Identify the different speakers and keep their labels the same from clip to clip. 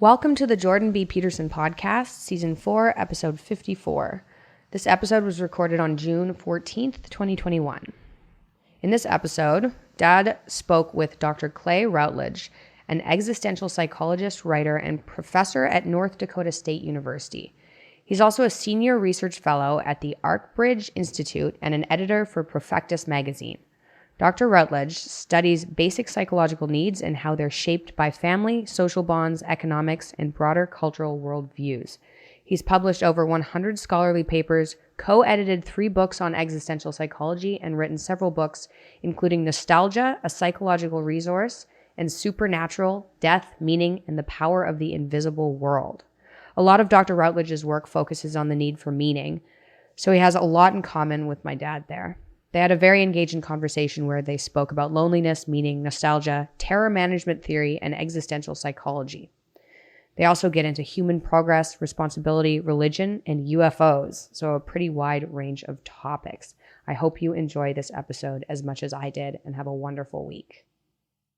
Speaker 1: Welcome to the Jordan B. Peterson podcast, season 4, episode 54. This episode was recorded on June 14th, 2021. In this episode, Dad spoke with Dr. Clay Routledge, an existential psychologist, writer, and professor at North Dakota State University. He's also a senior research fellow at the Arkbridge Institute and an editor for Profectus magazine. Dr. Routledge studies basic psychological needs and how they're shaped by family, social bonds, economics, and broader cultural worldviews. He's published over 100 scholarly papers, co-edited 3 books on existential psychology, and written several books, including Nostalgia, a Psychological Resource, and Supernatural, Death, Meaning, and the Power of the Invisible World. A lot of Dr. Routledge's work focuses on the need for meaning, so he has a lot in common with my dad there. They had a very engaging conversation where they spoke about loneliness, meaning, nostalgia, terror management theory, and existential psychology. They also get into human progress, responsibility, religion, and UFOs, so a pretty wide range of topics. I hope you enjoy this episode as much as I did and have a wonderful week.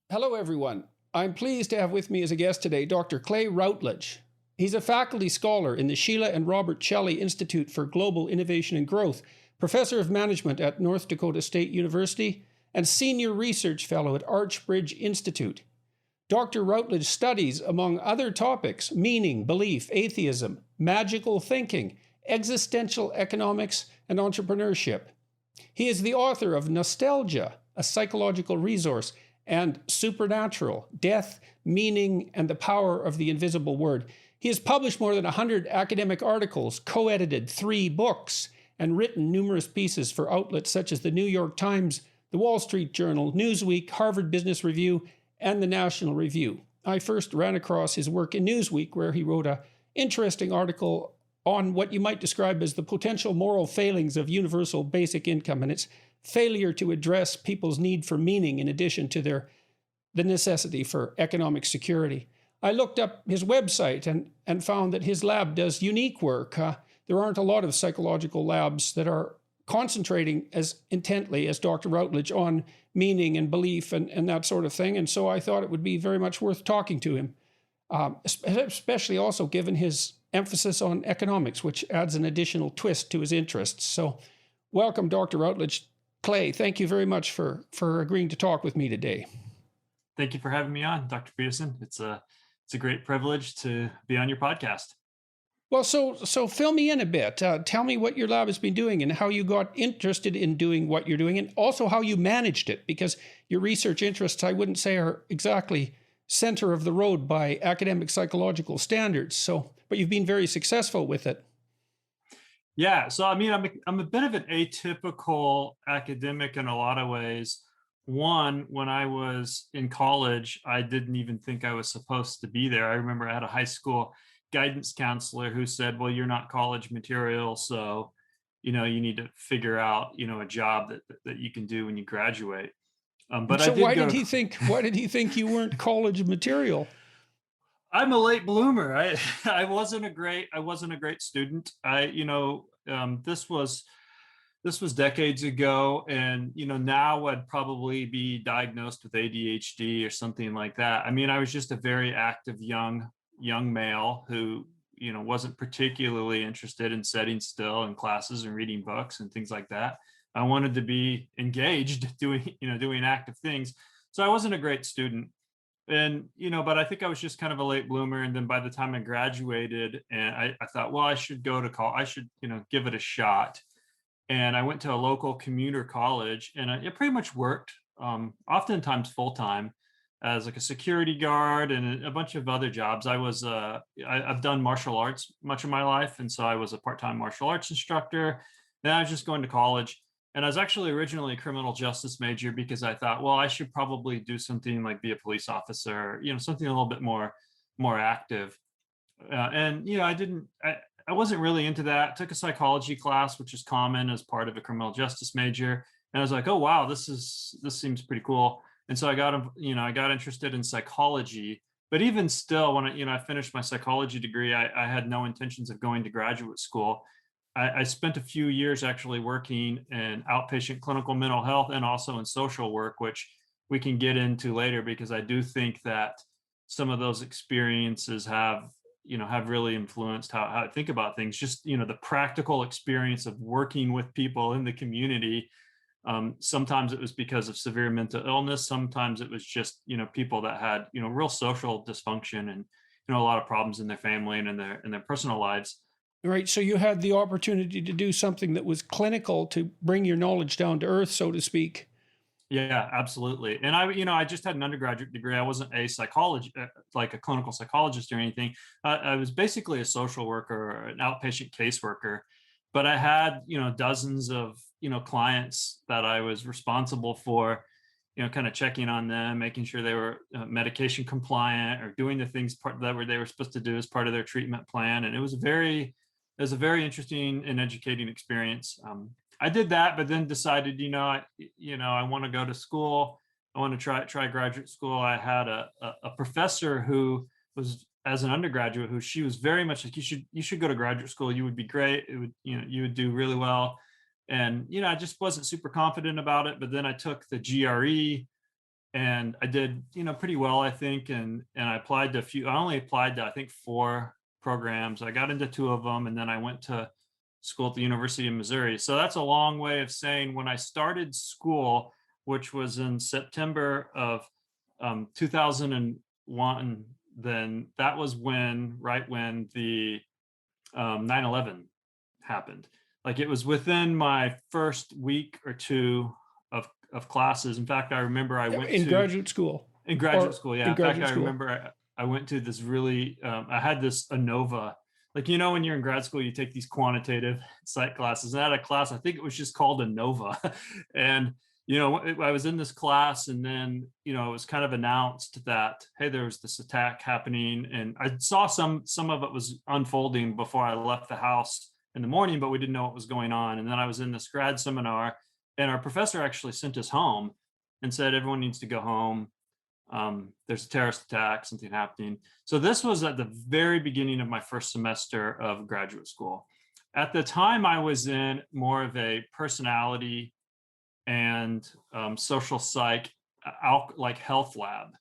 Speaker 2: Hello, everyone. I'm pleased to have with me as a guest today Dr. Clay Routledge. He's a faculty scholar in the Sheila and Robert Shelley Institute for Global Innovation and Growth, professor of management at North Dakota State University, and senior research fellow at Arkbridge Institute. Dr. Routledge studies, among other topics, meaning, belief, atheism, magical thinking, existential economics, and entrepreneurship. He is the author of Nostalgia, a Psychological Resource, and Supernatural, Death, Meaning, and the Power of the Invisible Word. He has published more than 100 academic articles, co-edited 3 books, and written numerous pieces for outlets such as the New York Times, the Wall Street Journal, Newsweek, Harvard Business Review, and the National Review. I first ran across his work in Newsweek, where he wrote an interesting article on what you might describe as the potential moral failings of universal basic income and its failure to address people's need for meaning in addition to the necessity for economic security. I looked up his website and found that his lab does unique work. There aren't a lot of psychological labs that are concentrating as intently as Dr. Routledge on meaning and belief and that sort of thing. And so I thought it would be very much worth talking to him, especially also given his emphasis on economics, which adds an additional twist to his interests. So welcome, Dr. Routledge. Clay, thank you very much for agreeing to talk with me today.
Speaker 3: Thank you for having me on, Dr. Peterson. It's a great privilege to be on your podcast.
Speaker 2: Well, so fill me in a bit. Tell me what your lab has been doing and how you got interested in doing what you're doing, and also how you managed it, because your research interests, I wouldn't say, are exactly center of the road by academic psychological standards. So, but you've been very successful with it.
Speaker 3: Yeah. So, I mean, I'm a bit of an atypical academic in a lot of ways. One, when I was in college, I didn't even think I was supposed to be there. I remember I had a high school guidance counselor who said, well, you're not college material, so you need to figure out a job that you can do when you graduate. But
Speaker 2: so why did he think you weren't college material?
Speaker 3: I'm a late bloomer. I wasn't a great student. This was decades ago, and now I'd probably be diagnosed with ADHD or something like that. I mean, I was just a very active young male who wasn't particularly interested in sitting still in classes and reading books and things like that. I wanted to be engaged doing active things. So I wasn't a great student, and but I think I was just kind of a late bloomer. And then by the time I graduated, and I thought, well, I should go to college. I should give it a shot. And I went to a local commuter college, and it pretty much worked, oftentimes full time, as like a security guard and a bunch of other jobs. I've done martial arts much of my life. And so I was a part-time martial arts instructor. Then I was just going to college. And I was actually originally a criminal justice major because I thought, well, I should probably do something like be a police officer, something a little bit more active. I wasn't really into that. Took a psychology class, which is common as part of a criminal justice major. And I was like, oh, wow, this seems pretty cool. And so I got interested in psychology. But even still, when I finished my psychology degree, I had no intentions of going to graduate school. I spent a few years actually working in outpatient clinical mental health and also in social work, which we can get into later, because I do think that some of those experiences have really influenced how I think about things. Just, the practical experience of working with people in the community. Sometimes it was because of severe mental illness. Sometimes it was just, people that had, real social dysfunction and, a lot of problems in their family and in their personal lives.
Speaker 2: Right. So you had the opportunity to do something that was clinical to bring your knowledge down to earth, so to speak.
Speaker 3: Yeah, absolutely. And I just had an undergraduate degree. I wasn't a psychologist, like a clinical psychologist or anything. I was basically a social worker or an outpatient caseworker, but I had, dozens of, clients that I was responsible for, kind of checking on them, making sure they were medication compliant or doing the things they were supposed to do as part of their treatment plan. And it was a very interesting and educating experience. I did that, but then decided, I want to go to school. I want to try graduate school. I had a professor who was, as an undergraduate, who she was very much like, you should go to graduate school. You would be great. It would, you would do really well. And, I just wasn't super confident about it. But then I took the GRE and I did, pretty well, I think. And I applied to I only applied to, I think, 4 programs. I got into 2 of them, and then I went to school at the University of Missouri. So that's a long way of saying when I started school, which was in September of 2001, then that was right when the 9/11 happened. Like, it was within my first week or 2 of classes. In fact, I remember I went
Speaker 2: in graduate school.
Speaker 3: In graduate school, yeah. In fact, I
Speaker 2: school.
Speaker 3: remember I went to this really, I had this ANOVA. Like, when you're in grad school, you take these quantitative psych classes. And I had a class, I think it was just called ANOVA. And, I was in this class, and then, it was kind of announced that, hey, there was this attack happening. And I saw some of it was unfolding before I left the house in the morning, but we didn't know what was going on. And then I was in this grad seminar, and our professor actually sent us home and said, everyone needs to go home. There's a terrorist attack, something happening. So this was at the very beginning of my first semester of graduate school. At the time, I was in more of a personality and social psych, like health lab.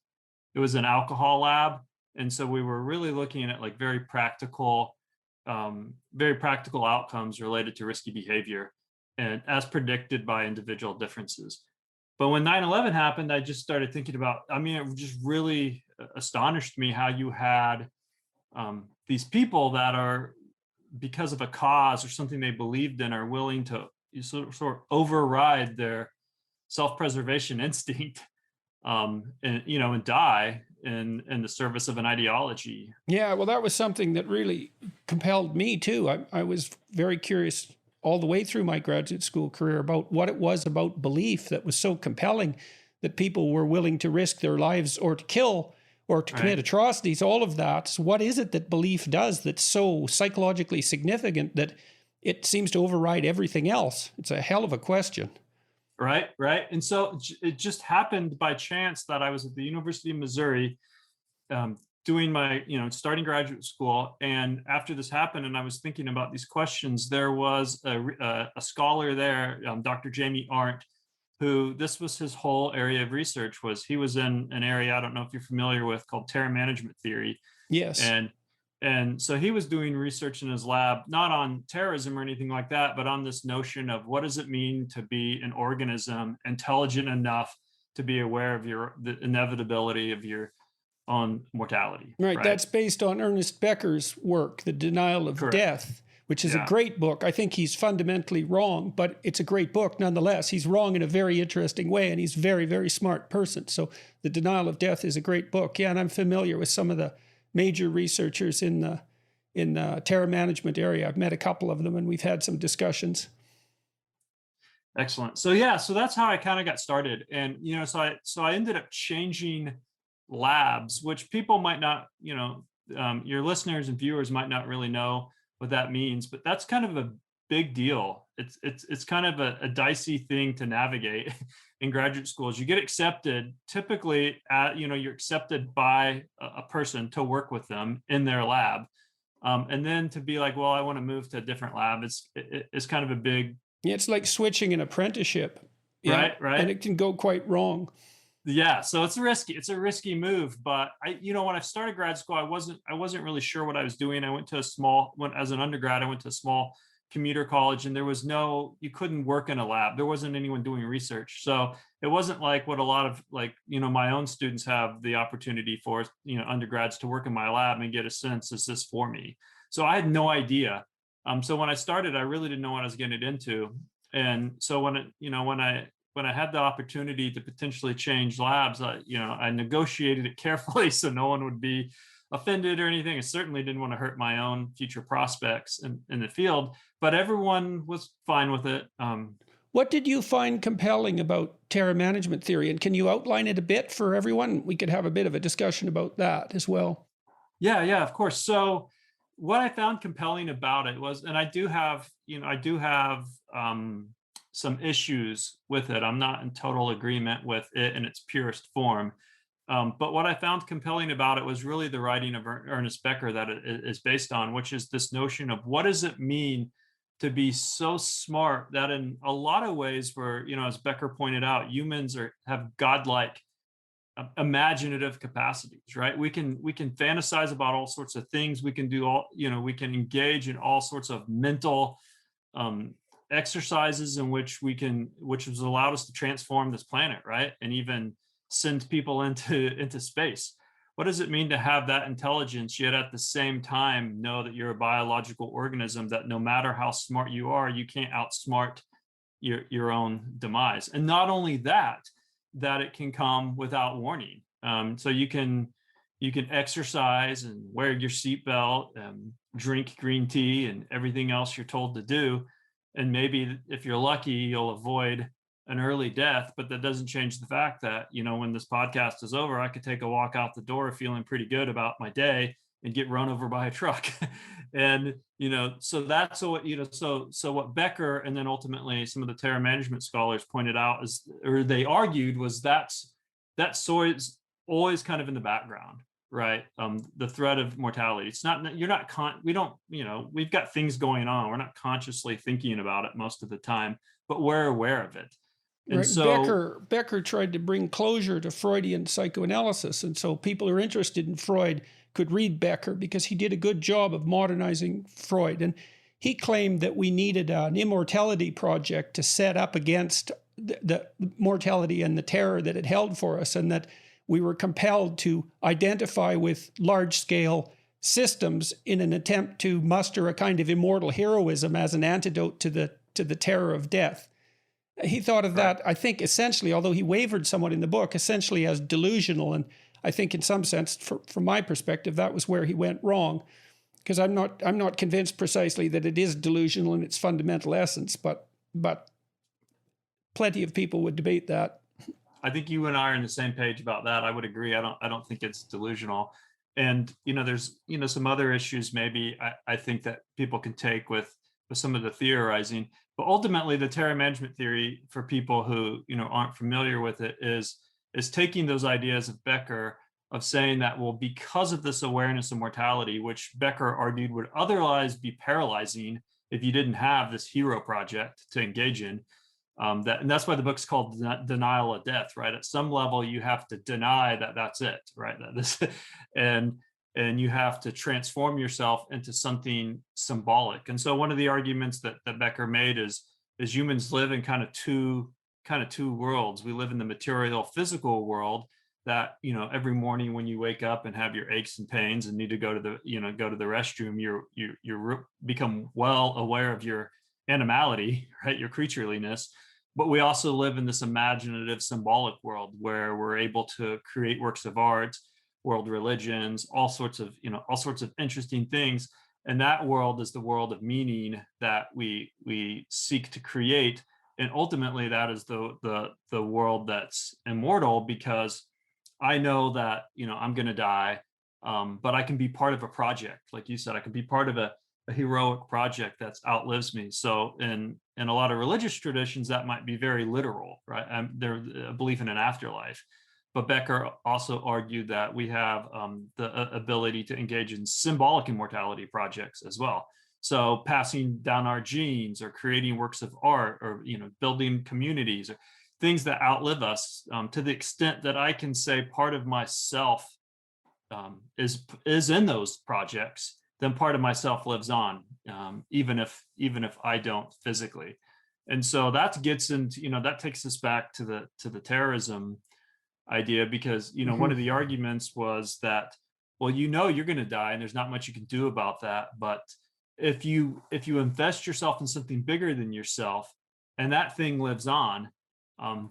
Speaker 3: It was an alcohol lab. And so we were really looking at like very practical outcomes related to risky behavior, and as predicted by individual differences. But when 9/11 happened, I just started thinking about, it just really astonished me how you had these people that are, because of a cause or something they believed in, are willing to sort of override their self-preservation instinct and die in the service of an ideology.
Speaker 2: Yeah, well, that was something that really compelled me too. I was very curious all the way through my graduate school career about what it was about belief that was so compelling that people were willing to risk their lives or to kill or to commit atrocities, all of that. So what is it that belief does that's so psychologically significant that it seems to override everything else? It's a hell of a question.
Speaker 3: Right. And so it just happened by chance that I was at the University of Missouri doing my, starting graduate school. And after this happened, and I was thinking about these questions, there was a scholar there, Dr. Jamie Arndt, who this was his whole area of research. He was in an area, I don't know if you're familiar with, called terror management theory.
Speaker 2: Yes.
Speaker 3: And so he was doing research in his lab, not on terrorism or anything like that, but on this notion of what does it mean to be an organism intelligent enough to be aware of the inevitability of your own mortality.
Speaker 2: Right. That's based on Ernest Becker's work, The Denial of Death, which is a great book. I think he's fundamentally wrong, but it's a great book nonetheless. He's wrong in a very interesting way, and he's a very, very smart person. So The Denial of Death is a great book. Yeah, and I'm familiar with some of the major researchers in the terror management area. I've met a couple of them, and we've had some discussions.
Speaker 3: Excellent. So that's how I kind of got started. And, so I ended up changing labs, which people might not, your listeners and viewers might not really know what that means, but that's kind of a big deal. It's kind of a dicey thing to navigate in graduate schools. You get accepted, typically you're accepted by a person to work with them in their lab. And then to be like, well, I want to move to a different lab. It's kind of a big.
Speaker 2: Yeah, it's like switching an apprenticeship.
Speaker 3: Right.
Speaker 2: And it can go quite wrong.
Speaker 3: Yeah, so it's a risky move, but when I started grad school, I wasn't really sure what I was doing. As an undergrad, I went to a small commuter college, and you couldn't work in a lab. There wasn't anyone doing research. So it wasn't like what a lot of my own students have the opportunity for, undergrads to work in my lab and get a sense, is this for me? So I had no idea. So when I started, I really didn't know what I was getting into. And so when I had the opportunity to potentially change labs, I negotiated it carefully so no one would be offended or anything. I certainly didn't want to hurt my own future prospects in the field, but everyone was fine with it.
Speaker 2: What did you find compelling about terror management theory? And can you outline it a bit for everyone? We could have a bit of a discussion about that as well.
Speaker 3: Yeah, of course. So what I found compelling about it was, and I do have some issues with it. I'm not in total agreement with it in its purest form. But what I found compelling about it was really the writing of Ernest Becker that it is based on, which is this notion of what does it mean to be so smart that in a lot of ways where, as Becker pointed out, humans have godlike imaginative capacities, right? We can fantasize about all sorts of things. We can do we can engage in all sorts of mental exercises in which has allowed us to transform this planet, right? And even send people into space. What does it mean to have that intelligence, yet at the same time know that you're a biological organism, that no matter how smart you are, you can't outsmart your own demise? And not only that it can come without warning. So you can exercise and wear your seatbelt, drink green tea and everything else you're told to do, and maybe if you're lucky, you'll avoid an early death. But that doesn't change the fact that when this podcast is over, I could take a walk out the door feeling pretty good about my day and get run over by a truck. And so that's what so what Becker and then ultimately some of the terror management scholars pointed out they argued was that is always kind of in the background, right? The threat of mortality. It's not we don't we've got things going on. We're not consciously thinking about it most of the time, but we're aware of it. And
Speaker 2: right.
Speaker 3: so
Speaker 2: Becker tried to bring closure to Freudian psychoanalysis, and so people who are interested in Freud could read Becker because he did a good job of modernizing Freud. And he claimed that we needed an immortality project to set up against the mortality and the terror that it held for us, and that we were compelled to identify with large-scale systems in an attempt to muster a kind of immortal heroism as an antidote to the terror of death. He thought of that, I think, essentially, although he wavered somewhat in the book, essentially as delusional. And I think in some sense, from my perspective, that was where he went wrong, because I'm not convinced precisely that it is delusional in its fundamental essence, but plenty of people would debate that.
Speaker 3: I think you and I are on the same page about that. I would agree. I don't think it's delusional. And there's some other issues maybe I think that people can take with some of the theorizing. But ultimately, the terror management theory, for people who aren't familiar with it, is taking those ideas of Becker of saying that, well, because of this awareness of mortality, which Becker argued would otherwise be paralyzing if you didn't have this hero project to engage in, and that's why the book's called Denial of Death, right? At some level, you have to deny that that's it, right? And you have to transform yourself into something symbolic. And so one of the arguments that Becker made is humans live in kind of two worlds. We live in the material physical world that, every morning when you wake up and have your aches and pains and need to go to the restroom, you become well aware of your animality, right? Your creatureliness. But we also live in this imaginative symbolic world where we're able to create works of art, world religions, all sorts of interesting things. And that world is the world of meaning that we seek to create. And ultimately that is the world that's immortal, because I know that, I'm going to die, but I can be part of a project. Like you said, I can be part of a heroic project that outlives me. So in a lot of religious traditions, that might be very literal, right? There's a belief in an afterlife. But Becker also argued that we have the ability to engage in symbolic immortality projects as well. So passing down our genes, or creating works of art, or building communities. things that outlive us, to the extent that I can say part of myself is in those projects, then part of myself lives on, even if I don't physically. And so that gets into, that takes us back to the terrorism idea, because one of the arguments was that, well, you're going to die and there's not much you can do about that, but if you invest yourself in something bigger than yourself and that thing lives on,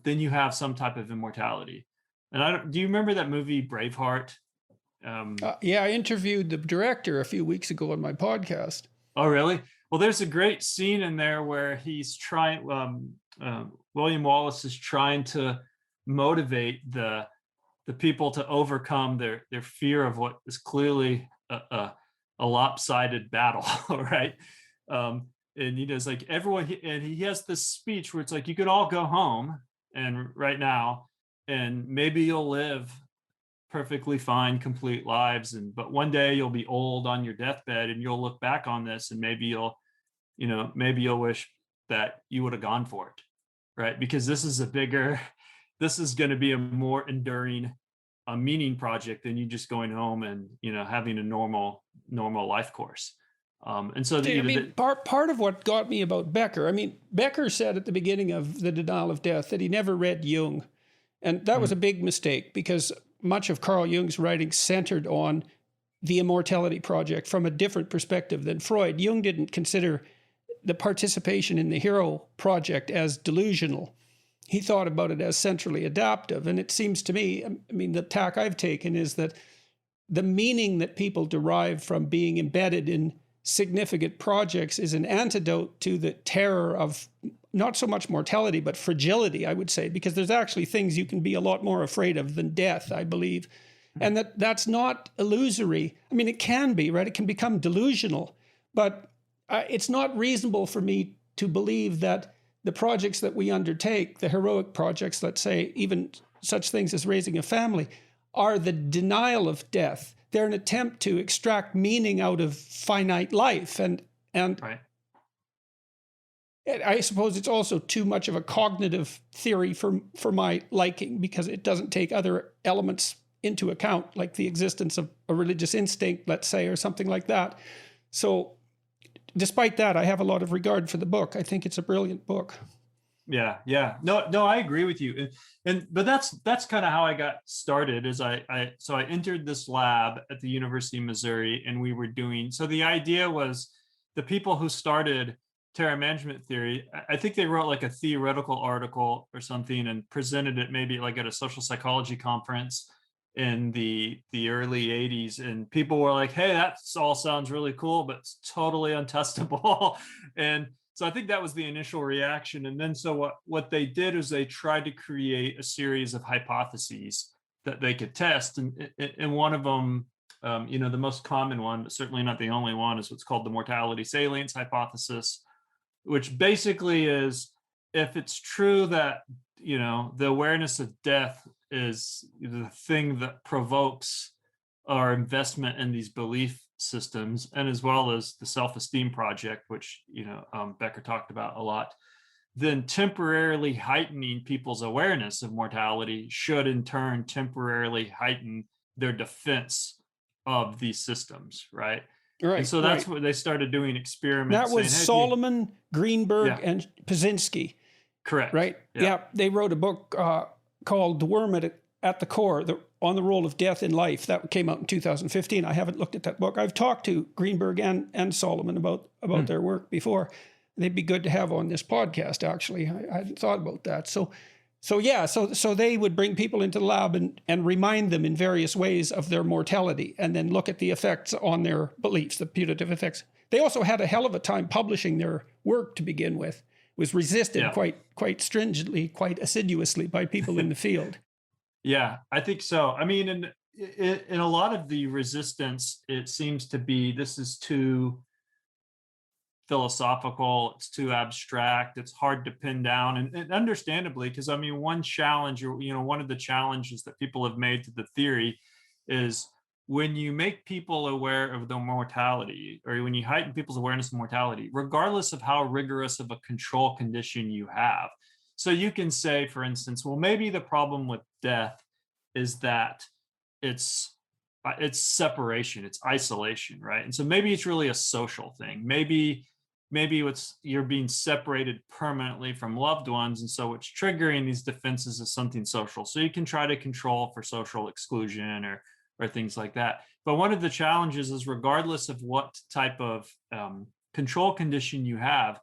Speaker 3: then you have some type of immortality. And do you remember that movie Braveheart?
Speaker 2: Yeah, I interviewed the director a few weeks ago on my podcast.
Speaker 3: Oh, really? Well, there's a great scene in there where he's trying, William Wallace is trying to motivate the people to overcome their fear of what is clearly a lopsided battle, right? And he does, like, everyone, and he has this speech where it's like, you could all go home and right now, and maybe you'll live perfectly fine, complete lives, but one day you'll be old on your deathbed and you'll look back on this and maybe you'll wish that you would have gone for it, right? Because this is going to be a more enduring, meaning project than you just going home and having a normal life course. And so
Speaker 2: part of what got me about Becker, Becker said at the beginning of The Denial of Death that he never read Jung, and that was a big mistake, because much of Carl Jung's writing centered on the immortality project from a different perspective than Freud. Jung didn't consider the participation in the hero project as delusional. He thought about it as centrally adaptive. And it seems to me, the tack I've taken is that the meaning that people derive from being embedded in significant projects is an antidote to the terror of not so much mortality, but fragility, I would say, because there's actually things you can be a lot more afraid of than death, I believe. And that's not illusory. It can be, right? It can become delusional, but it's not reasonable for me to believe that the projects that we undertake, the heroic projects, let's say, even such things as raising a family, are the denial of death. They're an attempt to extract meaning out of finite life. And
Speaker 3: right.
Speaker 2: I suppose it's also too much of a cognitive theory for my liking, because it doesn't take other elements into account, like the existence of a religious instinct, let's say, or something like that. So despite that, I have a lot of regard for the book. I think it's a brilliant book.
Speaker 3: Yeah. No, I agree with you. But that's kind of how I got started. Is I entered this lab at the University of Missouri, and we were doing, so the idea was the people who started terror management theory, I think they wrote like a theoretical article or something and presented it maybe like at a social psychology conference in the early 80s, and people were like, hey, that all sounds really cool, but it's totally untestable. And so I think that was the initial reaction. And then so what they did is they tried to create a series of hypotheses that they could test, and one of them, the most common one, but certainly not the only one, is what's called the mortality salience hypothesis, which basically is, if it's true that the awareness of death is the thing that provokes our investment in these belief systems, and as well as the self-esteem project, which Becker talked about a lot, then temporarily heightening people's awareness of mortality should in turn temporarily heighten their defense of these systems, right?
Speaker 2: Right.
Speaker 3: And so that's what they started doing experiments.
Speaker 2: That was saying, hey, Solomon, Greenberg, and Pazinski.
Speaker 3: Correct.
Speaker 2: Right? Yeah. They wrote a book called The Worm at the Core, on the Role of Death in Life. That came out in 2015. I haven't looked at that book. I've talked to Greenberg and Solomon about their work before. They'd be good to have on this podcast, actually. I hadn't thought about that. So they would bring people into the lab and remind them in various ways of their mortality, and then look at the effects on their beliefs, the putative effects. They also had a hell of a time publishing their work to begin with. It was resisted quite stringently, quite assiduously by people in the field.
Speaker 3: Yeah, I think so. In a lot of the resistance, it seems to be, this is too philosophical, it's too abstract, it's hard to pin down, and understandably, because one challenge, one of the challenges that people have made to the theory is, when you make people aware of their mortality, or when you heighten people's awareness of mortality, regardless of how rigorous of a control condition you have. So you can say, for instance, well, maybe the problem with death is that it's it's separation, it's isolation, right? And so maybe it's really a social thing. Maybe you're being separated permanently from loved ones, and so what's triggering these defenses is something social. So you can try to control for social exclusion or things like that. But one of the challenges is, regardless of what type of control condition you have,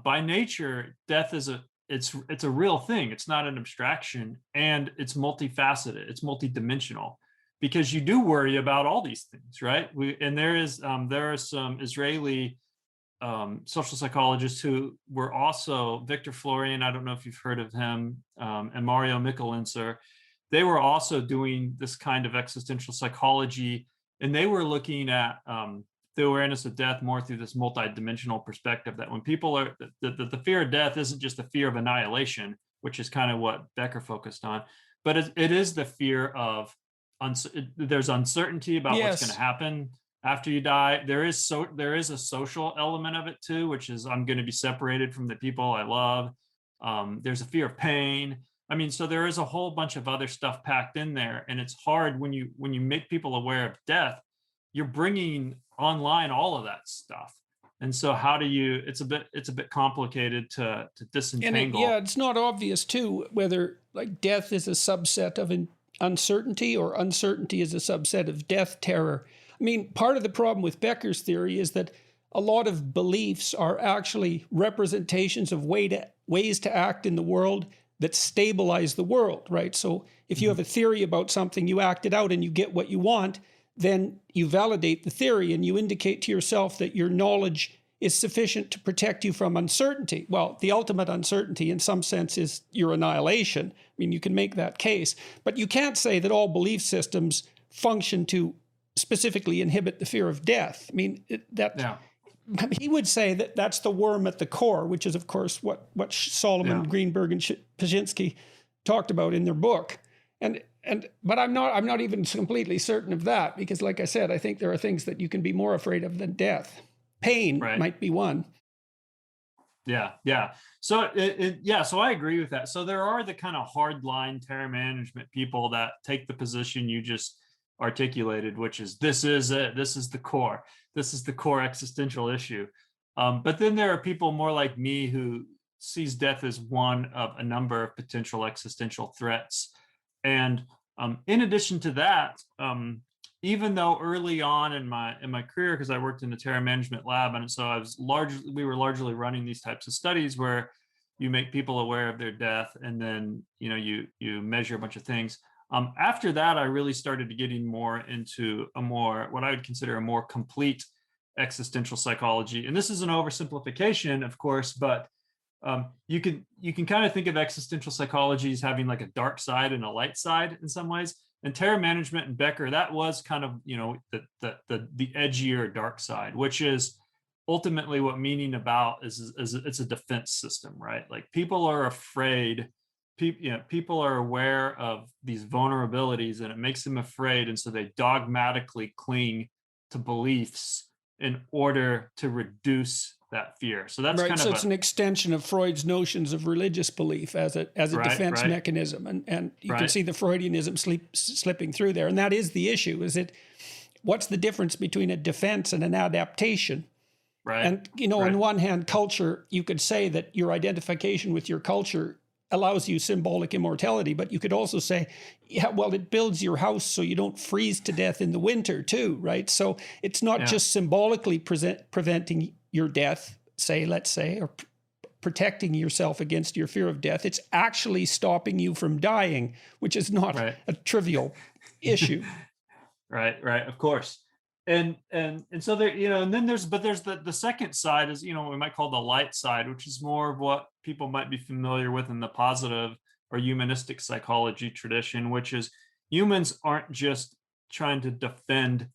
Speaker 3: by nature, death is it's a real thing. It's not an abstraction, and it's multifaceted. It's multidimensional, because you do worry about all these things, right? There are some Israeli social psychologists who were also Victor Florian. I don't know if you've heard of him, and Mario Michelintzer. They were also doing this kind of existential psychology, and they were looking at the awareness of death more through this multidimensional perspective, that when people are the fear of death isn't just the fear of annihilation, which is kind of what Becker focused on, but it is the fear of there's uncertainty about what's going to happen after you die. There is a social element of it too, which is, I'm going to be separated from the people I love. There's a fear of pain. I mean, so there is a whole bunch of other stuff packed in there, and it's hard when you make people aware of death, you're bringing online all of that stuff. And so how do you, it's a bit complicated to disentangle.
Speaker 2: And it's not obvious too whether like death is a subset of uncertainty, or uncertainty is a subset of death terror. I mean, part of the problem with Becker's theory is that a lot of beliefs are actually representations of ways to act in the world that stabilize the world, right? So if you have a theory about something, you act it out and you get what you want, then you validate the theory and you indicate to yourself that your knowledge is sufficient to protect you from uncertainty. Well, the ultimate uncertainty in some sense is your annihilation. I mean, you can make that case, but you can't say that all belief systems function to specifically inhibit the fear of death. I mean, he would say that that's the worm at the core, which is, of course, what Solomon, Greenberg, and Paszynski talked about in their book. But I'm not even completely certain of that, because, like I said, I think there are things that you can be more afraid of than death. Pain might be one.
Speaker 3: Yeah. So so I agree with that. So there are the kind of hard line terror management people that take the position you just articulated, which is, this is it. This is the core. This is the core existential issue. But then there are people more like me who sees death as one of a number of potential existential threats. And in addition to that, even though early on in my career, because I worked in the terror management lab, and so we were largely running these types of studies where you make people aware of their death, and then you measure a bunch of things. After that, I really started getting more into what I would consider a more complete existential psychology. And this is an oversimplification, of course, but you can kind of think of existential psychology as having like a dark side and a light side in some ways. And terror management and Becker, that was kind of the edgier dark side, which is ultimately what meaning about is it's a defense system, right? Like, people are afraid. People are aware of these vulnerabilities, and it makes them afraid, and so they dogmatically cling to beliefs in order to reduce that fear. So that's
Speaker 2: right. So it's an extension of Freud's notions of religious belief as a defense mechanism, and you can see the Freudianism slipping through there. And that is the issue: what's the difference between a defense and an adaptation?
Speaker 3: Right.
Speaker 2: And on one hand, culture, you could say that your identification with your culture allows you symbolic immortality, but you could also say, it builds your house so you don't freeze to death in the winter too, right? So it's not just symbolically preventing your death, let's say, or protecting yourself against your fear of death. It's actually stopping you from dying, which is not a trivial issue.
Speaker 3: Right, of course. And so there, and then there's the second side is, what we might call the light side, which is more of what people might be familiar with in the positive or humanistic psychology tradition, which is humans aren't just trying to defend,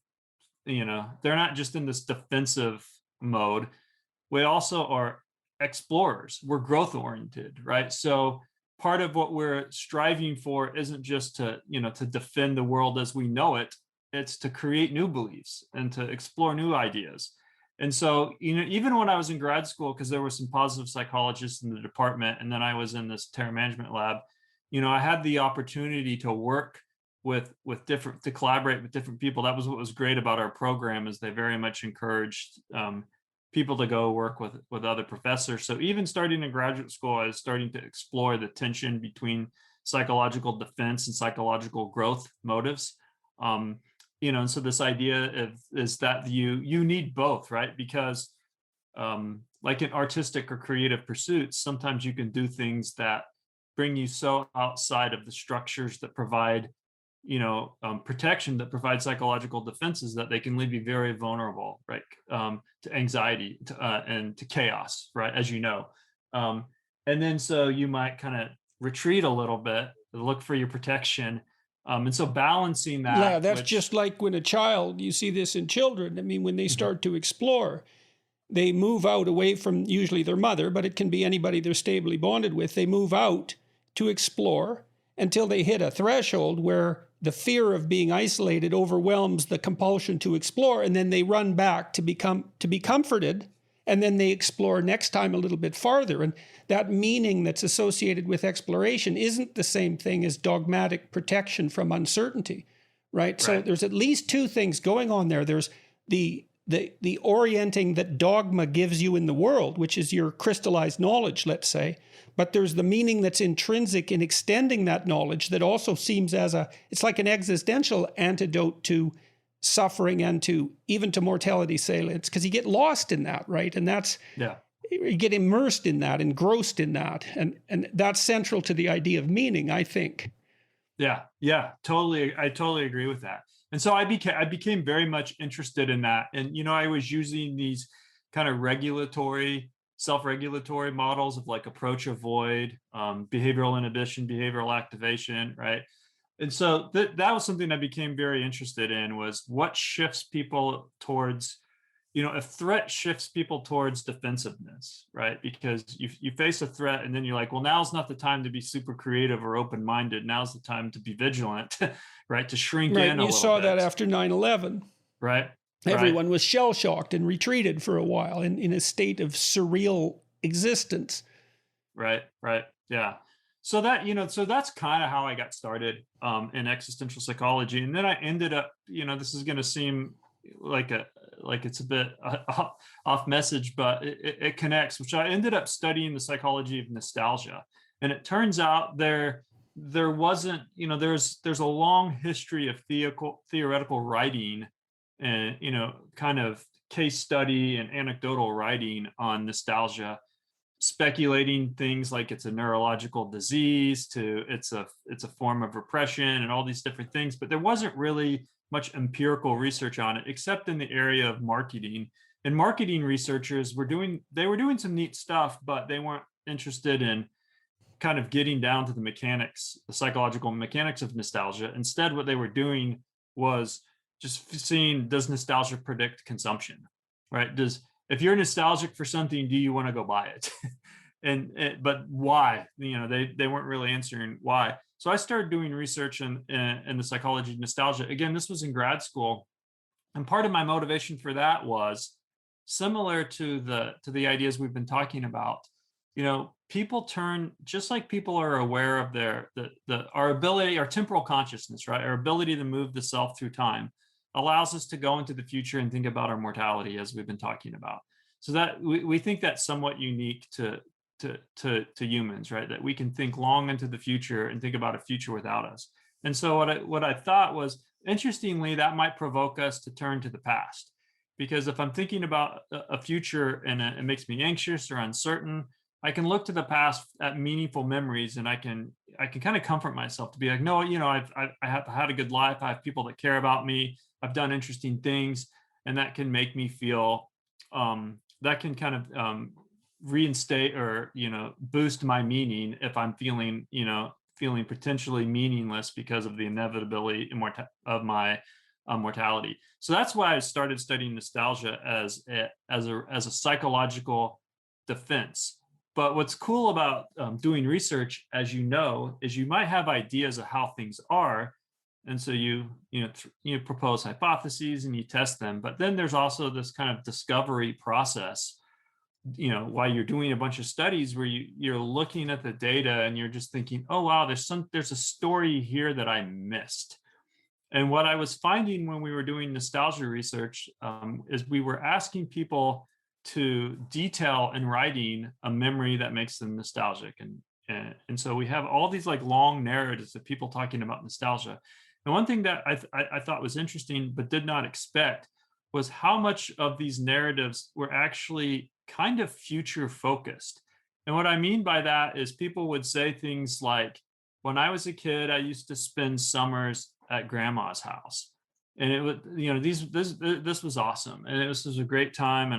Speaker 3: they're not just in this defensive mode. We also are explorers. We're growth oriented, right? So part of what we're striving for isn't just to defend the world as we know it. It's to create new beliefs and to explore new ideas. And so, even when I was in grad school, because there were some positive psychologists in the department, and then I was in this terror management lab, I had the opportunity to work to collaborate with different people. That was what was great about our program, is they very much encouraged people to go work with other professors. So even starting in graduate school, I was starting to explore the tension between psychological defense and psychological growth motives. And so this idea is that you need both, right? Because like in artistic or creative pursuits, sometimes you can do things that bring you so outside of the structures that provide protection, that provide psychological defenses, that they can leave you very vulnerable, right? To anxiety and to chaos, right? As you know. And then so you might kind of retreat a little bit, look for your protection. And so balancing that.
Speaker 2: Yeah, that's just like when a child, you see this in children. I mean, when they start to explore, they move out away from usually their mother, but it can be anybody they're stably bonded with. They move out to explore until they hit a threshold where the fear of being isolated overwhelms the compulsion to explore, and then they run back to be comforted, and then they explore next time a little bit farther. And that meaning that's associated with exploration isn't the same thing as dogmatic protection from uncertainty, right? So there's at least two things going on there. There's the orienting that dogma gives you in the world, which is your crystallized knowledge, let's say. But there's the meaning that's intrinsic in extending that knowledge that also seems it's like an existential antidote to suffering and to even to mortality salience, because you get lost in that, right? And you get immersed in that, engrossed in that. And that's central to the idea of meaning, I think.
Speaker 3: Yeah, totally. I totally agree with that. And so I became very much interested in that. And, I was using these kind of self-regulatory models of like approach, avoid, behavioral inhibition, behavioral activation, right? And so that was something I became very interested in, was what shifts people towards, a threat shifts people towards defensiveness, right? Because you face a threat and then you're like, well, now's not the time to be super creative or open-minded. Now's the time to be vigilant, right? To shrink in a little bit.
Speaker 2: You saw that after 9/11.
Speaker 3: Right.
Speaker 2: Everyone was shell-shocked and retreated for a while in a state of surreal existence.
Speaker 3: Right. Yeah. So that's kind of how I got started in existential psychology. And then I ended up, this is going to seem like it's a bit off message, but it connects, which I ended up studying the psychology of nostalgia. And it turns out there wasn't, there's a long history of theoretical writing and, kind of case study and anecdotal writing on nostalgia, speculating things like it's a neurological disease to it's a form of repression and all these different things. But there wasn't really much empirical research on it, except in the area of marketing. And marketing researchers were doing some neat stuff, but they weren't interested in kind of getting down to the psychological mechanics of nostalgia. Instead, what they were doing was just seeing, does nostalgia predict consumption, right? If you're nostalgic for something, do you want to go buy it? But why? They weren't really answering why. So I started doing research in the psychology of nostalgia. Again, this was in grad school. And part of my motivation for that was similar to the ideas we've been talking about. People turn, just like people are aware of our ability, our temporal consciousness, right? Our ability to move the self through time allows us to go into the future and think about our mortality, as we've been talking about. So that we think that's somewhat unique to humans, right? That we can think long into the future and think about a future without us. And so what I thought was, interestingly, that might provoke us to turn to the past, because if I'm thinking about a future and it makes me anxious or uncertain, I can look to the past at meaningful memories, and I can kind of comfort myself to be like, no, I have had a good life. I have people that care about me. I've done interesting things, and that can make me feel that can kind of reinstate or boost my meaning if I'm feeling potentially meaningless because of the inevitability of my mortality. So that's why I started studying nostalgia as a psychological defense. But what's cool about doing research, as you know, is you might have ideas of how things are, And so you propose hypotheses and you test them. But then there's also this kind of discovery process, while you're doing a bunch of studies where you're looking at the data and you're just thinking, oh, wow, there's a story here that I missed. And what I was finding when we were doing nostalgia research is we were asking people to detail in writing a memory that makes them nostalgic. And so we have all these like long narratives of people talking about nostalgia. And one thing that I thought was interesting, but did not expect, was how much of these narratives were actually kind of future focused. And what I mean by that is people would say things like, when I was a kid, I used to spend summers at grandma's house. And it was, this was awesome. And this was a great time.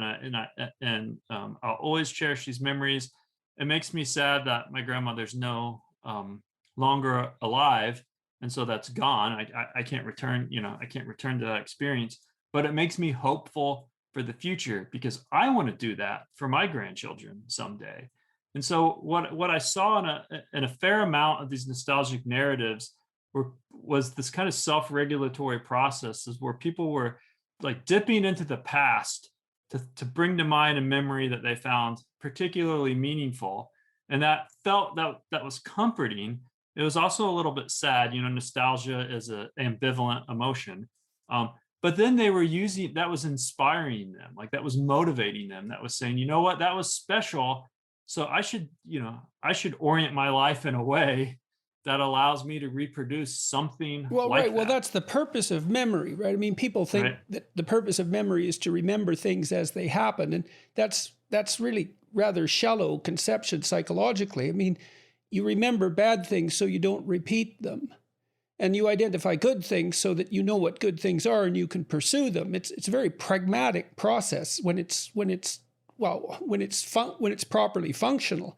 Speaker 3: I'll always cherish these memories. It makes me sad that my grandmother's no longer alive. And so that's gone. I can't return, I can't return to that experience, but it makes me hopeful for the future because I want to do that for my grandchildren someday. And so what I saw in a fair amount of these nostalgic narratives was this kind of self-regulatory processes where people were like dipping into the past to bring to mind a memory that they found particularly meaningful. And that felt that was comforting. It was also a little bit sad. Nostalgia is an ambivalent emotion. But then they were using, that was inspiring them, like that was motivating them. That was saying, you know what, that was special. So I should orient my life in a way that allows me to reproduce something like that.
Speaker 2: Well, that's the purpose of memory, right? I mean, people think that the purpose of memory is to remember things as they happen. And that's really rather shallow conception psychologically. I mean, you remember bad things so you don't repeat them. And you identify good things so that you know what good things are and you can pursue them. It's a very pragmatic process when it's properly functional.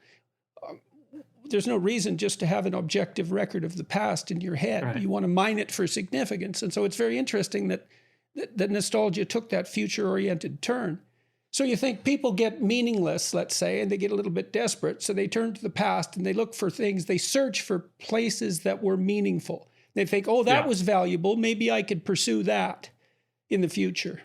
Speaker 2: There's no reason just to have an objective record of the past in your head. Right. You want to mine it for significance. And so it's very interesting that nostalgia took that future-oriented turn. So you think people get meaningless, let's say, and they get a little bit desperate. So they turn to the past and they look for things. They search for places that were meaningful. They think, oh, that was valuable. Maybe I could pursue that in the future.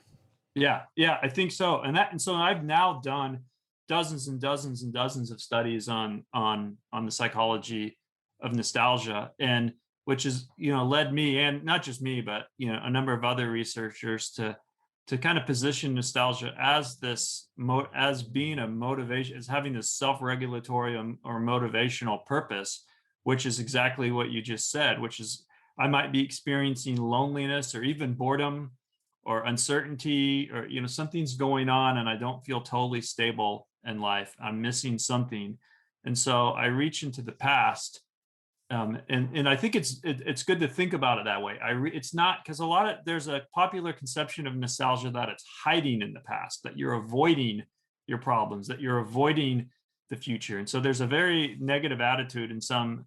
Speaker 3: Yeah, I think so. And so I've now done dozens and dozens and dozens of studies on the psychology of nostalgia, and which is led me, and not just me, but a number of other researchers to kind of position nostalgia as as being a motivation, as having this self-regulatory or motivational purpose, which is exactly what you just said, which is I might be experiencing loneliness or even boredom or uncertainty, or something's going on and I don't feel totally stable in life. I'm missing something, and so I reach into the past, and I think it's good to think about it that way. It's not, because there's a popular conception of nostalgia that it's hiding in the past, that you're avoiding your problems, that you're avoiding the future. And so there's a very negative attitude in some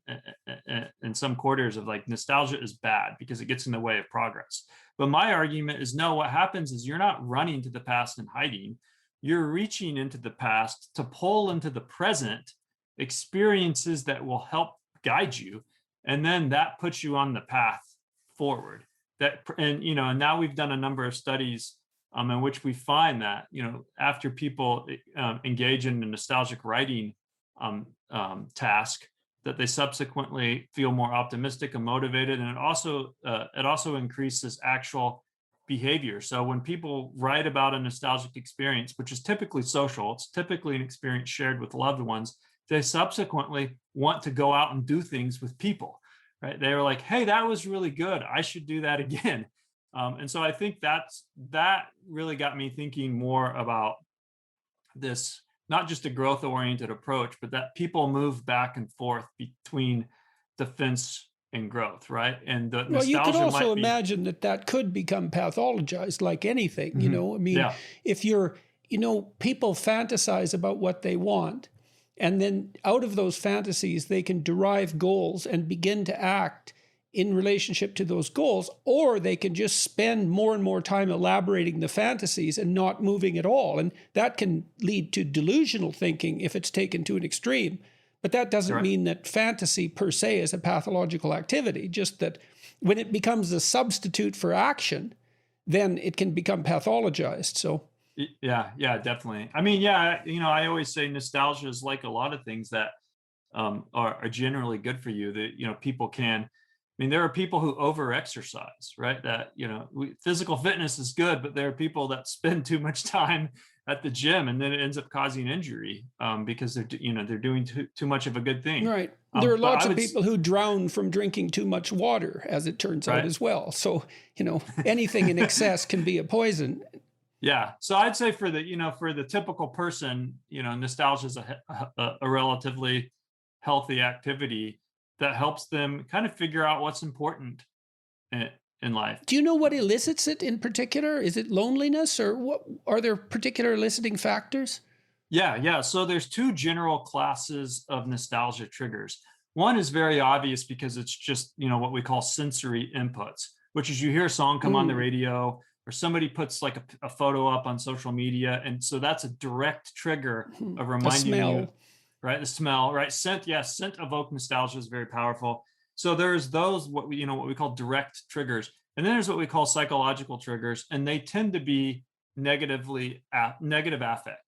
Speaker 3: quarters of like nostalgia is bad because it gets in the way of progress. But my argument is no, what happens is you're not running to the past and hiding. You're reaching into the past to pull into the present experiences that will help guide you. And then that puts you on the path forward. And now we've done a number of studies in which we find that, after people engage in a nostalgic writing task, that they subsequently feel more optimistic and motivated. And it also increases actual behavior. So when people write about a nostalgic experience, which is typically social, it's typically an experience shared with loved ones, they subsequently want to go out and do things with people, right? They were like, hey, that was really good. I should do that again. And so I think that really got me thinking more about this, not just a growth-oriented approach, but that people move back and forth between defense and growth, right? And the nostalgia
Speaker 2: you could also imagine that could become pathologized like anything, I mean, if people fantasize about what they want, and then out of those fantasies, they can derive goals and begin to act in relationship to those goals, or they can just spend more and more time elaborating the fantasies and not moving at all. And that can lead to delusional thinking if it's taken to an extreme. But that doesn't
Speaker 3: Right.
Speaker 2: mean that fantasy per se is a pathological activity, just that when it becomes a substitute for action, then it can become pathologized. So
Speaker 3: Yeah, definitely. I mean, yeah, I always say nostalgia is like a lot of things that are generally good for you. That people can. I mean, there are people who over-exercise, right? That physical fitness is good, but there are people that spend too much time at the gym, and then it ends up causing injury because they're doing too much of a good thing.
Speaker 2: right. There are
Speaker 3: But
Speaker 2: lots
Speaker 3: I
Speaker 2: of
Speaker 3: would,
Speaker 2: people who drown from drinking too much water, as it turns out
Speaker 3: right?
Speaker 2: as well. So, anything in excess can be a poison.
Speaker 3: Yeah. So I'd say for the typical person, nostalgia is a relatively healthy activity that helps them kind of figure out what's important in life.
Speaker 2: Do you know what elicits it in particular? Is it loneliness, or what? Are there particular eliciting factors?
Speaker 3: Yeah. So there's two general classes of nostalgia triggers. One is very obvious because it's just, what we call sensory inputs, which is you hear a song come on the radio, or somebody puts like a photo up on social media. And so that's a direct trigger of reminding you, right? The smell, right? Scent, yes, scent evoke nostalgia is very powerful. So there's those, what we call direct triggers. And then there's what we call psychological triggers, and they tend to be negative affect.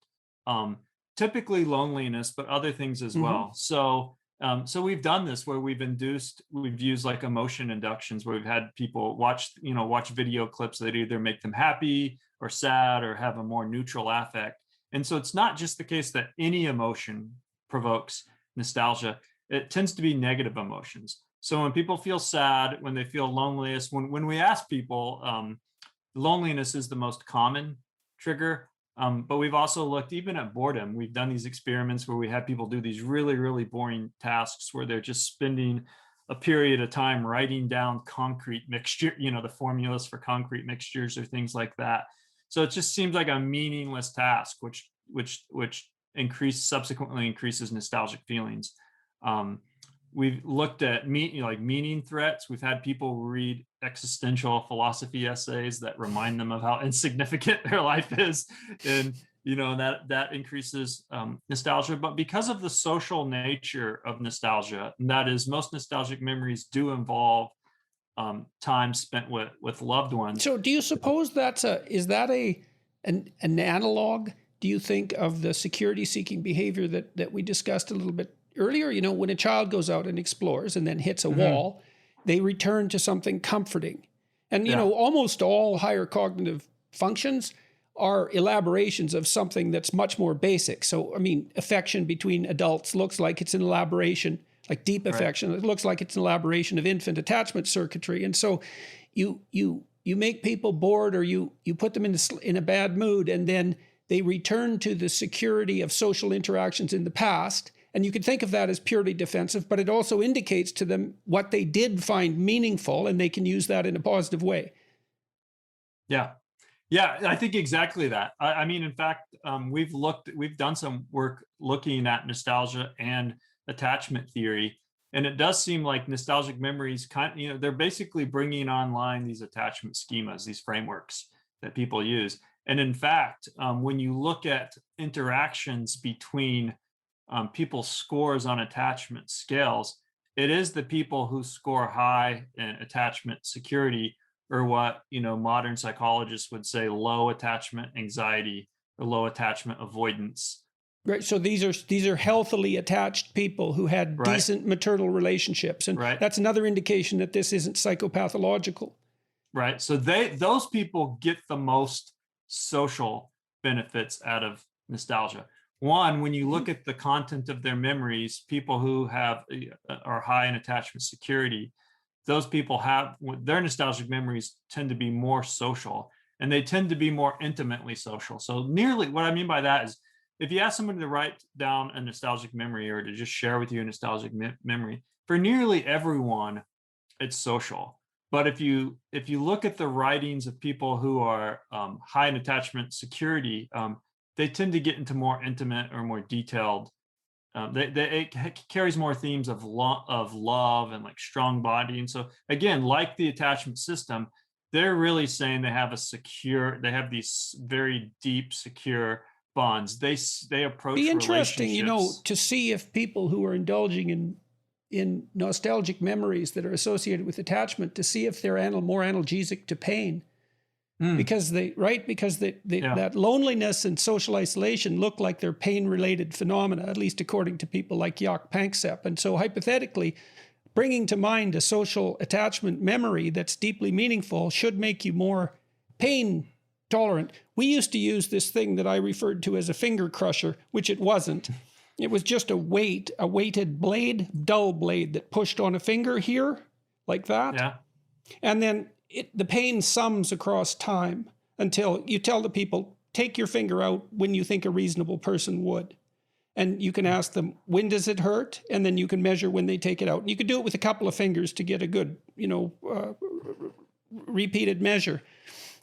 Speaker 3: Typically loneliness, but other things as well. So we've done this where we've used like emotion inductions, where we've had people watch video clips that either make them happy or sad or have a more neutral affect. And so it's not just the case that any emotion provokes nostalgia. It tends to be negative emotions. So when people feel sad, when they feel loneliness, when we ask people, loneliness is the most common trigger. But we've also looked even at boredom. We've done these experiments where we have people do these really, really boring tasks where they're just spending a period of time writing down concrete mixture, the formulas for concrete mixtures or things like that. So it just seems like a meaningless task, which subsequently increases nostalgic feelings. We've looked at meaning threats. We've had people read existential philosophy essays that remind them of how insignificant their life is, and that increases nostalgia. But because of the social nature of nostalgia, and that is, most nostalgic memories do involve time spent with loved ones.
Speaker 2: So, do you suppose is that an analog? Do you think of the security-seeking behavior that we discussed a little bit earlier? When a child goes out and explores and then hits a wall, they return to something comforting. And, almost all higher cognitive functions are elaborations of something that's much more basic. So, I mean, affection between adults looks like it's an elaboration, like deep affection. It looks like it's an elaboration of infant attachment circuitry. And so you make people bored, or you put them in a bad mood, and then they return to the security of social interactions in the past. And you could think of that as purely defensive, but it also indicates to them what they did find meaningful, and they can use that in a positive way.
Speaker 3: Yeah, I think exactly that. I mean, in fact, we've done some work looking at nostalgia and attachment theory, and it does seem like nostalgic memories they're basically bringing online these attachment schemas, these frameworks that people use. And in fact, when you look at interactions between people's scores on attachment scales, it is the people who score high in attachment security, or what modern psychologists would say low attachment anxiety or low attachment avoidance.
Speaker 2: Right. So these are healthily attached people who had decent maternal relationships, and that's another indication that this isn't psychopathological.
Speaker 3: Right. So those people get the most social benefits out of nostalgia. One, when you look at the content of their memories, people who are high in attachment security, those people their nostalgic memories tend to be more social, and they tend to be more intimately social. So what I mean by that is, if you ask somebody to write down a nostalgic memory or to just share with you a nostalgic memory, for nearly everyone, it's social. But if you look at the writings of people who are high in attachment security, they tend to get into more intimate or more detailed. It carries more themes of love and like strong body. And so again, like the attachment system, they're really saying they have these very deep, secure bonds. They approach
Speaker 2: Be interesting,
Speaker 3: relationships.
Speaker 2: to see if people who are indulging in nostalgic memories that are associated with attachment, to see if they're more analgesic to pain. Because
Speaker 3: Yeah.
Speaker 2: that loneliness and social isolation look like they're pain-related phenomena, at least according to people like Jaak Panksepp. And so hypothetically, bringing to mind a social attachment memory that's deeply meaningful should make you more pain tolerant. We used to use this thing that I referred to as a finger crusher, which it wasn't. It was just a weighted blade, dull blade that pushed on a finger here, like that.
Speaker 3: Yeah.
Speaker 2: And then the pain sums across time until you tell the people, take your finger out when you think a reasonable person would. And you can ask them, when does it hurt? And then you can measure when they take it out. And you could do it with a couple of fingers to get a good, repeated measure.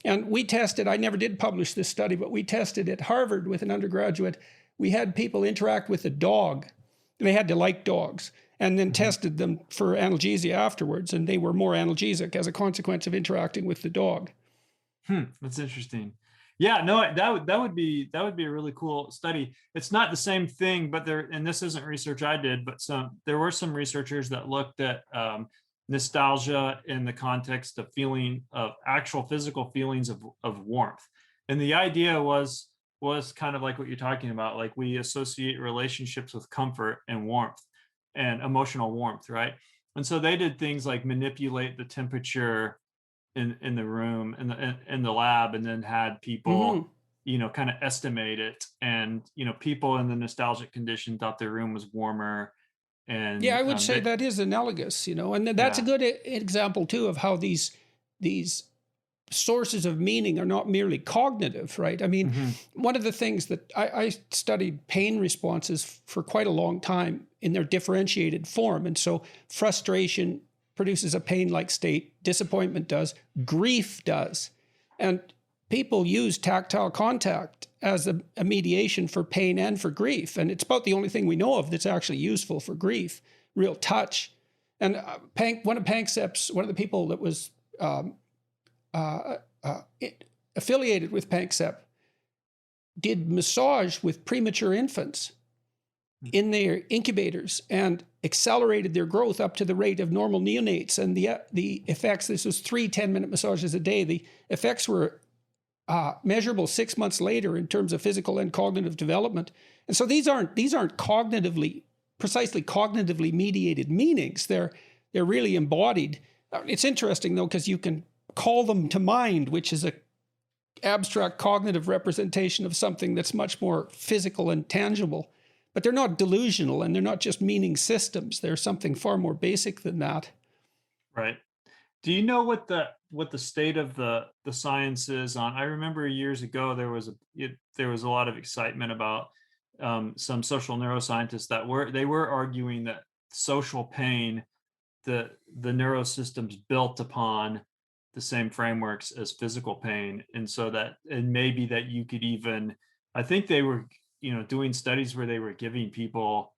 Speaker 2: And we tested, I never did publish this study, but we tested at Harvard with an undergraduate. We had people interact with a dog. They had to like dogs, and then tested them for analgesia afterwards. And they were more analgesic as a consequence of interacting with the dog.
Speaker 3: That's interesting. Yeah, no, that would be a really cool study. It's not the same thing, but and this isn't research I did, but there were some researchers that looked at nostalgia in the context of actual physical feelings of warmth. And the idea was kind of like what you're talking about, like we associate relationships with comfort and warmth and emotional warmth, right? And so they did things like manipulate the temperature in the room, in the lab, and then had people kind of estimate it. And people in the nostalgic condition thought their room was warmer. And
Speaker 2: yeah, I would say that is analogous, and that's a good example too of how these sources of meaning are not merely cognitive, right? I mean, one of the things that I studied pain responses for quite a long time in their differentiated form. And so frustration produces a pain-like state, disappointment does, grief does. And people use tactile contact as a mediation for pain and for grief. And it's about the only thing we know of that's actually useful for grief, real touch. And one of the people that was affiliated with Panksepp did massage with premature infants in their incubators and accelerated their growth up to the rate of normal neonates. And the effects, this was 3 10-minute massages a day. The effects were measurable 6 months later in terms of physical and cognitive development. And so these aren't precisely cognitively mediated meanings. They're really embodied. It's interesting though, because you can call them to mind, which is a abstract cognitive representation of something that's much more physical and tangible. But they're not delusional, and they're not just meaning systems. They're something far more basic than that.
Speaker 3: Right. Do you know what the state of the science is on? I remember years ago there was a lot of excitement about some social neuroscientists that were arguing that social pain, the neurosystems built upon the same frameworks as physical pain, and so maybe that you could even, I think they were doing studies where they were giving people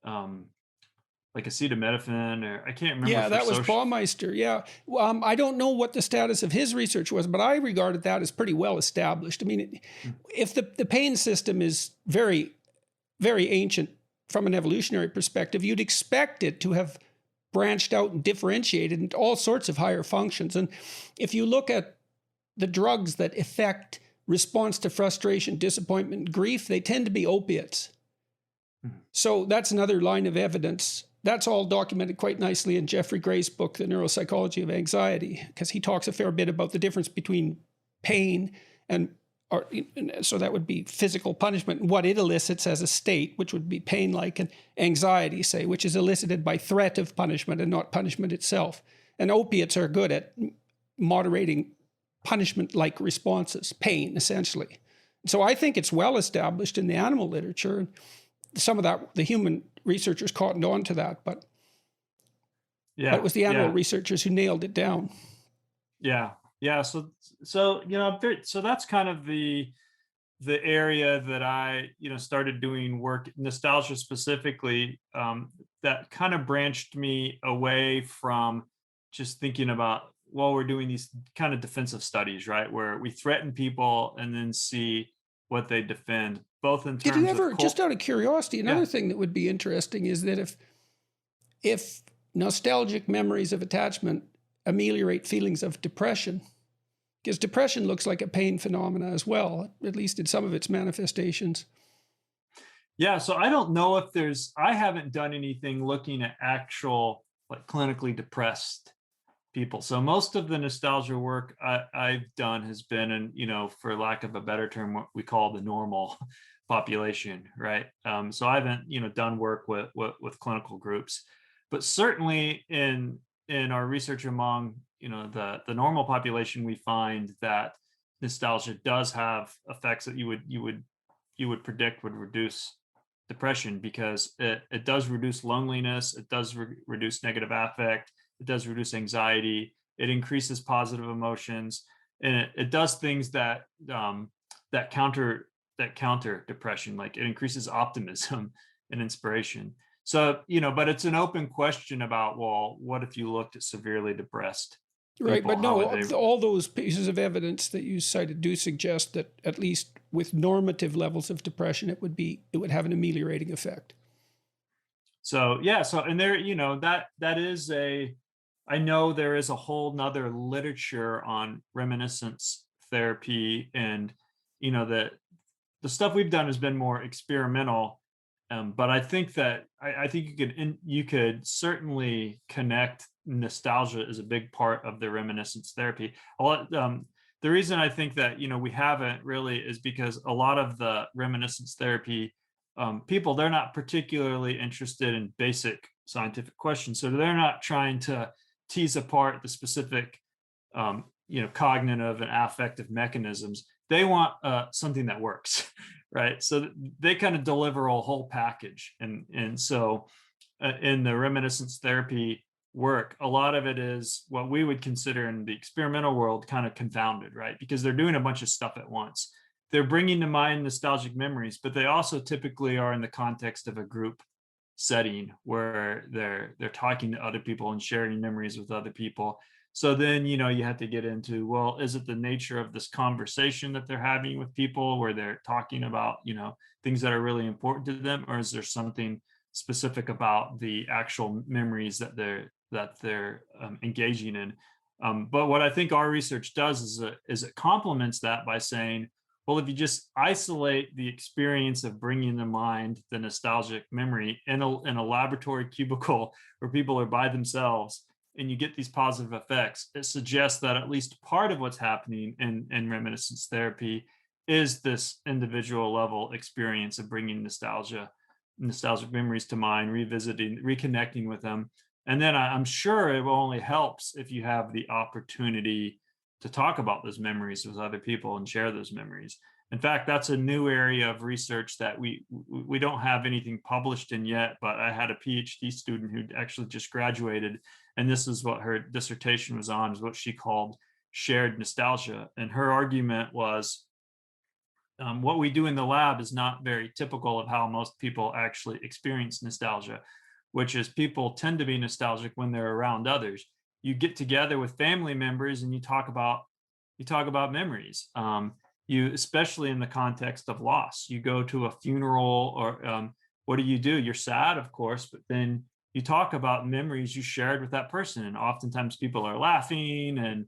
Speaker 3: like acetaminophen, or I can't remember.
Speaker 2: Yeah, that was Baumeister. Yeah. I don't know what the status of his research was, but I regarded that as pretty well established. I mean, if the pain system is very, very ancient from an evolutionary perspective, you'd expect it to have branched out and differentiated into all sorts of higher functions. And if you look at the drugs that affect response to frustration, disappointment, grief, they tend to be opiates. So that's another line of evidence. That's all documented quite nicely in Jeffrey Gray's book, The Neuropsychology of Anxiety, because he talks a fair bit about the difference between pain so that would be physical punishment, and what it elicits as a state, which would be pain-like, and anxiety, say, which is elicited by threat of punishment and not punishment itself. And opiates are good at moderating punishment-like responses, pain, essentially. So I think it's well established in the animal literature. Some of that, the human researchers cottoned on to that, but it was the animal researchers who nailed it down.
Speaker 3: Yeah. So that's kind of the area that I started doing work, nostalgia specifically, that kind of branched me away from just thinking about, well, we're doing these kind of defensive studies, right, where we threaten people and then see what they defend, both in
Speaker 2: Did you
Speaker 3: terms of
Speaker 2: ever, just out of curiosity, another thing that would be interesting is that if nostalgic memories of attachment ameliorate feelings of depression, because depression looks like a pain phenomena as well, at least in some of its manifestations.
Speaker 3: Yeah, so I don't know if I haven't done anything looking at actual like clinically depressed people. So most of the nostalgia work I've done has been in, for lack of a better term, what we call the normal population, right? So I haven't, done work with clinical groups, but certainly in our research among, the normal population, we find that nostalgia does have effects that you would predict would reduce depression, because it does reduce loneliness, it does reduce negative affect, it does reduce anxiety, it increases positive emotions, and it does things that that counter depression, like it increases optimism and inspiration. So, but it's an open question about, well, what if you looked at severely depressed
Speaker 2: Right,
Speaker 3: people?
Speaker 2: but
Speaker 3: How
Speaker 2: no,
Speaker 3: would they?
Speaker 2: all those pieces of evidence that you cited do suggest that at least with normative levels of depression, it would have an ameliorating effect.
Speaker 3: So yeah, and there, that is I know there is a whole nother literature on reminiscence therapy, and the stuff we've done has been more experimental. But I think that I think you could certainly connect nostalgia as a big part of the reminiscence therapy. The reason I think that we haven't really is because a lot of the reminiscence therapy people, they're not particularly interested in basic scientific questions, so they're not trying to tease apart the specific cognitive and affective mechanisms. They want something that works. Right, so they kind of deliver a whole package, and so in the reminiscence therapy work, a lot of it is what we would consider in the experimental world kind of confounded, right? Because they're doing a bunch of stuff at once. They're bringing to mind nostalgic memories, but they also typically are in the context of a group setting where they're talking to other people and sharing memories with other people. So then, you have to get into, well, is it the nature of this conversation that they're having with people where they're talking about, things that are really important to them, or is there something specific about the actual memories that they're engaging in? But what I think our research does is it complements that by saying, well, if you just isolate the experience of bringing to mind the nostalgic memory in a laboratory cubicle where people are by themselves, and you get these positive effects, it suggests that at least part of what's happening in reminiscence therapy is this individual level experience of bringing nostalgic memories to mind, revisiting, reconnecting with them. And then I'm sure it only helps if you have the opportunity to talk about those memories with other people and share those memories. In fact, that's a new area of research that we don't have anything published in yet, but I had a PhD student who actually just graduated, and this is what her dissertation was on, is what she called shared nostalgia. And her argument was, what we do in the lab is not very typical of how most people actually experience nostalgia, which is people tend to be nostalgic when they're around others. You get together with family members and you talk about memories. You, especially in the context of loss, you go to a funeral, or what do? You're sad, of course, but then you talk about memories you shared with that person, and oftentimes people are laughing and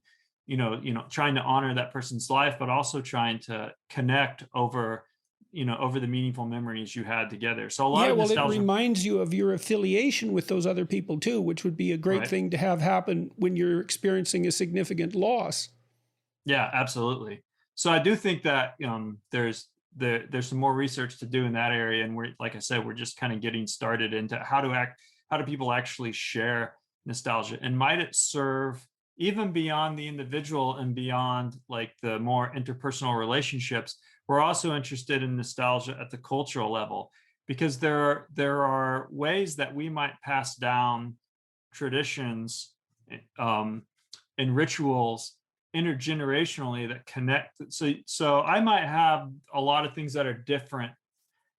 Speaker 3: trying to honor that person's life, but also trying to connect over the meaningful memories you had together. So a lot of nostalgia.
Speaker 2: It reminds you of your affiliation with those other people too, which would be a great thing to have happen when you're experiencing a significant loss.
Speaker 3: Yeah, absolutely. So I do think that there's some more research to do in that area, and like I said, we're just kind of getting started into how do people actually share nostalgia, and might it serve even beyond the individual and beyond like the more interpersonal relationships. We're also interested in nostalgia at the cultural level, because there are ways that we might pass down traditions and rituals intergenerationally that connect. So I might have a lot of things that are different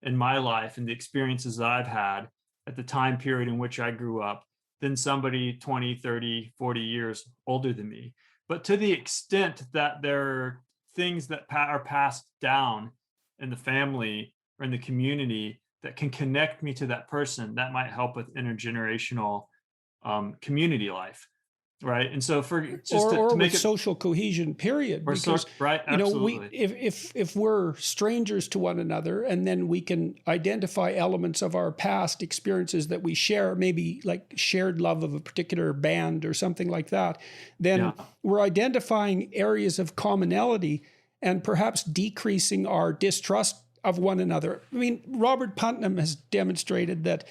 Speaker 3: in my life and the experiences that I've had at the time period in which I grew up than somebody 20, 30, 40 years older than me. But to the extent that there are things that are passed down in the family or in the community that can connect me to that person, that might help with intergenerational community life, right? And so for just
Speaker 2: or
Speaker 3: to
Speaker 2: with
Speaker 3: make it,
Speaker 2: social cohesion, period,
Speaker 3: or so,
Speaker 2: because
Speaker 3: right,
Speaker 2: we
Speaker 3: absolutely,
Speaker 2: if we're strangers to one another, and then we can identify elements of our past experiences that we share, maybe like shared love of a particular band or something like that, then
Speaker 3: yeah,
Speaker 2: we're identifying areas of commonality and perhaps decreasing our distrust of one another. I mean, Robert Putnam has demonstrated that,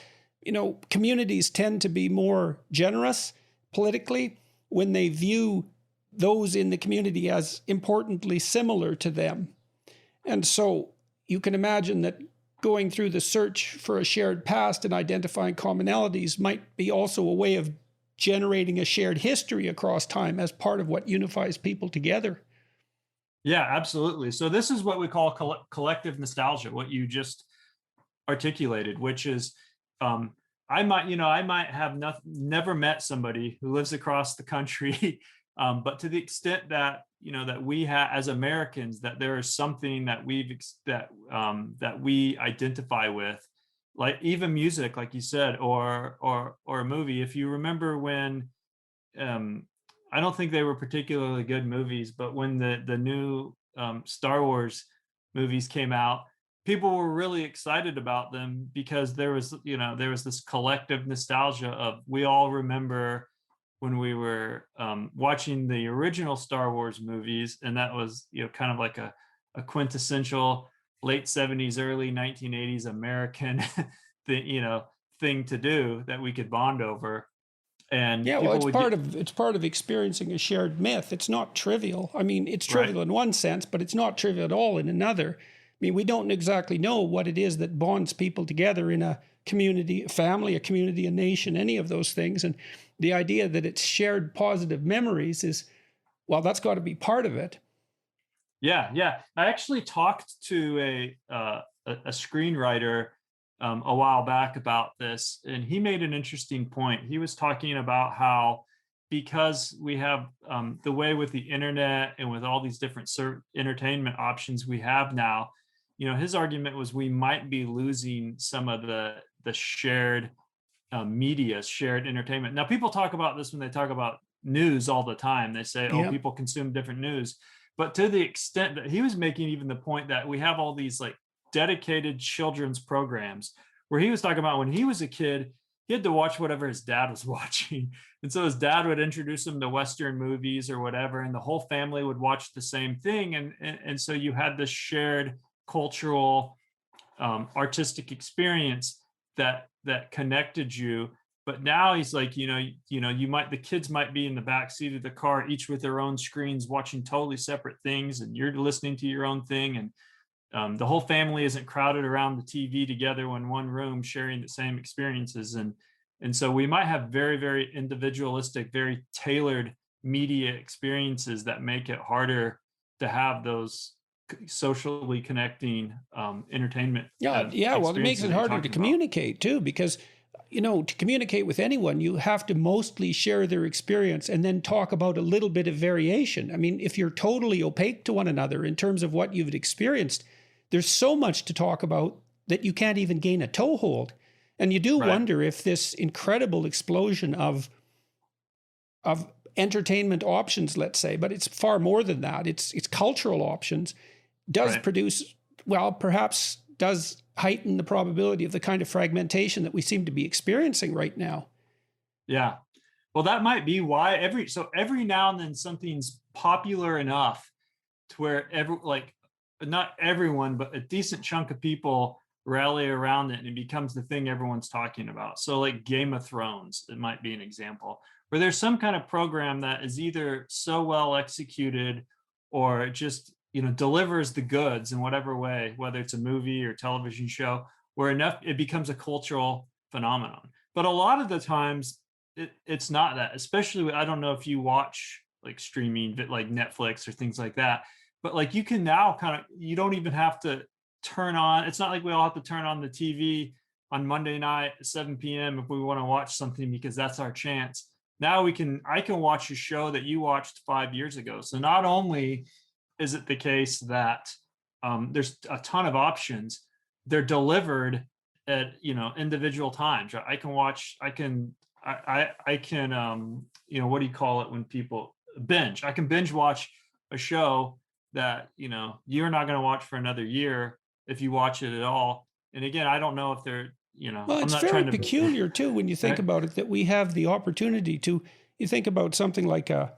Speaker 2: communities tend to be more generous politically when they view those in the community as importantly similar to them. And so you can imagine that going through the search for a shared past and identifying commonalities might be also a way of generating a shared history across time as part of what unifies people together.
Speaker 3: yeah, absolutely. So this is what we call collective nostalgia, what you just articulated, which is, um, I might have never met somebody who lives across the country, but to the extent that that we have as Americans, that there is something that that we identify with, like even music, like you said, or a movie. If you remember when, um, I don't think they were particularly good movies, but when the new Star Wars movies came out, people were really excited about them because there was this collective nostalgia of, we all remember when we were watching the original Star Wars movies, and that was kind of like a quintessential late 70s, early 1980s American thing to do that we could bond over, and
Speaker 2: Yeah, well,
Speaker 3: people would get.
Speaker 2: it's part of experiencing a shared myth. It's not trivial. I mean, it's
Speaker 3: Right.
Speaker 2: trivial in one sense, but it's not trivial at all in another. I mean, we don't exactly know what it is that bonds people together in a community, a family, a community, a nation, any of those things. And the idea that it's shared positive memories is, well, that's got to be part of it.
Speaker 3: Yeah, yeah. I actually talked to a screenwriter a while back about this, and he made an interesting point. He was talking about how, because we have the way with the internet and with all these different entertainment options we have now, his argument was we might be losing some of the shared media, shared entertainment. Now, people talk about this when they talk about news all the time. They say, oh,
Speaker 2: Yeah.
Speaker 3: people consume different news. But to the extent that he was making even the point that we have all these like dedicated children's programs, where he was talking about when he was a kid, he had to watch whatever his dad was watching. And so his dad would introduce him to Western movies or whatever, and the whole family would watch the same thing. And so you had this shared cultural, artistic experience that connected you. But now he's like, the kids might be in the back seat of the car, each with their own screens, watching totally separate things, and you're listening to your own thing, and the whole family isn't crowded around the TV together in one room sharing the same experiences. And so we might have very, very individualistic, very tailored media experiences that make it harder to have those socially connecting entertainment
Speaker 2: Yeah, yeah. Well, it makes
Speaker 3: experiences
Speaker 2: it
Speaker 3: that you're
Speaker 2: harder to
Speaker 3: talking about.
Speaker 2: communicate too, because to communicate with anyone, you have to mostly share their experience and then talk about a little bit of variation. I mean, if you're totally opaque to one another in terms of what you've experienced, there's so much to talk about that you can't even gain a toehold. And you do
Speaker 3: Right.
Speaker 2: wonder if this incredible explosion of entertainment options, let's say, but it's far more than that. It's cultural options, does
Speaker 3: Right.
Speaker 2: produce, well, perhaps does heighten the probability of the kind of fragmentation that we seem to be experiencing right now.
Speaker 3: Yeah. Well, that might be why every now and then something's popular enough to where not everyone, but a decent chunk of people rally around it, and it becomes the thing everyone's talking about. So like Game of Thrones, it might be an example where there's some kind of program that is either so well executed or just delivers the goods in whatever way, whether it's a movie or television show, where enough it becomes a cultural phenomenon. But a lot of the times it's not that. Especially, I don't know if you watch like streaming like Netflix or things like that, but like you can now you don't even have to turn on, it's not like we all have to turn on the TV on Monday night at 7 p.m. if we want to watch something, because that's our chance. Now I can watch a show that you watched 5 years ago. So not only is it the case that There's a ton of options. They're delivered at, individual times, right? I can what do you call it when people binge? I can binge watch a show that, you're not going to watch for another year if you watch it at all. And again, I don't know if they're,
Speaker 2: Well,
Speaker 3: I'm
Speaker 2: it's
Speaker 3: not
Speaker 2: very
Speaker 3: trying to
Speaker 2: peculiar too when you think
Speaker 3: right?
Speaker 2: about it that we have the opportunity to. You think about something like a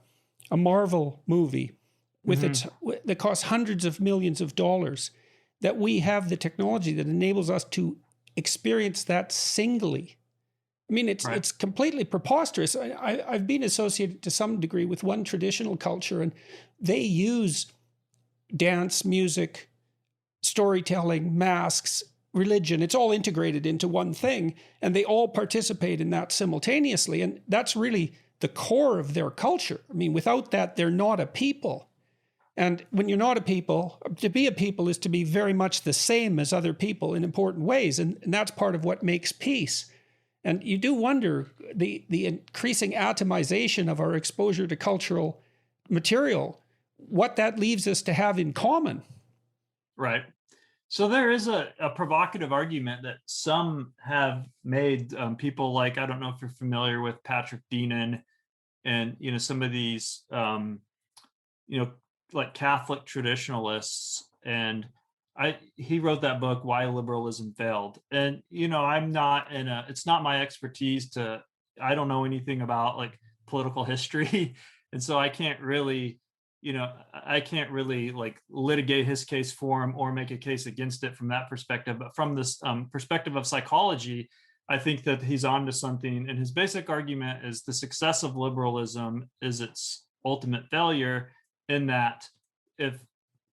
Speaker 2: Marvel movie with that costs hundreds of millions of dollars. That we have the technology that enables us to experience that singly. I mean,
Speaker 3: Right.
Speaker 2: it's completely preposterous. I've been associated to some degree with one traditional culture, and they use dance, music, storytelling, masks, religion. It's all integrated into one thing, and they all participate in that simultaneously. And that's really the core of their culture. I mean, without that, they're not a people. And when you're not a people, to be a people is to be very much the same as other people in important ways. And that's part of what makes peace. And you do wonder the increasing atomization of our exposure to cultural material, what that leaves us to have in common.
Speaker 3: Right. So there is a provocative argument that some have made, people like, I don't know if you're familiar with Patrick Deenan and, some of these, like Catholic traditionalists. And he wrote that book, Why Liberalism Failed. And, it's not my expertise I don't know anything about like political history. And so I can't really, like litigate his case for him or make a case against it from that perspective. But from this perspective of psychology, I think that he's onto something. And his basic argument is the success of liberalism is its ultimate failure, in that if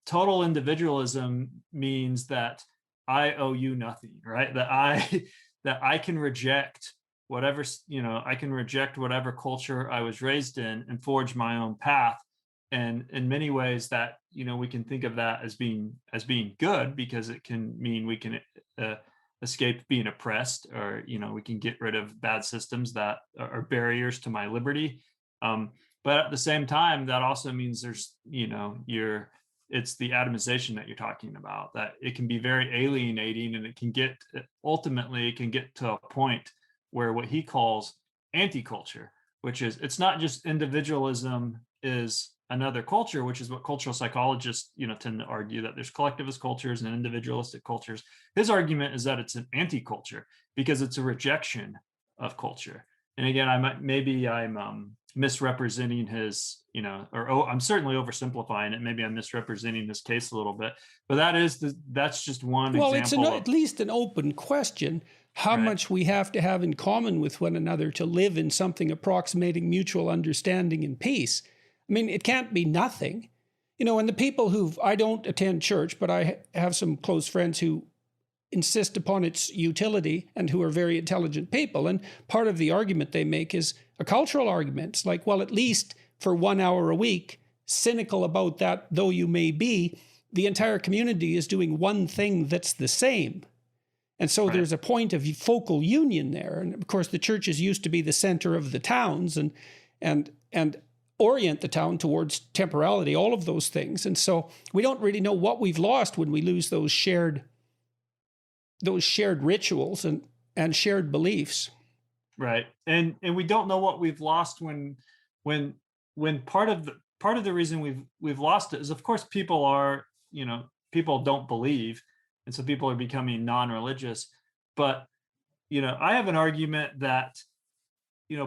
Speaker 3: total individualism means that I owe you nothing, right? That I can reject whatever, I can reject whatever culture I was raised in and forge my own path. And in many ways that, we can think of that as being good, because it can mean we can escape being oppressed, or, we can get rid of bad systems that are barriers to my liberty. But at the same time, that also means there's, it's the atomization that you're talking about, that it can be very alienating, and it can get to a point where what he calls anti-culture, which is, it's not just individualism is another culture, which is what cultural psychologists, tend to argue, that there's collectivist cultures and individualistic cultures. His argument is that it's an anti-culture because it's a rejection of culture. And again, I'm misrepresenting his, I'm certainly oversimplifying it. Maybe I'm misrepresenting this case a little bit, but that's just one example.
Speaker 2: Well, it's at least an open question how much we have to have in common with one another to live in something approximating mutual understanding and peace. I mean, it can't be nothing. And the people I don't attend church, but I have some close friends who insist upon its utility and who are very intelligent people. And part of the argument they make is a cultural argument. It's like, well, at least for 1 hour a week, cynical about that though you may be, the entire community is doing one thing that's the same. And so there's a point of focal union there. And of course, the churches used to be the center of the towns and orient the town towards temporality, all of those things. And so we don't really know what we've lost when we lose those shared rituals and shared beliefs.
Speaker 3: Right. And we don't know what we've lost when part of the reason we've lost it is, of course, people don't believe. And so people are becoming non-religious. But, I have an argument that,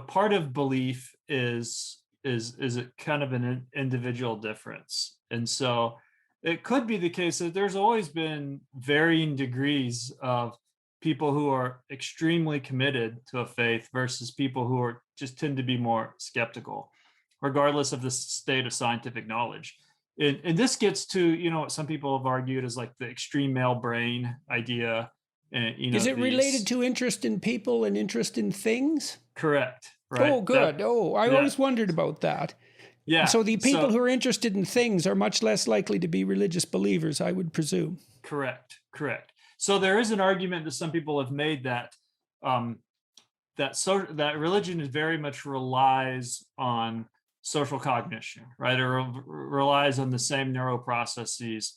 Speaker 3: part of belief is a kind of an individual difference. And so it could be the case that there's always been varying degrees of people who are extremely committed to a faith versus people who just tend to be more skeptical, regardless of the state of scientific knowledge. And this gets to, what some people have argued is like the extreme male brain idea. And,
Speaker 2: is it related to interest in people and interest in things?
Speaker 3: Correct. Right.
Speaker 2: Oh, good. I always wondered about that.
Speaker 3: Yeah.
Speaker 2: So the people who are interested in things are much less likely to be religious believers, I would presume.
Speaker 3: Correct. So there is an argument that some people have made that that religion is very much relies on social cognition, right? Or relies on the same neural processes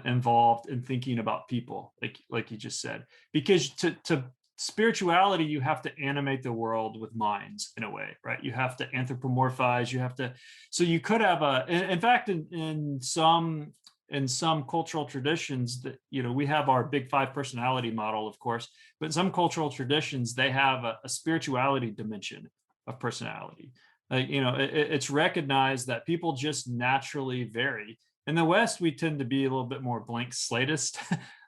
Speaker 3: involved in thinking about people, like you just said, because to spirituality, you have to animate the world with minds in a way, right? You have to anthropomorphize, you have to, so you could have in fact, in some cultural traditions that, we have our big five personality model, of course, but in some cultural traditions, they have a spirituality dimension of personality. It's recognized that people just naturally vary. In the West, we tend to be a little bit more blank slatist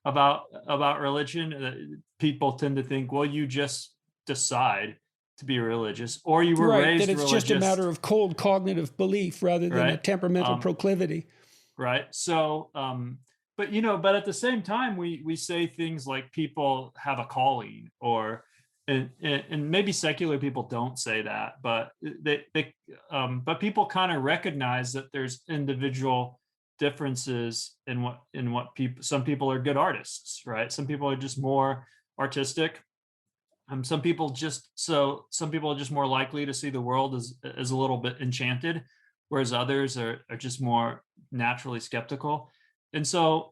Speaker 3: about religion. People tend to think, well, you just decide to be religious, or you were
Speaker 2: Right,
Speaker 3: raised
Speaker 2: that it's
Speaker 3: religious,
Speaker 2: just a matter of cold cognitive belief rather than a
Speaker 3: right?
Speaker 2: temperamental proclivity.
Speaker 3: Right. So, but at the same time, we say things like people have a calling, or and maybe secular people don't say that, but but people kind of recognize that there's individual differences in what people. Some people are good artists, right? Some people are just more artistic. Some people are just more likely to see the world as a little bit enchanted, whereas others are just more naturally skeptical. And so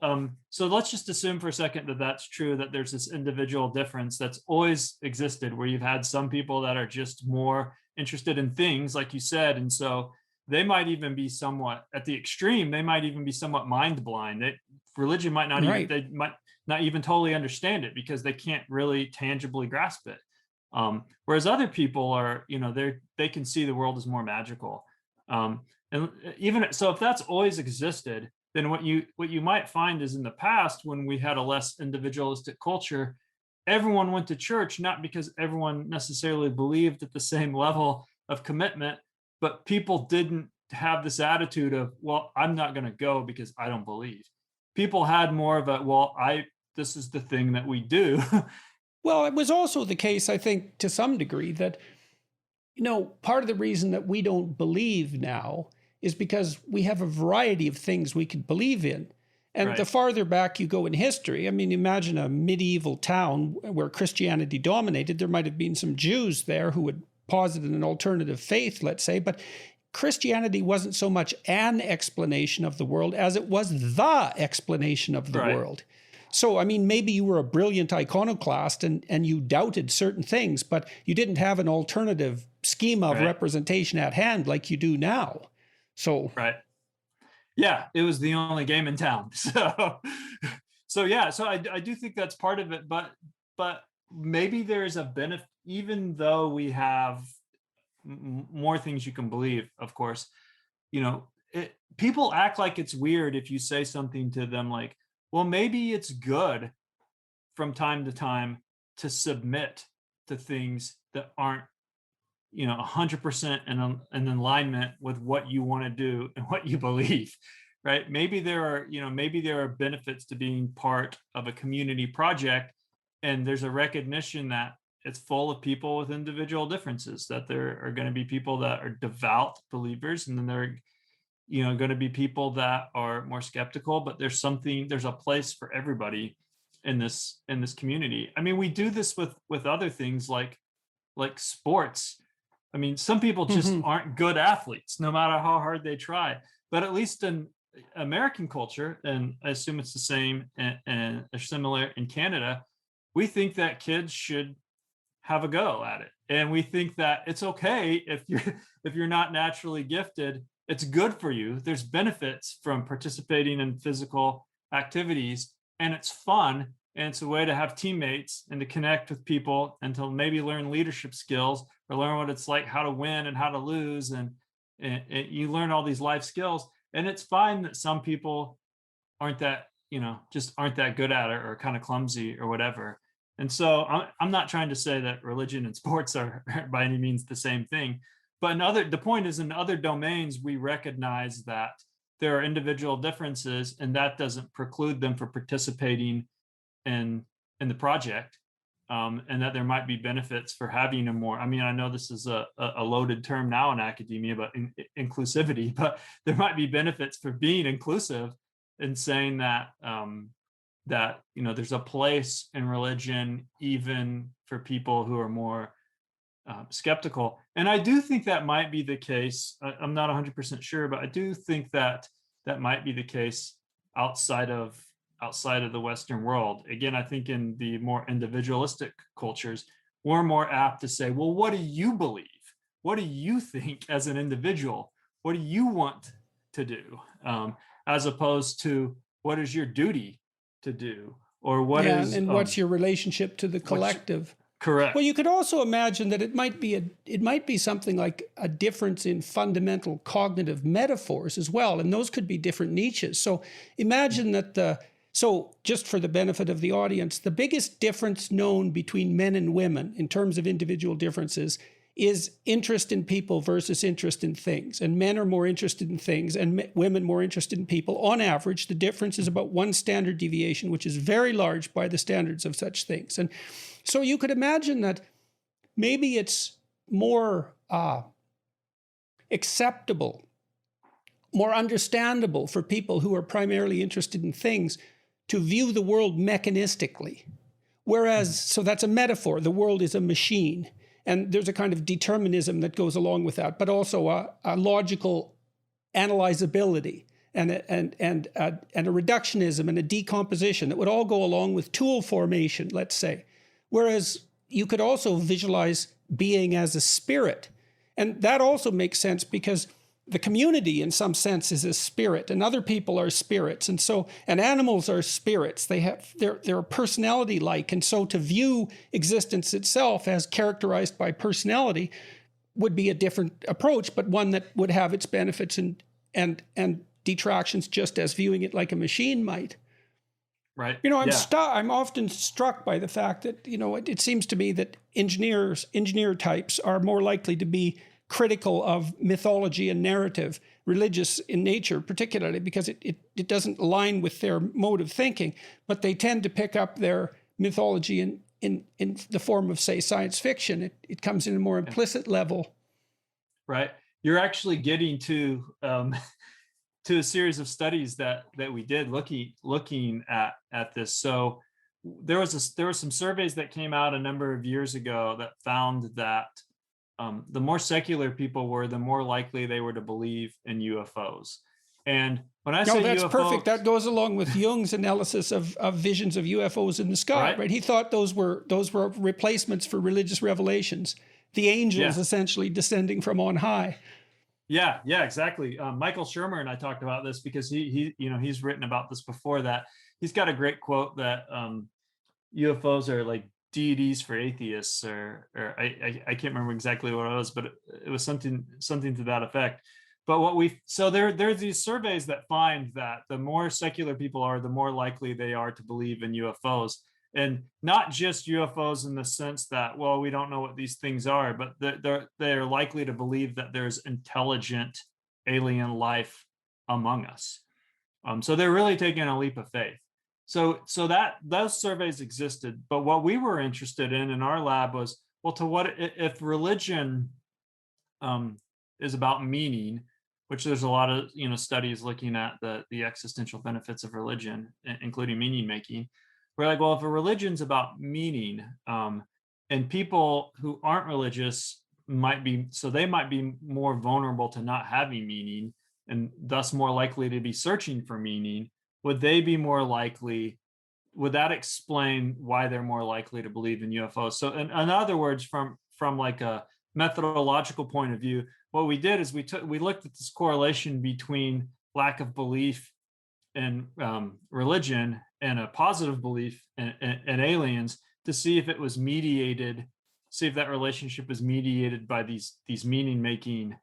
Speaker 3: let's just assume for a second that that's true, that there's this individual difference that's always existed, where you've had some people that are just more interested in things, like you said, and so they might even be somewhat at the extreme. They might even be somewhat mind blind. Religion might not even,
Speaker 2: Right.
Speaker 3: they might not even totally understand it because they can't really tangibly grasp it. Whereas other people are, they can see the world as more magical. And even so, if that's always existed, then what you might find is, in the past, when we had a less individualistic culture, everyone went to church, not because everyone necessarily believed at the same level of commitment, but people didn't have this attitude of, well, I'm not going to go because I don't believe. People had more of a, well, this is the thing that we do.
Speaker 2: Well, it was also the case, I think, to some degree, that, part of the reason that we don't believe now is because we have a variety of things we could believe in. And
Speaker 3: Right.
Speaker 2: the farther back you go in history, I mean, imagine a medieval town where Christianity dominated. There might have been some Jews there who had posited an alternative faith, let's say, but Christianity wasn't so much an explanation of the world as it was the explanation of the
Speaker 3: Right.
Speaker 2: world. So, I mean, maybe you were a brilliant iconoclast and you doubted certain things, but you didn't have an alternative schema of
Speaker 3: Right.
Speaker 2: representation at hand like you do now. So,
Speaker 3: Right. Yeah, it was the only game in town. So yeah, so I do think that's part of it, but maybe there's a benefit, even though we have more things you can believe, of course. People act like it's weird if you say something to them like, well, maybe it's good from time to time to submit to things that aren't 100% in alignment with what you want to do and what you believe, right? Maybe there are benefits to being part of a community project, and there's a recognition that it's full of people with individual differences, that there are going to be people that are devout believers, and then there are going to be people that are more skeptical, but there's a place for everybody in this community. I mean, we do this with other things like sports. I mean, some people just aren't good athletes, no matter how hard they try. But at least in American culture, and I assume it's the same and similar in Canada, we think that kids should have a go at it, and we think that it's okay if you're not naturally gifted. It's good for you. There's benefits from participating in physical activities, and it's fun, and it's a way to have teammates and to connect with people and to maybe learn leadership skills, or learn what it's like, how to win and how to lose. And you learn all these life skills. And it's fine that some people aren't that, just aren't that good at it, or kind of clumsy or whatever. And so I'm not trying to say that religion and sports are by any means the same thing. But the point is, in other domains, we recognize that there are individual differences, and that doesn't preclude them from participating in the project, and that there might be benefits for having a more, I mean, I know this is a loaded term now in academia, but inclusivity, but there might be benefits for being inclusive and saying that there's a place in religion even for people who are more skeptical. And I do think that might be the case. I'm not 100% sure, but I do think that might be the case outside of the Western world. Again, I think in the more individualistic cultures, we're more apt to say, well, what do you believe? What do you think as an individual? What do you want to do? As opposed to what is your duty to do? Or what
Speaker 2: Yeah,
Speaker 3: is
Speaker 2: and what's your relationship to the collective?
Speaker 3: correct?
Speaker 2: Well, you could also imagine that it might be something like a difference in fundamental cognitive metaphors as well, and those could be different niches. So imagine that so just for the benefit of the audience, the biggest difference known between men and women in terms of individual differences is interest in people versus interest in things. And men are more interested in things and women more interested in people. On average, the difference is about 1 standard deviation, which is very large by the standards of such things. And so you could imagine that maybe it's more acceptable, more understandable for people who are primarily interested in things to view the world mechanistically. Whereas, so that's a metaphor, the world is a machine. And there's a kind of determinism that goes along with that, but also a logical analyzability and a reductionism and a decomposition that would all go along with tool formation, let's say. Whereas you could also visualize being as a spirit. And that also makes sense because the community in some sense is a spirit and other people are spirits. And so, and animals are spirits. They're personality like. And so to view existence itself as characterized by personality would be a different approach, but one that would have its benefits and detractions just as viewing it like a machine might.
Speaker 3: Right.
Speaker 2: You know, I'm often struck by the fact that, you know, it seems to me that engineer types are more likely to be critical of mythology and narrative, religious in nature, particularly because it doesn't align with their mode of thinking, but they tend to pick up their mythology in the form of, say, science fiction. It comes in a more implicit level.
Speaker 3: Right. You're actually getting to to a series of studies that we did looking at this. So there were some surveys that came out a number of years ago that found that the more secular people were, the more likely they were to believe in UFOs. And when I say
Speaker 2: that's
Speaker 3: UFOs,
Speaker 2: perfect. That goes along with Jung's analysis of visions of UFOs in the sky, right? He thought those were replacements for religious revelations, the angels essentially descending from on high.
Speaker 3: Yeah, exactly. Michael Shermer and I talked about this because he's written about this before. That he's got a great quote that UFOs are like deities for atheists, or I can't remember exactly what it was, but it was something to that effect. But there's these surveys that find that the more secular people are, the more likely they are to believe in UFOs, and not just UFOs in the sense that, well, we don't know what these things are, but they're likely to believe that there's intelligent alien life among us. So they're really taking a leap of faith. So that those surveys existed, but what we were interested in our lab was, well, to what if religion is about meaning, which there's a lot of studies looking at the existential benefits of religion, including meaning making. We're like, well, if a religion's about meaning, and people who aren't religious might be more vulnerable to not having meaning, and thus more likely to be searching for meaning. Would they be more likely? Would that explain why they're more likely to believe in UFOs? So, in other words, from like a methodological point of view, what we did is we looked at this correlation between lack of belief in religion and a positive belief in aliens to see if it was mediated, see if that relationship is mediated by these meaning making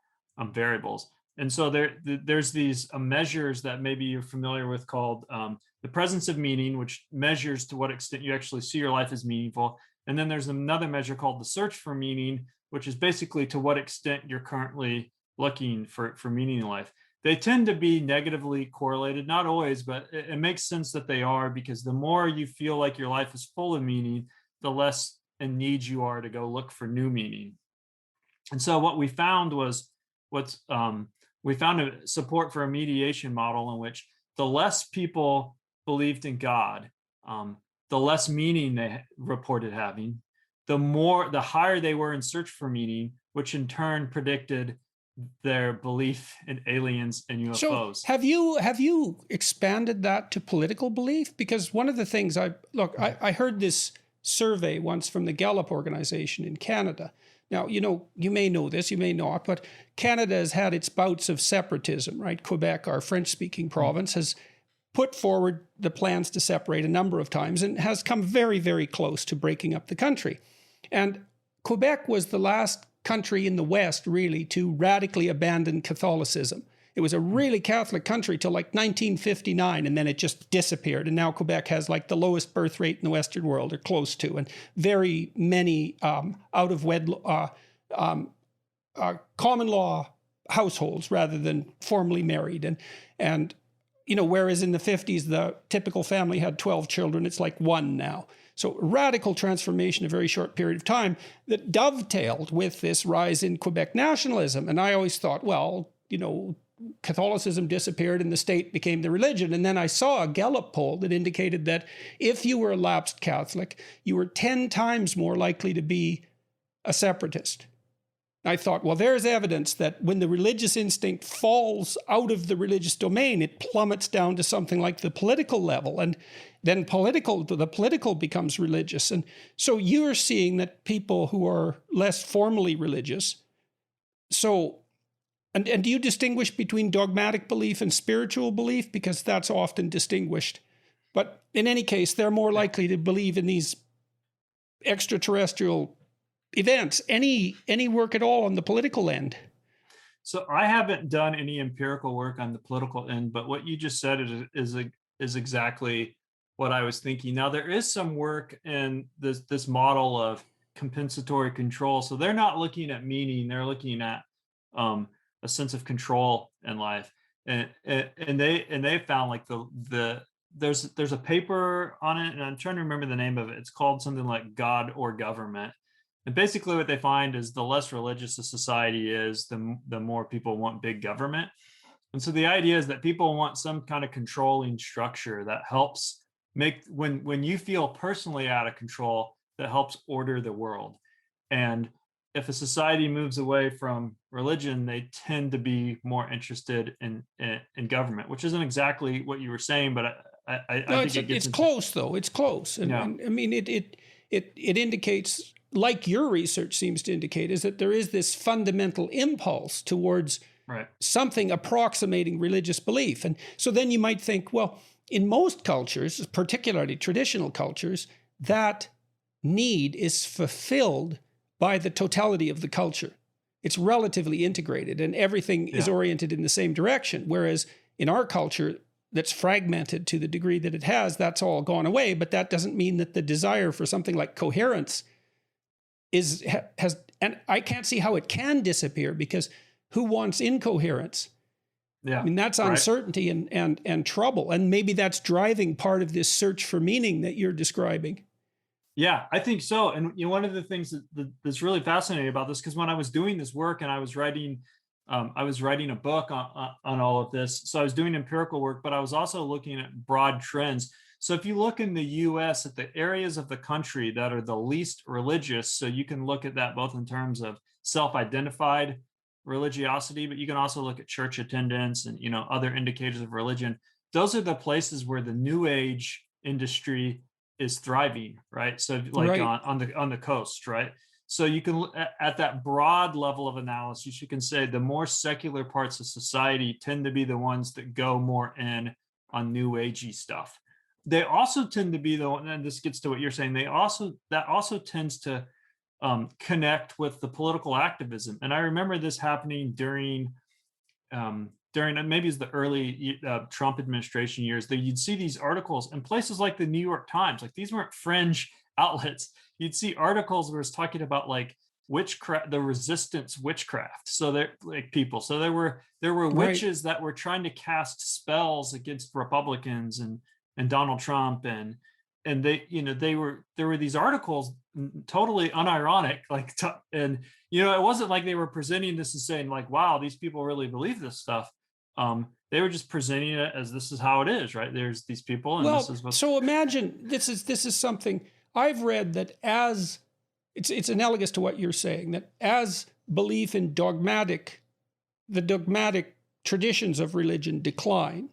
Speaker 3: variables. And so there's these measures that maybe you're familiar with called the presence of meaning, which measures to what extent you actually see your life as meaningful. And then there's another measure called the search for meaning, which is basically to what extent you're currently looking for meaning in life. They tend to be negatively correlated, not always, but it makes sense that they are, because the more you feel like your life is full of meaning, the less in need you are to go look for new meaning. And so what we found was we found a support for a mediation model in which the less people believed in God, the less meaning they reported having, the higher they were in search for meaning, which in turn predicted their belief in aliens and
Speaker 2: So
Speaker 3: UFOs.
Speaker 2: have you expanded that to political belief? Because one of the things I heard this survey once from the Gallup organization in Canada. Now, you may know this, you may not, but Canada has had its bouts of separatism, right? Quebec, our French-speaking province, has put forward the plans to separate a number of times and has come very, very close to breaking up the country. And Quebec was the last country in the West, really, to radically abandon Catholicism. It was a really Catholic country till like 1959, and then it just disappeared. And now Quebec has like the lowest birth rate in the Western world, or close to, and very many out of wedlock, common law households rather than formally married. And whereas in the 50s, the typical family had 12 children, it's like one now. So radical transformation in a very short period of time that dovetailed with this rise in Quebec nationalism. And I always thought, well, Catholicism disappeared and the state became the religion. And then I saw a Gallup poll that indicated that if you were a lapsed Catholic, you were 10 times more likely to be a separatist. I thought, well, there's evidence that when the religious instinct falls out of the religious domain, it plummets down to something like the political level. And then the political becomes religious. And so you're seeing that people who are less formally religious. So, and do you distinguish between dogmatic belief and spiritual belief? Because that's often distinguished. But in any case, they're more likely to believe in these extraterrestrial events. Any work at all on the political end?
Speaker 3: So I haven't done any empirical work on the political end, but what you just said is exactly what I was thinking. Now, there is some work in this model of compensatory control. So they're not looking at meaning; they're looking at a sense of control in life, and they found like there's a paper on it, and I'm trying to remember the name of it. It's called something like God or Government. And basically what they find is the less religious a society is, the more people want big government. And so the idea is that people want some kind of controlling structure that helps make, when you feel personally out of control, that helps order the world. And if a society moves away from religion, they tend to be more interested in government, which isn't exactly what you were saying, but I think
Speaker 2: it's close though. It's close. And I mean, it indicates, like your research seems to indicate, is that there is this fundamental impulse towards something approximating religious belief. And so then you might think, well, in most cultures, particularly traditional cultures, that need is fulfilled by the totality of the culture. It's relatively integrated and everything is oriented in the same direction. Whereas in our culture that's fragmented to the degree that it has, that's all gone away. But that doesn't mean that the desire for something like coherence has, and I can't see how it can disappear, because who wants incoherence?
Speaker 3: Yeah,
Speaker 2: I mean, that's uncertainty and trouble. And maybe that's driving part of this search for meaning that you're describing.
Speaker 3: Yeah, I think so. And one of the things that's really fascinating about this, because when I was doing this work and I was writing a book on all of this, so I was doing empirical work, but I was also looking at broad trends. So if you look in the US at the areas of the country that are the least religious, so you can look at that both in terms of self-identified religiosity, but you can also look at church attendance and other indicators of religion. Those are the places where the New Age industry is thriving, right? So like on the coast, right? So you can, at that broad level of analysis, you can say the more secular parts of society tend to be the ones that go more in on New Agey stuff. They also tend to be the one, and this gets to what you're saying, that also tends to connect with the political activism. And I remember this happening during maybe it's the early Trump administration years, that you'd see these articles in places like the New York Times. Like, these weren't fringe outlets. You'd see articles where it's talking about like witchcraft, the resistance witchcraft. So there were witches that were trying to cast spells against Republicans and Donald Trump, and there were these articles, totally unironic, and it wasn't like they were presenting this and saying like, wow, these people really believe this stuff. They were just presenting it as, this is how it is, right? There's these people, and this is what.
Speaker 2: So imagine this is something I've read, that as it's analogous to what you're saying, that as belief in dogmatic the dogmatic traditions of religion decline,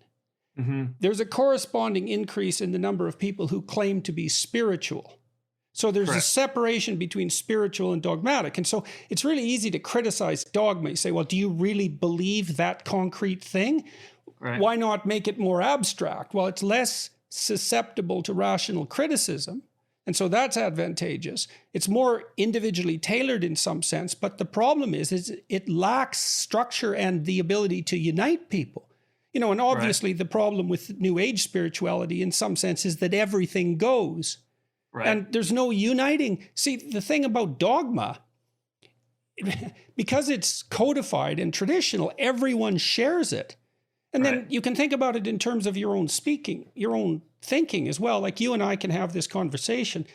Speaker 3: Mm-hmm.
Speaker 2: there's a corresponding increase in the number of people who claim to be spiritual. So there's a separation between spiritual and dogmatic. And so it's really easy to criticize dogma. You say, well, do you really believe that concrete thing?
Speaker 3: Right.
Speaker 2: Why not make it more abstract? Well, it's less susceptible to rational criticism. And so that's advantageous. It's more individually tailored in some sense. But the problem is it lacks structure and the ability to unite people. You know, and obviously the problem with New Age spirituality in some sense is that everything goes.
Speaker 3: Right.
Speaker 2: And there's no uniting. See, the thing about dogma, because it's codified and traditional, everyone shares it. And then you can think about it in terms of your own speaking, your own thinking as well. Like you and I can have this conversation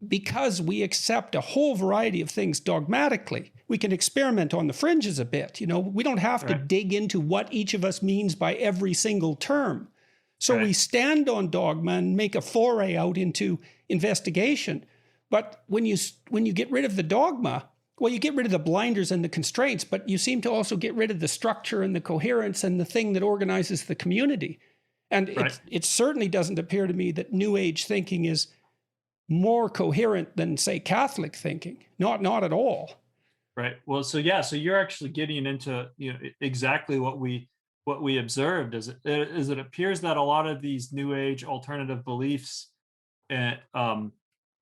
Speaker 2: because we accept a whole variety of things dogmatically. We can experiment on the fringes a bit. You know, we don't have to dig into what each of us means by every single term. So we stand on dogma and make a foray out into investigation. But when you get rid of the dogma, well, you get rid of the blinders and the constraints, but you seem to also get rid of the structure and the coherence and the thing that organizes the community. And it certainly doesn't appear to me that New Age thinking is more coherent than, say, Catholic thinking. Not at all.
Speaker 3: Right. Well, so you're actually getting into, you know, exactly what we observed is it appears that a lot of these New Age alternative beliefs are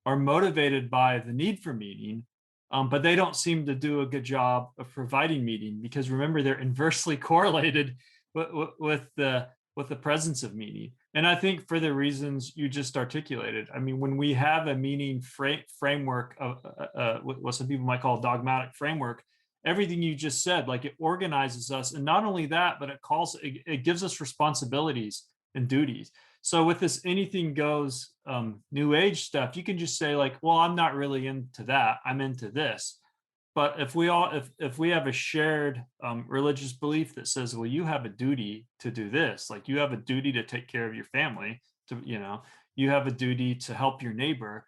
Speaker 3: motivated by the need for meaning, but they don't seem to do a good job of providing meaning, because remember, they're inversely correlated with the presence of meaning. And I think for the reasons you just articulated, I mean, when we have a meaning framework of what some people might call a dogmatic framework, everything you just said, like, it organizes us. And not only that, but it gives us responsibilities and duties. So with this anything goes New Age stuff, you can just say, like, well, I'm not really into that, I'm into this. But if we have a shared religious belief that says, well, you have a duty to do this, like you have a duty to take care of your family, to, you know, you have a duty to help your neighbor,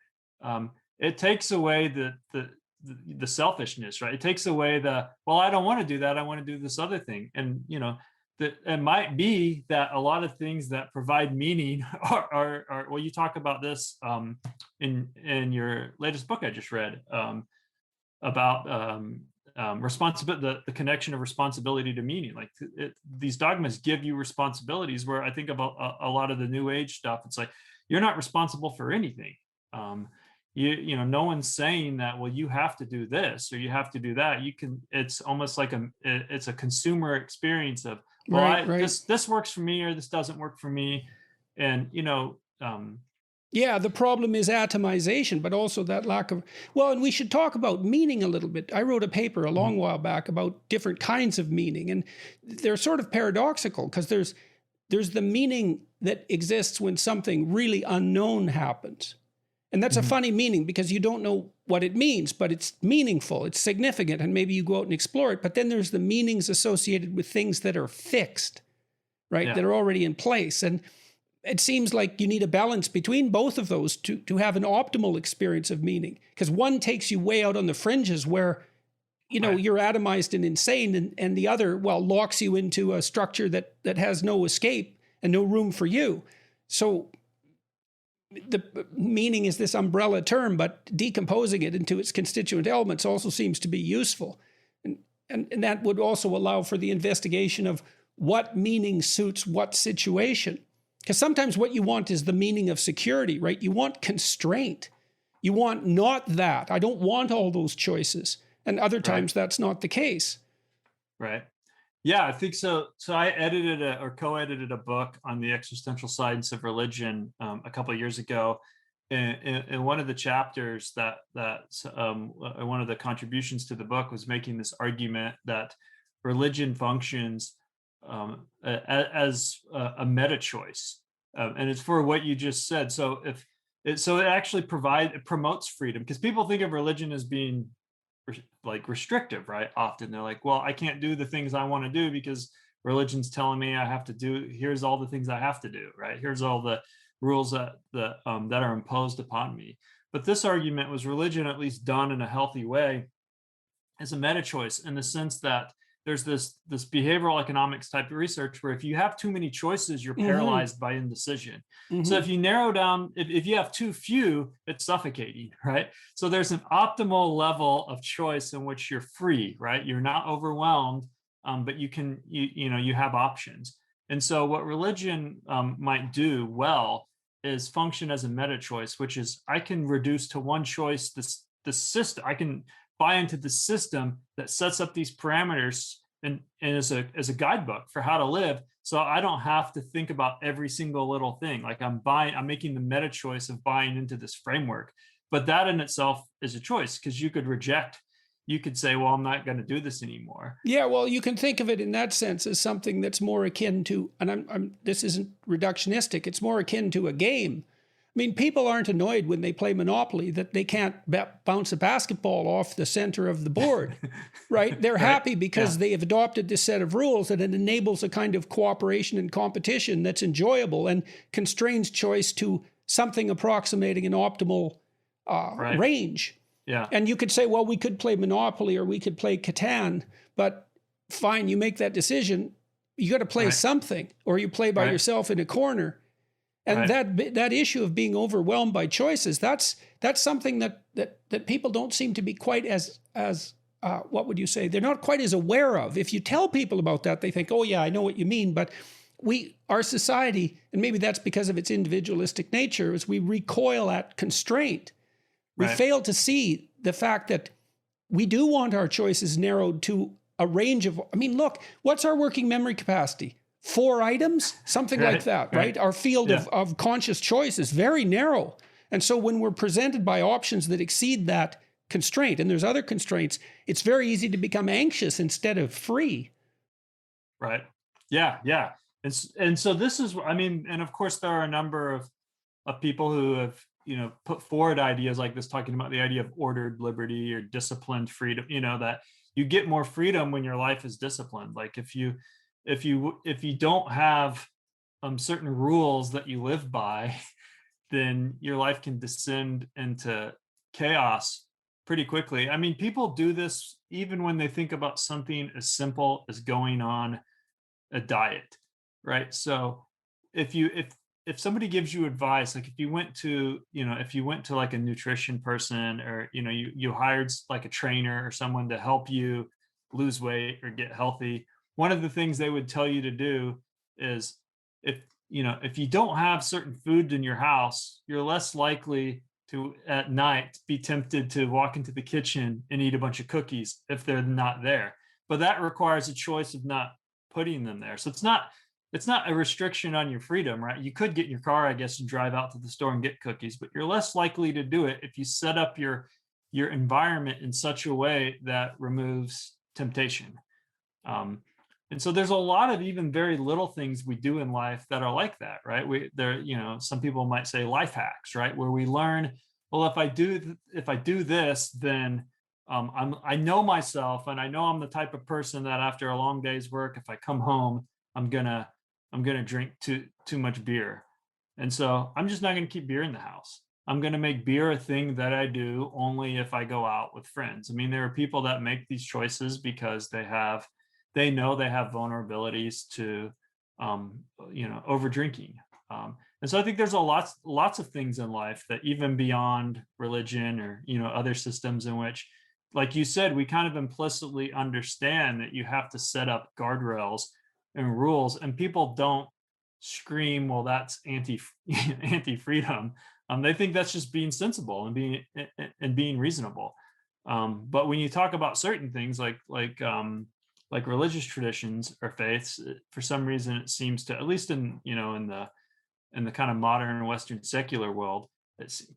Speaker 3: it takes away the selfishness, right? It takes away well, I don't want to do that, I want to do this other thing. And, you know, that it might be that a lot of things that provide meaning are well, you talk about this in your latest book I just read, about responsibility, the connection of responsibility to meaning. Like these dogmas give you responsibilities, where I think about a lot of the New Age stuff, it's like, you're not responsible for anything. You know, no one's saying that, well, you have to do this or you have to do that. It's almost like it's a consumer experience of, well, this works for me or this doesn't work for me. And, you know,
Speaker 2: yeah, the problem is atomization, but also that lack of, well, and we should talk about meaning a little bit. I wrote a paper a long while back about different kinds of meaning, and they're sort of paradoxical, because there's the meaning that exists when something really unknown happens. And that's a funny meaning, because you don't know what it means, but it's meaningful, it's significant, and maybe you go out and explore it. But then there's the meanings associated with things that are fixed, right? That are already in place. And it seems like you need a balance between both of those to have an optimal experience of meaning, because one takes you way out on the fringes where, you know, you're atomized and insane, and the other, well, locks you into a structure that has no escape and no room for you. So the meaning is this umbrella term, but decomposing it into its constituent elements also seems to be useful. And that would also allow for the investigation of what meaning suits what situation. Because sometimes what you want is the meaning of security, right? You want constraint. You want not that. I don't want all those choices. And other times that's not the case. Right.
Speaker 3: Yeah, I think so. So I edited or co-edited a book on the existential science of religion a couple of years ago. And one of the chapters one of the contributions to the book was making this argument that religion functions as a meta choice, and it's for what you just said. So it actually promotes freedom, because people think of religion as being like restrictive, right? Often they're like, well, I can't do the things I want to do because religion's telling me I have to do. Here's all the things I have to do, right? Here's all the rules that are imposed upon me. But this argument was religion, at least done in a healthy way, is a meta choice, in the sense that there's this behavioral economics type of research where if you have too many choices, you're paralyzed by indecision. So if you narrow down, if you have too few, it's suffocating, right? So there's an optimal level of choice in which you're free, right? You're not overwhelmed, but you have options. And so what religion might do well is function as a meta choice, which is I can reduce to one choice the system. I can buy into the system that sets up these parameters and as a guidebook for how to live. So I don't have to think about every single little thing. Like I'm making the meta choice of buying into this framework. But that in itself is a choice, because you could say, well, I'm not going to do this anymore.
Speaker 2: Yeah, well, you can think of it in that sense as something that's more akin to, and this isn't reductionistic, it's more akin to a game. I mean, people aren't annoyed when they play Monopoly that they can't bounce a basketball off the center of the board, right? They're happy because they have adopted this set of rules that it enables a kind of cooperation and competition that's enjoyable and constrains choice to something approximating an optimal range.
Speaker 3: Yeah.
Speaker 2: And you could say, well, we could play Monopoly or we could play Catan, but fine, you make that decision. You got to play something, or you play by yourself in a corner. And that issue of being overwhelmed by choices, that's something that people don't seem to be quite as what would you say? They're not quite as aware of. If you tell people about that, they think, oh yeah, I know what you mean. But our society, and maybe that's because of its individualistic nature, is we recoil at constraint. We fail to see the fact that we do want our choices narrowed to a range of, I mean, look, what's our working memory capacity? 4 items, something like that, right? Our field of conscious choice is very narrow. And so when we're presented by options that exceed that constraint, and there's other constraints, it's very easy to become anxious instead of free.
Speaker 3: Right. Yeah. Yeah. And so this is, I mean, and of course there are a number of people who have, put forward ideas like this, talking about the idea of ordered liberty or disciplined freedom, that you get more freedom when your life is disciplined. Like if you don't have certain rules that you live by, then your life can descend into chaos pretty quickly. I mean, people do this even when they think about something as simple as going on a diet, right? So if somebody gives you advice, like if you went to like a nutrition person, or you hired like a trainer or someone to help you lose weight or get healthy, one of the things they would tell you to do is if you don't have certain food in your house, you're less likely to at night be tempted to walk into the kitchen and eat a bunch of cookies if they're not there. But that requires a choice of not putting them there. So it's not a restriction on your freedom, right? You could get in your car, I guess, and drive out to the store and get cookies, but you're less likely to do it if you set up your environment in such a way that removes temptation. And so there's a lot of even very little things we do in life that are like that, right? Some people might say life hacks, right? Where we learn, well, if I do this, then I know myself, and I know I'm the type of person that after a long day's work, if I come home, I'm gonna drink too much beer, and so I'm just not gonna keep beer in the house. I'm gonna make beer a thing that I do only if I go out with friends. I mean, there are people that make these choices because they know they have vulnerabilities to over drinking. And so I think there's lots of things in life that even beyond religion or other systems in which, like you said, we kind of implicitly understand that you have to set up guardrails and rules, and people don't scream, well, that's anti-freedom. They think that's just being sensible and being reasonable. But when you talk about certain things like religious traditions or faiths, for some reason it seems to, at least in the kind of modern Western secular world,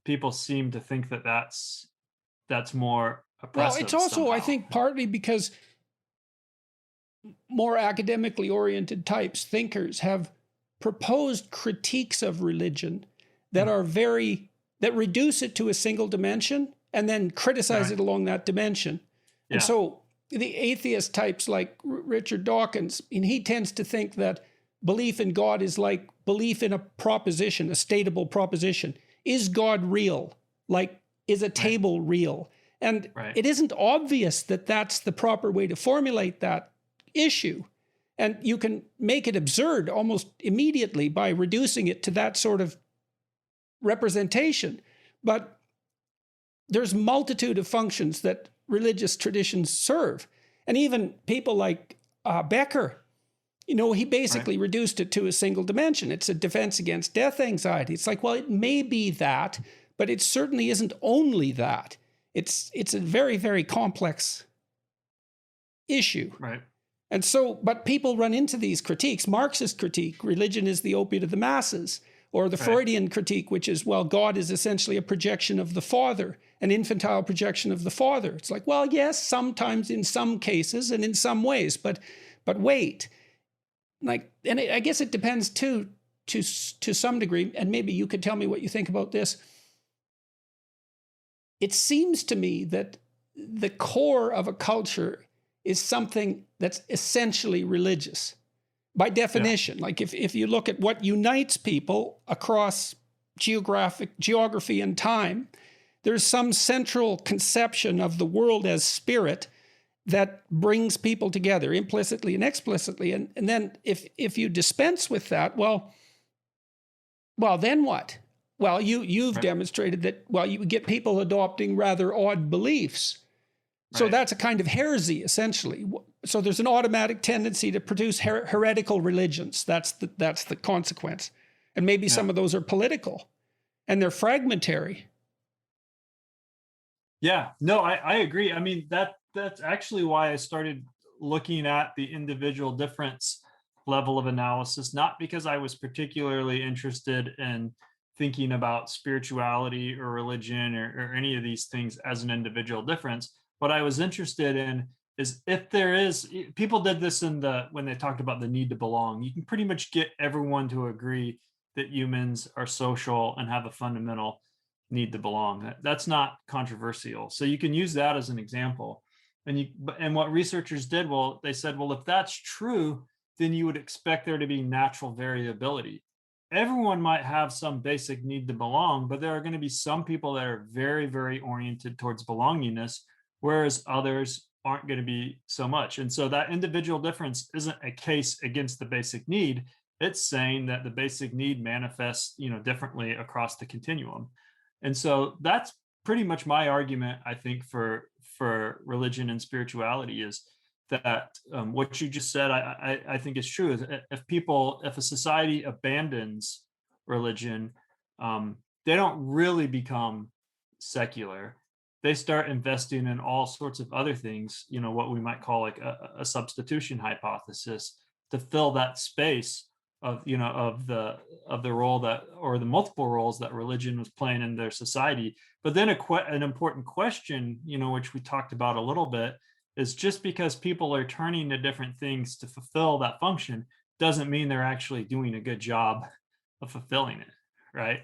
Speaker 3: people seem to think that that's more oppressive.
Speaker 2: Well, it's also somehow. I think partly because more academically oriented types, thinkers, have proposed critiques of religion that are that reduce it to a single dimension and then criticize it along that dimension. Yeah. And so the atheist types like Richard Dawkins, and he tends to think that belief in God is like belief in a proposition, a stateable proposition. Is God real? Like, is a table real? And it isn't obvious that that's the proper way to formulate that issue. And you can make it absurd almost immediately by reducing it to that sort of representation. But there's multitude of functions that religious traditions serve. And even people like Becker, he basically reduced it to a single dimension. It's a defense against death anxiety. It's like, well, it may be that, but it certainly isn't only that. It's a very, very complex issue.
Speaker 3: Right.
Speaker 2: And so, but people run into these critiques. Marxist critique, religion is the opiate of the masses, or the Freudian critique, which is, well, God is essentially a projection of the Father, an infantile projection of the Father. It's like, well, yes, sometimes in some cases and in some ways, but wait, I guess it depends too, to some degree, and maybe you could tell me what you think about this. It seems to me that the core of a culture is something that's essentially religious by definition. Yeah. Like if you look at what unites people across geography and time, there's some central conception of the world as spirit that brings people together implicitly and explicitly. And then if you dispense with that, well, then what? Well, you've demonstrated that, you get people adopting rather odd beliefs. So that's a kind of heresy, essentially. So there's an automatic tendency to produce heretical religions. That's the consequence. And maybe some of those are political, and they're fragmentary.
Speaker 3: Yeah, no, I agree. I mean, that's actually why I started looking at the individual difference level of analysis, not because I was particularly interested in thinking about spirituality or religion or any of these things as an individual difference. What I was interested in is if there is, people did this when they talked about the need to belong. You can pretty much get everyone to agree that humans are social and have a fundamental need to belong. That's not controversial. So you can use that as an example. And what researchers did, they said, well, if that's true, then you would expect there to be natural variability. Everyone might have some basic need to belong, but there are going to be some people that are very, very oriented towards belongingness, whereas others aren't going to be so much. And so that individual difference isn't a case against the basic need. It's saying that the basic need manifests, differently across the continuum. And so that's pretty much my argument, I think, for religion and spirituality is that what you just said, I think is true. Is if a society abandons religion, they don't really become secular. They start investing in all sorts of other things, what we might call like a substitution hypothesis to fill that space of the role that, or the multiple roles that religion was playing in their society. But then an important question, which we talked about a little bit, is just because people are turning to different things to fulfill that function doesn't mean they're actually doing a good job of fulfilling it, right?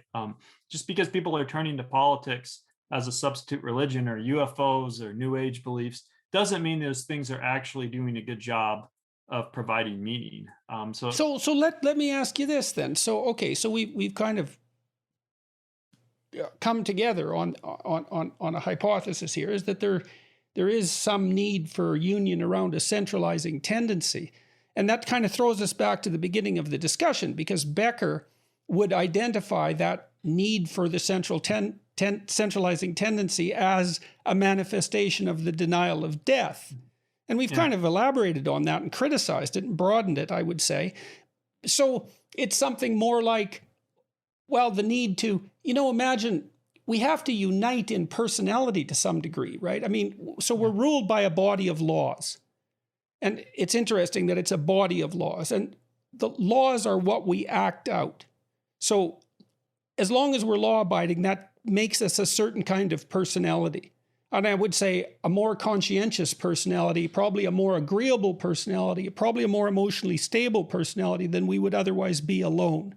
Speaker 3: Just because people are turning to politics as a substitute religion or UFOs or New Age beliefs doesn't mean those things are actually doing a good job of providing meaning. So
Speaker 2: let me ask you this then. So we've kind of come together on a hypothesis here, is that there is some need for union around a centralizing tendency. And that kind of throws us back to the beginning of the discussion, because Becker would identify that need for the centralizing tendency as a manifestation of the denial of death. And we've kind of elaborated on that and criticized it and broadened it, I would say. So it's something more like, the need to, imagine we have to unite in personality to some degree, right? I mean, so we're ruled by a body of laws. And it's interesting that it's a body of laws. And the laws are what we act out. So as long as we're law-abiding, that makes us a certain kind of personality. And I would say a more conscientious personality, probably a more agreeable personality, probably a more emotionally stable personality than we would otherwise be alone.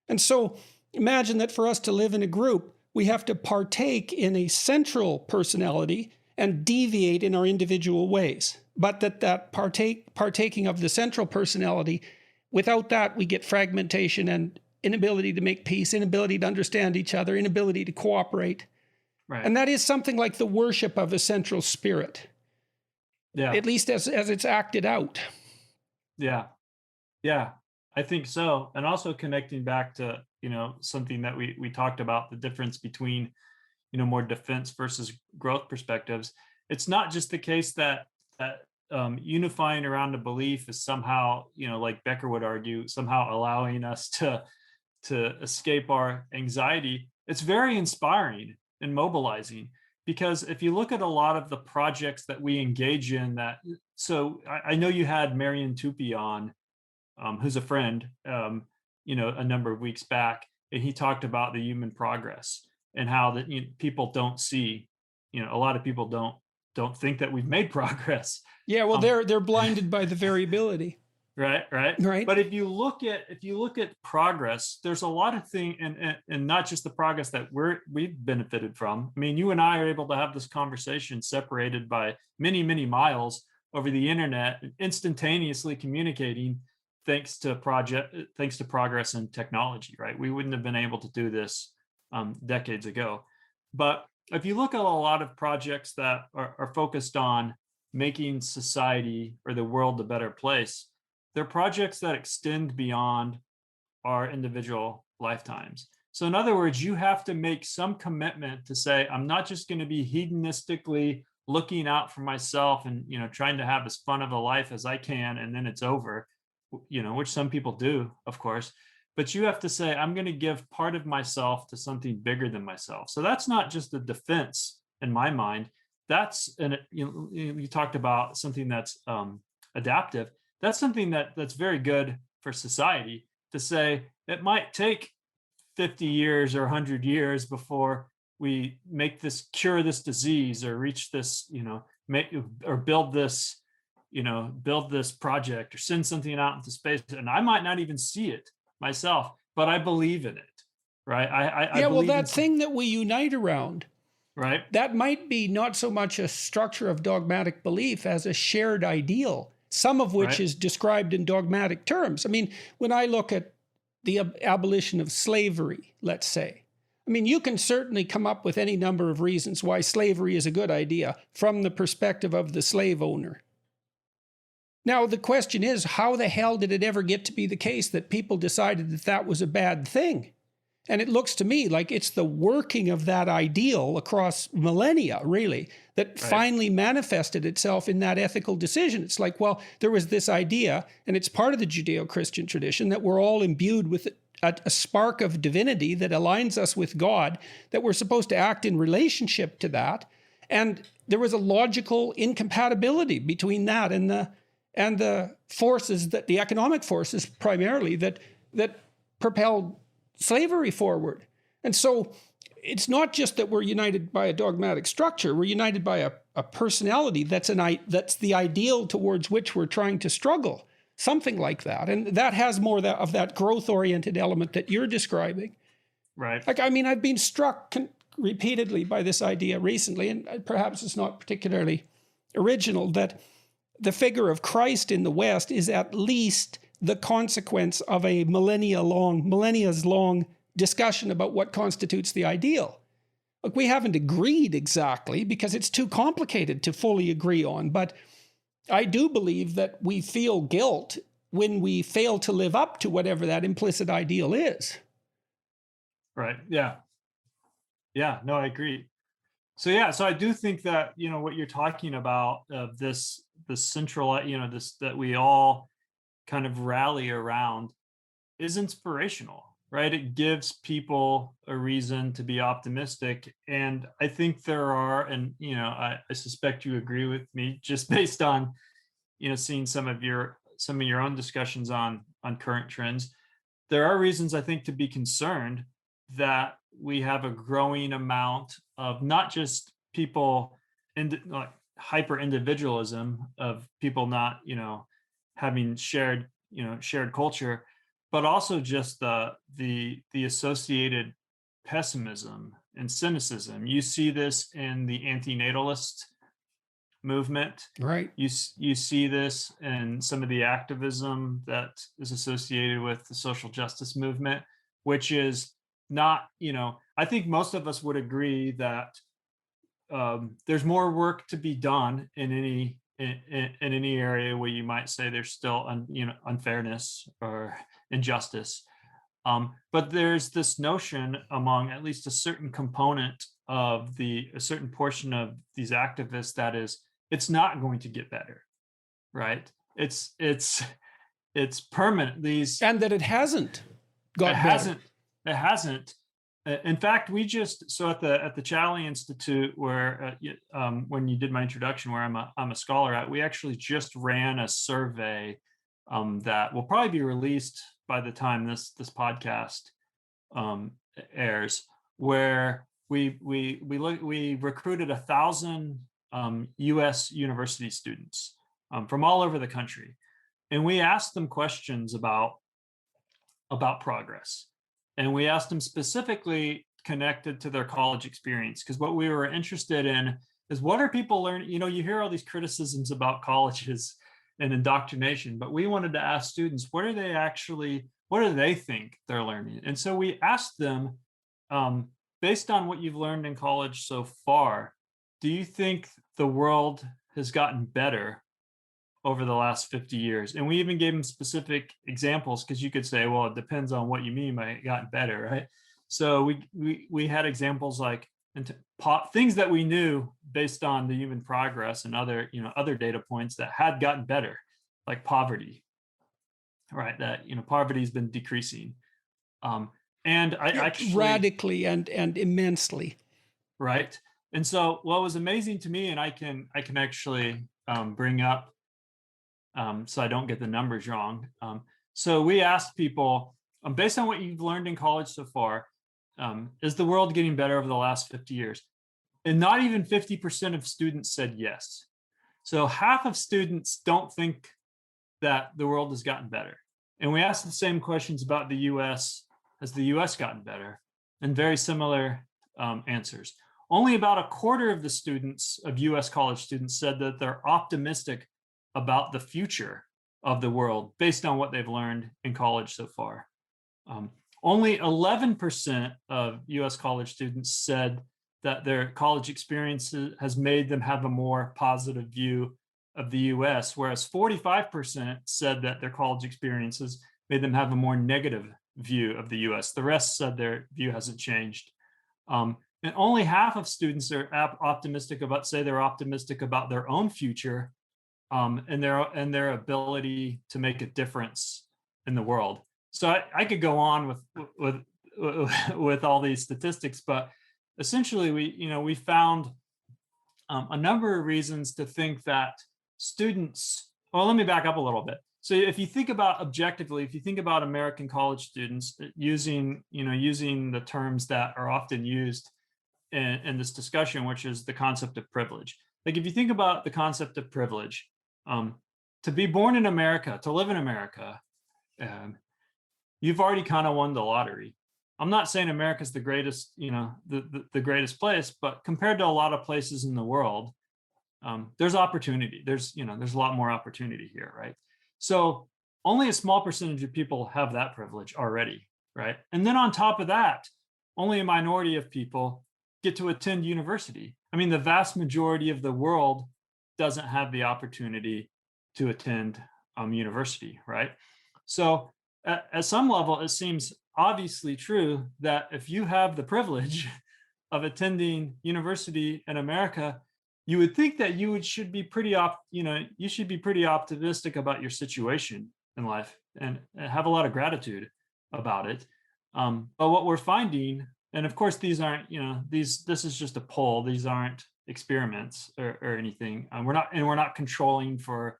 Speaker 2: And so imagine that for us to live in a group, we have to partake in a central personality and deviate in our individual ways. But that partaking of the central personality, without that, we get fragmentation and inability to make peace, inability to understand each other, inability to cooperate. Right. And that is something like the worship of a central spirit.
Speaker 3: Yeah.
Speaker 2: at least as it's acted out.
Speaker 3: Yeah. Yeah. I think so. And also connecting back to, something that we talked about, the difference between, more defense versus growth perspectives. It's not just the case that unifying around a belief is somehow, like Becker would argue, somehow allowing us to escape our anxiety. It's very inspiring and mobilizing, because if you look at a lot of the projects that we engage in, so I know you had Marion Tupy on, who's a friend, a number of weeks back, and he talked about the human progress and how that people don't see, a lot of people don't think that we've made progress.
Speaker 2: Yeah, well, they're blinded by the variability.
Speaker 3: Right.
Speaker 2: Right.
Speaker 3: But if you look at progress, there's a lot of things, and not just the progress that we've benefited from. I mean, you and I are able to have this conversation separated by many, many miles over the internet, instantaneously communicating, thanks to progress in technology. Right? We wouldn't have been able to do this decades ago. But if you look at a lot of projects that are focused on making society or the world a better place, they're projects that extend beyond our individual lifetimes. So in other words, you have to make some commitment to say, I'm not just going to be hedonistically looking out for myself and, trying to have as fun of a life as I can, and then it's over, which some people do, of course. But you have to say, I'm going to give part of myself to something bigger than myself. So that's not just a defense in my mind. You talked about something that's adaptive. That's something that's very good for society, to say it might take 50 years or 100 years before we cure this disease, or reach this, or build this project, or send something out into space. And I might not even see it myself, but I believe in it. Right. I
Speaker 2: well, that thing that we unite around,
Speaker 3: right,
Speaker 2: that might be not so much a structure of dogmatic belief as a shared ideal, some of which is described in dogmatic terms. I mean, when I look at the abolition of slavery, let's say, I mean, you can certainly come up with any number of reasons why slavery is a good idea from the perspective of the slave owner. Now, the question is, how the hell did it ever get to be the case that people decided that that was a bad thing? And it looks to me like it's the working of that ideal across millennia, really, that finally manifested itself in that ethical decision. It's like, well, there was this idea, and it's part of the Judeo-Christian tradition, that we're all imbued with a spark of divinity that aligns us with God, that we're supposed to act in relationship to that. And there was a logical incompatibility between that and the forces, that the economic forces primarily, that propelled slavery forward. And so it's not just that we're united by a dogmatic structure, we're united by a personality that's the ideal towards which we're trying to struggle, something like that. And that has more of that growth-oriented element that you're describing.
Speaker 3: Right.
Speaker 2: Like, I mean, I've been struck repeatedly by this idea recently, and perhaps it's not particularly original, that the figure of Christ in the West is at least the consequence of a millennia's long discussion about what constitutes the ideal. Look, we haven't agreed exactly because it's too complicated to fully agree on, but I do believe that we feel guilt when we fail to live up to whatever that implicit ideal is.
Speaker 3: Right. Yeah. Yeah. No, I agree. So I do think that, what you're talking about, this central, this, that we all kind of rally around, is inspirational, right? It gives people a reason to be optimistic. And I think there are, and, I suspect you agree with me, just based on, seeing some of your own discussions on current trends. There are reasons, I think, to be concerned that we have a growing amount of not just people in like hyper individualism, of people not, having shared culture, but also just the associated pessimism and cynicism. You see this in the antinatalist movement.
Speaker 2: Right.
Speaker 3: You see this in some of the activism that is associated with the social justice movement, which is not, I think most of us would agree that there's more work to be done in any in any area where you might say there's still unfairness or injustice. But there's this notion among at least a certain component of a certain portion of these activists that it's not going to get better, right? It's permanent.
Speaker 2: And that it hasn't got
Speaker 3: it
Speaker 2: better.
Speaker 3: hasn't it hasn't. In fact, we just so at the Challey Institute, where when you did my introduction, where I'm a scholar at, we actually just ran a survey that will probably be released by the time this podcast airs, where we recruited 1,000 U.S. university students from all over the country, and we asked them questions about progress. And we asked them specifically connected to their college experience, because what we were interested in is what are people learning? You hear all these criticisms about colleges and indoctrination, but we wanted to ask students, what do they think they're learning? And so we asked them, based on what you've learned in college so far, do you think the world has gotten better over the last 50 years? And we even gave them specific examples, because you could say, well, it depends on what you mean by it gotten better, right? So we had examples like things that we knew based on the human progress and other data points that had gotten better, like poverty, right? That poverty has been decreasing, and I actually
Speaker 2: radically and immensely,
Speaker 3: right? And so what was amazing to me, and I can actually bring up, so I don't get the numbers wrong. So we asked people, based on what you've learned in college so far, is the world getting better over the last 50 years? And not even 50% of students said yes. So half of students don't think that the world has gotten better. And we asked the same questions about the US. Has the US gotten better? And very similar answers. Only about a quarter of the students of US college students said that they're optimistic about the future of the world based on what they've learned in college so far. Only 11% of US college students said that their college experience has made them have a more positive view of the US, whereas 45% said that their college experiences made them have a more negative view of the US. The rest said their view hasn't changed. And only half of students are optimistic about their own future, and their ability to make a difference in the world. So I could go on with all these statistics, but essentially we found a number of reasons to think that students. Well, let me back up a little bit. So if you think about objectively, if you think about American college students using the terms that are often used in this discussion, which is the concept of privilege. Like if you think about the concept of privilege, to be born in America, to live in America, you've already kind of won the lottery. I'm not saying America's the greatest, the greatest place, but compared to a lot of places in the world, there's opportunity. There's a lot more opportunity here, right? So only a small percentage of people have that privilege already, right? And then on top of that, only a minority of people get to attend university. I mean, the vast majority of the world doesn't have the opportunity to attend university, right? So at some level, it seems obviously true that if you have the privilege of attending university in America, you would think that you should be pretty optimistic about your situation in life and have a lot of gratitude about it. But what we're finding, and of course these aren't, this is just a poll. These aren't experiments or anything. We're not controlling for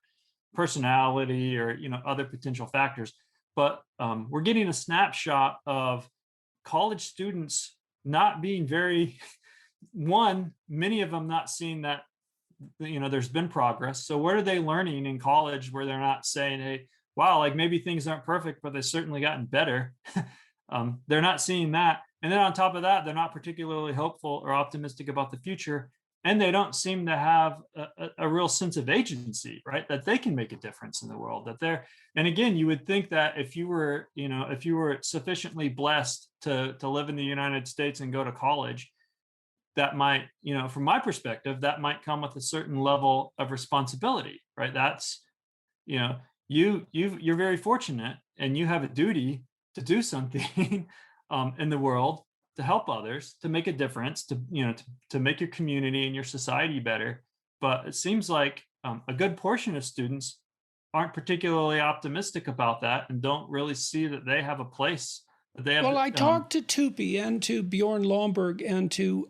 Speaker 3: personality or other potential factors. But we're getting a snapshot of college students not being many of them not seeing that, there's been progress. So what are they learning in college where they're not saying, hey, wow, like maybe things aren't perfect, but they've certainly gotten better. They're not seeing that. And then on top of that, they're not particularly hopeful or optimistic about the future. And they don't seem to have a real sense of agency, right? That they can make a difference in the world. And again, you would think that if you were sufficiently blessed to live in the United States and go to college, that might, from my perspective, that might come with a certain level of responsibility, right? That's, you know, you're very fortunate and you have a duty to do something in the world to help others, to make a difference, to make your community and your society better. But it seems like a good portion of students aren't particularly optimistic about that and don't really see that they have a place. That they have.
Speaker 2: Well, I talked to Tupi and to Bjorn Lomborg and to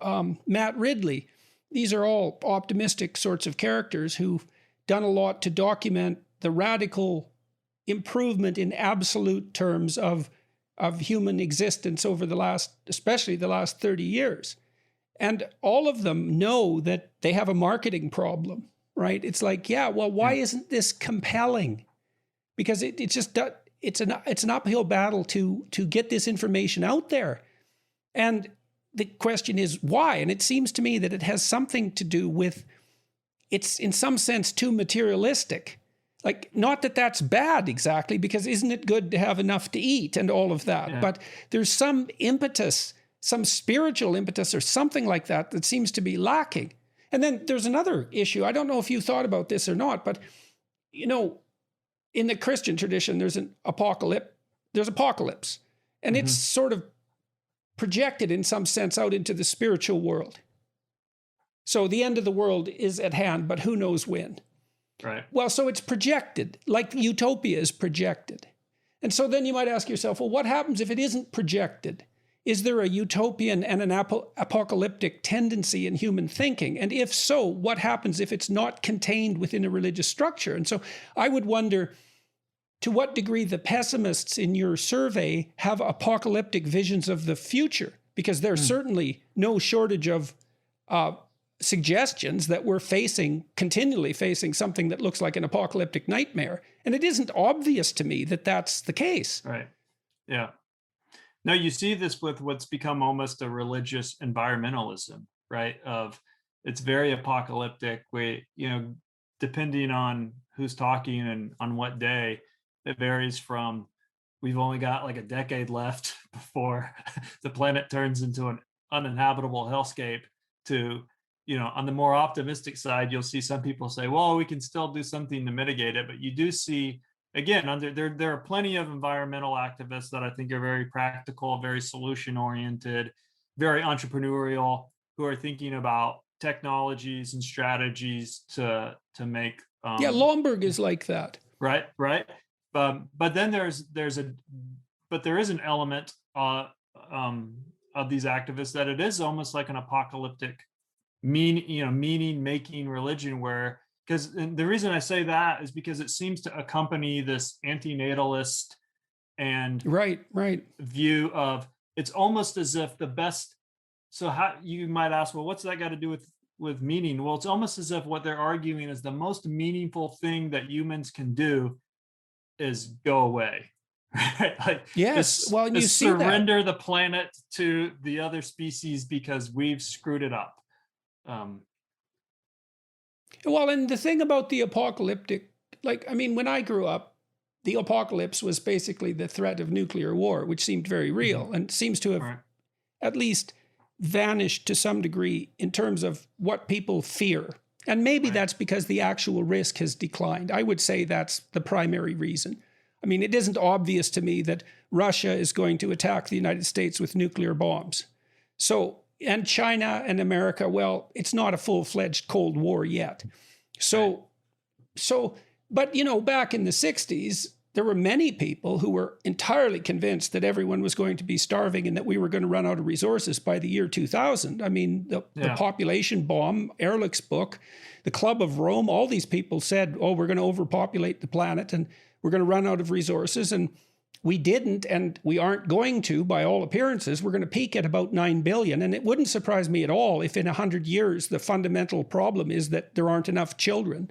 Speaker 2: Matt Ridley. These are all optimistic sorts of characters who've done a lot to document the radical improvement in absolute terms of human existence over especially the last 30 years. And all of them know that they have a marketing problem, right? It's like, why isn't this compelling? Because it's an uphill battle to get this information out there. And the question is why? And it seems to me that it has something to do with, it's in some sense too materialistic. Like, not that that's bad exactly, because isn't it good to have enough to eat and all of that? Yeah. But there's some impetus, some spiritual impetus or something like that that seems to be lacking. And then there's another issue. I don't know if you thought about this or not, but, in the Christian tradition, there's apocalypse. And it's sort of projected in some sense out into the spiritual world. So the end of the world is at hand, but who knows when?
Speaker 3: Right.
Speaker 2: Well, so it's projected, like utopia is projected. And so then you might ask yourself, well, what happens if it isn't projected? Is there a utopian and an apocalyptic tendency in human thinking? And if so, what happens if it's not contained within a religious structure? And so I would wonder to what degree the pessimists in your survey have apocalyptic visions of the future, because there's certainly no shortage of suggestions that we're continually facing something that looks like an apocalyptic nightmare. And it isn't obvious to me that that's the case.
Speaker 3: Right. Yeah. No, you see this with what's become almost a religious environmentalism, right? It's very apocalyptic. Depending on who's talking and on what day, it varies from we've only got like a decade left before the planet turns into an uninhabitable hellscape to, on the more optimistic side, you'll see some people say, well, we can still do something to mitigate it. But you do see, again, there are plenty of environmental activists that I think are very practical, very solution oriented, very entrepreneurial, who are thinking about technologies and strategies to make.
Speaker 2: Lomborg is like that.
Speaker 3: Right. But then there is an element of these activists that it is almost like an apocalyptic meaning making religion, where, because the reason I say that is because it seems to accompany this antinatalist and
Speaker 2: right
Speaker 3: view of, it's almost as if the best. So how you might ask, well, what's that got to do with meaning? Well, it's almost as if what they're arguing is the most meaningful thing that humans can do is go away. Right? Like,
Speaker 2: yes. Well, you see
Speaker 3: surrender the planet to the other species because we've screwed it up.
Speaker 2: Well, and the thing about the apocalyptic, when I grew up, the apocalypse was basically the threat of nuclear war, which seemed very real and seems to have at least vanished to some degree in terms of what people fear. And maybe that's because the actual risk has declined. I would say that's the primary reason. I mean, it isn't obvious to me that Russia is going to attack the United States with nuclear bombs. So, and China and America, well, it's not a full-fledged Cold War yet. But back in the 60s, there were many people who were entirely convinced that everyone was going to be starving and that we were going to run out of resources by the year 2000. I mean, the population bomb, Ehrlich's book, the Club of Rome, all these people said, oh, we're going to overpopulate the planet and we're going to run out of resources. And we didn't, and we aren't going to, by all appearances. We're going to peak at about 9 billion. And it wouldn't surprise me at all if in 100 years, the fundamental problem is that there aren't enough children.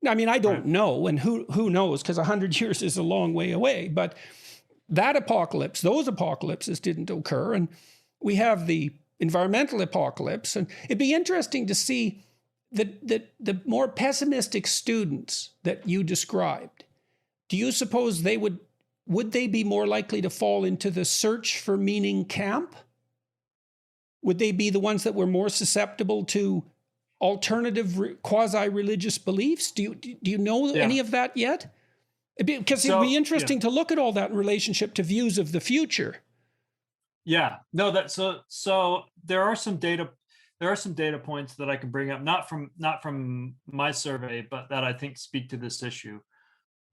Speaker 2: I mean, I don't know, and who knows, because 100 years is a long way away. But that apocalypse, those apocalypses didn't occur. And we have the environmental apocalypse. And it'd be interesting to see the more pessimistic students that you described. Do you suppose would they be more likely to fall into the search for meaning camp? Would they be the ones that were more susceptible to alternative quasi-religious beliefs? Do you know any of that yet? Because it'd be interesting to look at all that in relationship to views of the future.
Speaker 3: Yeah, no, so there are some data points that I can bring up, not from my survey, but that I think speak to this issue.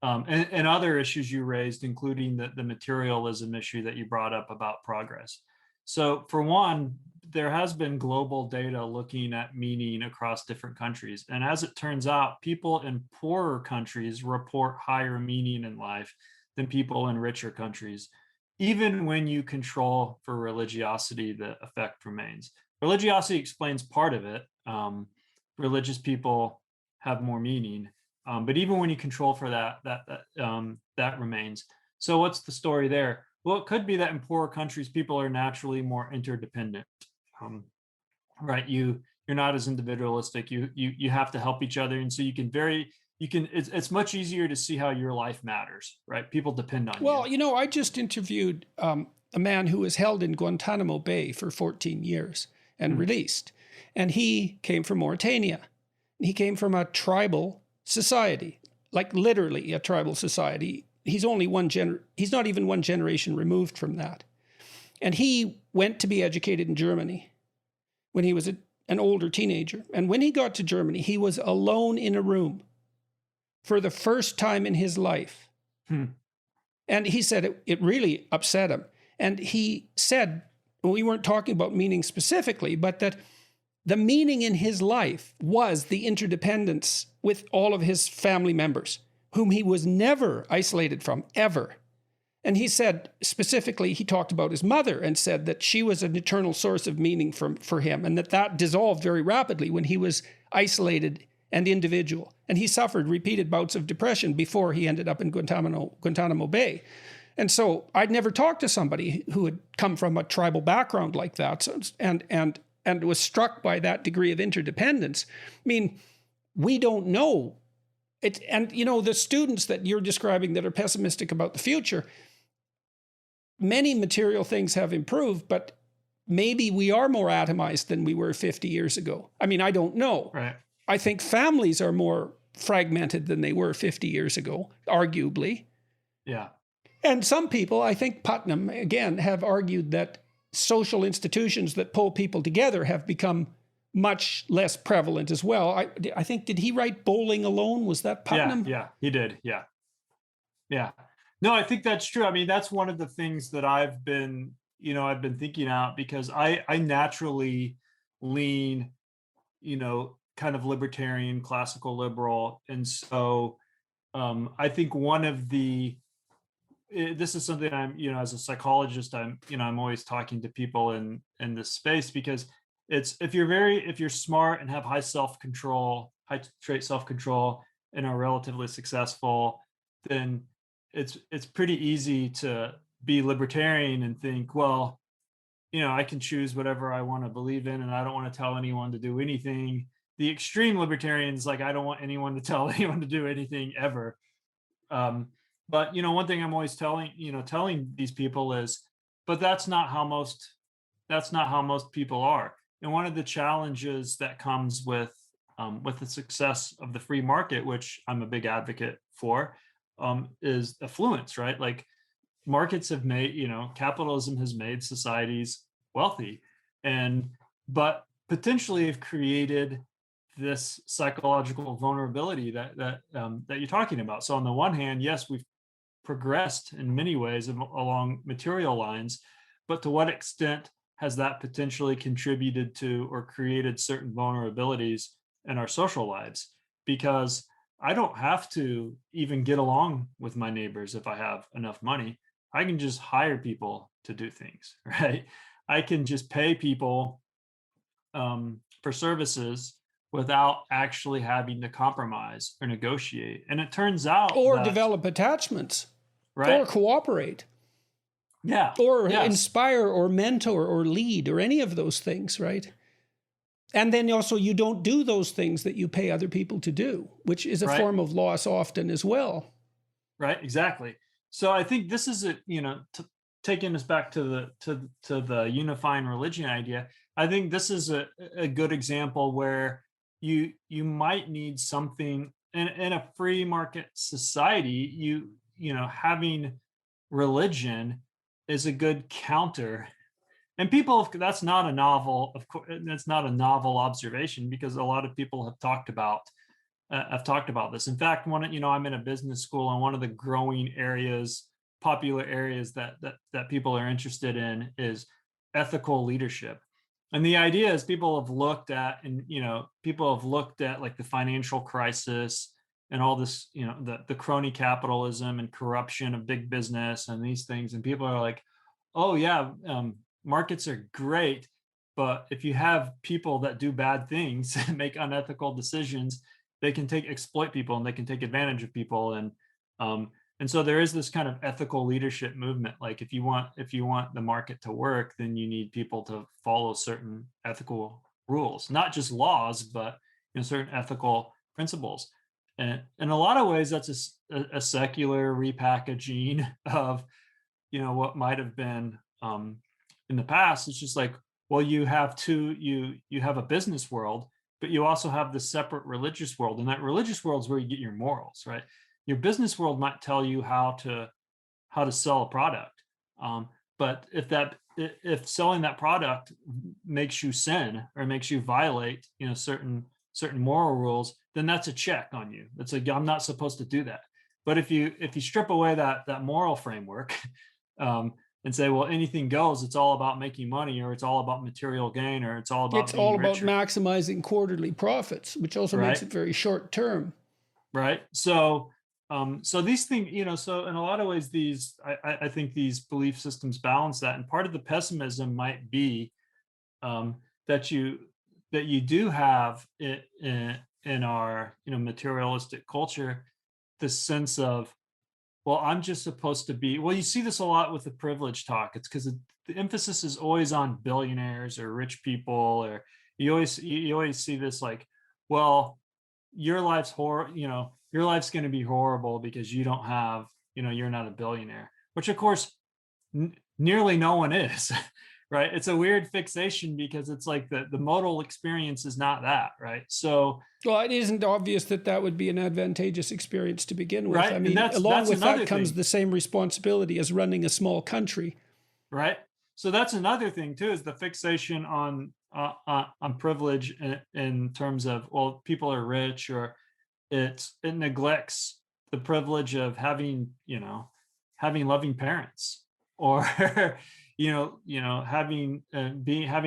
Speaker 3: And other issues you raised, including the materialism issue that you brought up about progress. So for one, there has been global data looking at meaning across different countries. And as it turns out, people in poorer countries report higher meaning in life than people in richer countries. Even when you control for religiosity, the effect remains. Religiosity explains part of it. Religious people have more meaning. But even when you control for that remains. So what's the story there? Well, it could be that in poorer countries, people are naturally more interdependent. Right? You're not as individualistic. You have to help each other, and so it's much easier to see how your life matters. Right? People depend on you.
Speaker 2: Well, I just interviewed a man who was held in Guantanamo Bay for 14 years and released, and he came from Mauritania. He came from a tribal society, like literally a tribal society. He's not even one generation removed from that. And he went to be educated in Germany when he was an older teenager. And when he got to Germany, he was alone in a room for the first time in his life. And he said it really upset him. And he said, we weren't talking about meaning specifically, but that the meaning in his life was the interdependence with all of his family members, whom he was never isolated from, ever. And he said, specifically, he talked about his mother and said that she was an eternal source of meaning for him, and that dissolved very rapidly when he was isolated and individual. And he suffered repeated bouts of depression before he ended up in Guantanamo Bay. And so I'd never talked to somebody who had come from a tribal background like that, and was struck by that degree of interdependence. I mean, we don't know. The students that you're describing that are pessimistic about the future, many material things have improved, but maybe we are more atomized than we were 50 years ago. I mean, I don't know.
Speaker 3: Right.
Speaker 2: I think families are more fragmented than they were 50 years ago, arguably.
Speaker 3: Yeah.
Speaker 2: And some people, I think Putnam, again, have argued that social institutions that pull people together have become much less prevalent as well. I think, did he write Bowling Alone? Was that Putnam?
Speaker 3: Yeah, he did. Yeah. No, I think that's true. I mean, that's one of the things that I've been thinking out, because I naturally lean, kind of libertarian, classical liberal. And so I think this is something I'm, as a psychologist, I'm always talking to people in this space, because if you're smart and have high trait self-control and are relatively successful, then it's pretty easy to be libertarian and think, well, I can choose whatever I want to believe in, and I don't want to tell anyone to do anything. The extreme libertarians, like, I don't want anyone to tell anyone to do anything ever. But one thing I'm always telling these people is, but that's not how most people are. And one of the challenges that comes with the success of the free market, which I'm a big advocate for, is affluence, right? Like, markets have made, capitalism has made societies wealthy, but potentially have created this psychological vulnerability that you're talking about. So on the one hand, yes, we've progressed in many ways along material lines, but to what extent has that potentially contributed to or created certain vulnerabilities in our social lives? Because I don't have to even get along with my neighbors if I have enough money. I can just hire people to do things, right? I can just pay people for services without actually having to compromise or negotiate. And it turns out,
Speaker 2: or develop attachments,
Speaker 3: right,
Speaker 2: or cooperate, or inspire or mentor or lead or any of those things, right? And then also, you don't do those things that you pay other people to do, which is a form of loss often as well.
Speaker 3: Right, exactly. So I think this is taking us back to the unifying religion idea. I think this is a good example where you might need something in a free market society. Having religion is a good counter. And that's not a novel, of course, that's not a novel observation, because a lot of people have talked about this. In fact, I'm in a business school, and one of the growing areas, popular areas that people are interested in is ethical leadership. And the idea is people have looked at like the financial crisis and all this, the crony capitalism and corruption of big business and these things. And people are like, oh yeah, markets are great, but if you have people that do bad things and make unethical decisions, they can exploit people, and they can take advantage of people. And so there is this kind of ethical leadership movement. Like if you want the market to work, then you need people to follow certain ethical rules, not just laws, but certain ethical principles. And in a lot of ways, that's a secular repackaging of what might have been in the past. It's just like, well, you have a business world, but you also have the separate religious world, and that religious world is where you get your morals, right? Your business world might tell you how to sell a product, but if selling that product makes you sin or makes you violate certain moral rules, then that's a check on you. It's like, I'm not supposed to do that. But if you strip away that moral framework, and say, well, anything goes, it's all about making money, or it's all about material gain, or it's all about being richer.
Speaker 2: Maximizing quarterly profits, which also makes it very short term.
Speaker 3: Right. So these things, so in a lot of ways, I think these belief systems balance that. And part of the pessimism might be that you do have in our materialistic culture this sense of, well, I'm just supposed to be. Well, you see this a lot with the privilege talk. It's because the emphasis is always on billionaires or rich people, or you always see this like, well, your life's your life's going to be horrible because you don't have, you're not a billionaire, which of course nearly no one is. Right. It's a weird fixation because it's like the modal experience is not that, right? So,
Speaker 2: well, it isn't obvious that would be an advantageous experience to begin with.
Speaker 3: Right.
Speaker 2: I mean, along with that comes the same responsibility as running a small country.
Speaker 3: Right. So that's another thing too, is the fixation on privilege in terms of, well, people are rich, or it neglects the privilege of having loving parents, or having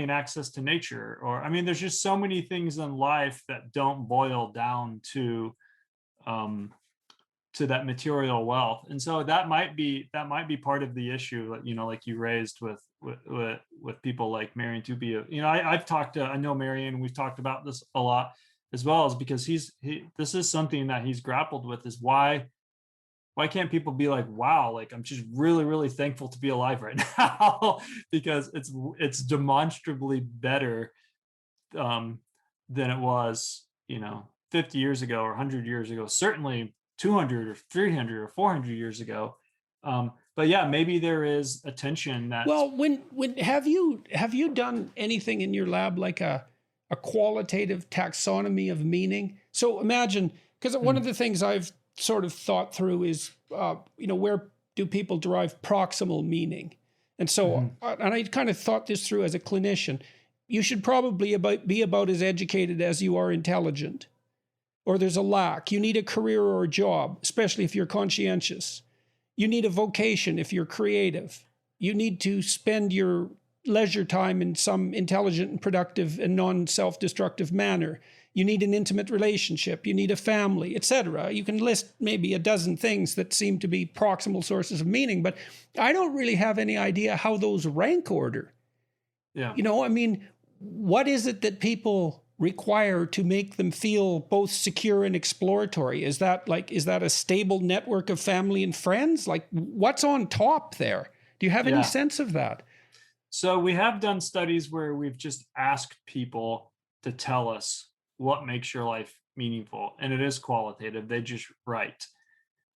Speaker 3: access to nature, or I mean, there's just so many things in life that don't boil down to that material wealth. And so that might be part of the issue, like you raised with people like Marion Tupia. I know Marion, and we've talked about this a lot as well, is because this is something that he's grappled with, is why can't people be like, wow, like I'm just really, really thankful to be alive right now, because it's demonstrably better than it was 50 years ago or 100 years ago, certainly 200 or 300 or 400 years ago. But yeah, maybe there is a tension that.
Speaker 2: Well, when have you done anything in your lab like a qualitative taxonomy of meaning? So imagine, because one of the things I've sort of thought through is, where do people derive proximal meaning? And so, and I kind of thought this through as a clinician. You should probably be about as educated as you are intelligent, or there's a lack. You need a career or a job, especially if you're conscientious. You need a vocation if you're creative. You need to spend your leisure time in some intelligent and productive and non-self-destructive manner. You need an intimate relationship. You need a family, etc. You can list maybe a dozen things that seem to be proximal sources of meaning, but I don't really have any idea how those rank order.
Speaker 3: Yeah.
Speaker 2: I mean, what is it that people require to make them feel both secure and exploratory? Is that a stable network of family and friends? Like, what's on top there? Do you have any sense of that?
Speaker 3: So we have done studies where we've just asked people to tell us what makes your life meaningful, and it is qualitative. They just write.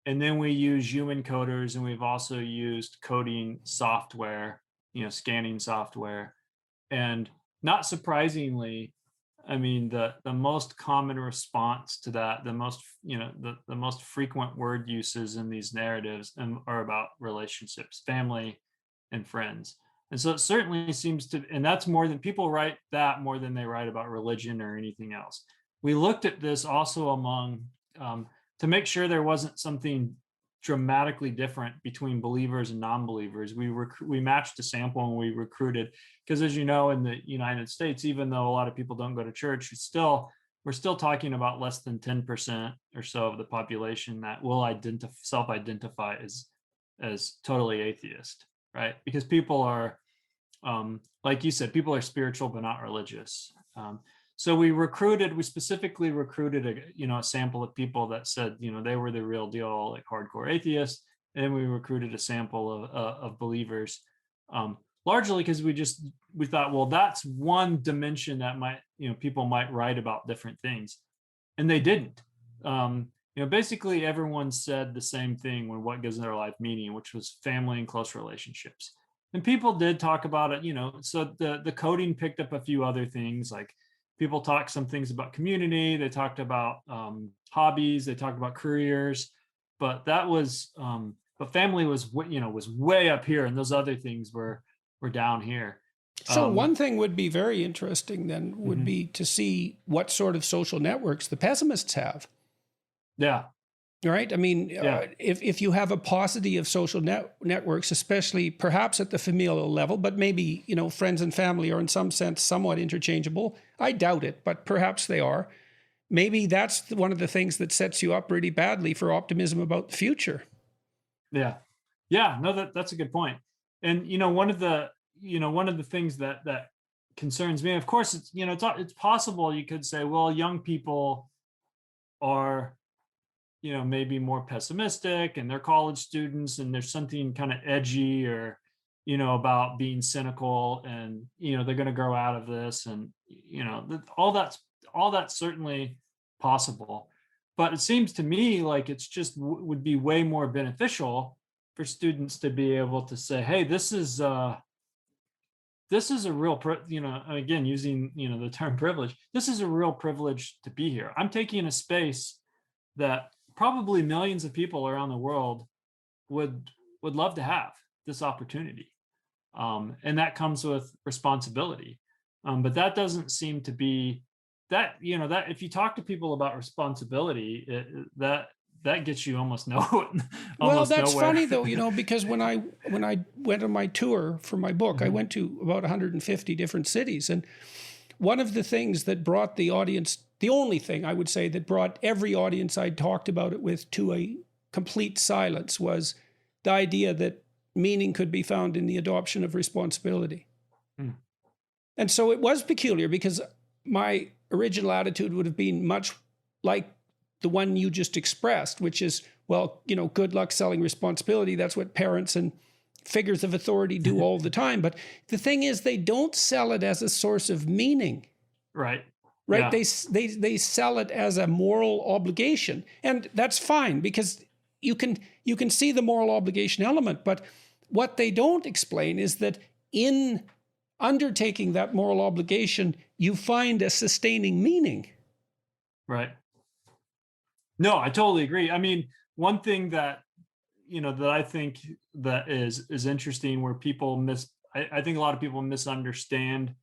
Speaker 3: And then we use human coders, and we've also used coding software, scanning software. And not surprisingly, I mean, the most common response to that, the most, the most frequent word uses in these narratives are about relationships, family and friends. And so it certainly seems to, and that's more than people write that more than they write about religion or anything else. We looked at this also among, to make sure there wasn't something dramatically different between believers and non-believers. We matched a sample and we recruited, because as you know, in the United States, even though a lot of people don't go to church, we're still talking about less than 10% or so of the population that will self-identify as totally atheist, right? Because people are, like you said, people are spiritual but not religious. So we specifically recruited a sample of people that said, they were the real deal, like hardcore atheists. And then we recruited a sample of believers, largely because we thought, well, that's one dimension that people might write about different things. And they didn't. Basically everyone said the same thing when what gives their life meaning, which was family and close relationships. And people did talk about it, so the coding picked up a few other things, like people talked some things about community, they talked about hobbies, they talked about careers, but family was way up here, and those other things were down here.
Speaker 2: So one thing would be very interesting then would be to see what sort of social networks the pessimists have.
Speaker 3: Yeah.
Speaker 2: Right. I mean, if you have a paucity of social networks, especially perhaps at the familial level, but maybe, friends and family are in some sense somewhat interchangeable. I doubt it, but perhaps they are. Maybe that's one of the things that sets you up really badly for optimism about the future.
Speaker 3: Yeah. Yeah. No, that's a good point. And, one of the things that concerns me, of course, it's possible you could say, well, young people are, maybe more pessimistic and they're college students and there's something kind of edgy or, about being cynical, and, they're going to grow out of this, and, all that's certainly possible. But it seems to me like it's just would be way more beneficial for students to be able to say, hey, this is a real, again, using, the term privilege, this is a real privilege to be here. I'm taking a space that probably millions of people around the world would love to have this opportunity. And that comes with responsibility. But that doesn't seem to be that if you talk to people about responsibility, that gets you almost nowhere.
Speaker 2: Well, that's funny though, because when I went on my tour for my book, I went to about 150 different cities, and one of the things that brought the audience, the only thing I would say that brought every audience I talked about it with to a complete silence, was the idea that meaning could be found in the adoption of responsibility. And so it was peculiar, because my original attitude would have been much like the one you just expressed, which is, well, good luck selling responsibility. That's what parents and figures of authority do all the time. But the thing is, they don't sell it as a source of meaning.
Speaker 3: Right.
Speaker 2: Yeah. They sell it as a moral obligation. And that's fine, because you can see the moral obligation element. But what they don't explain is that in undertaking that moral obligation, you find a sustaining meaning.
Speaker 3: Right. No, I totally agree. I mean, one thing that that I think that is interesting, where people I think a lot of people misunderstand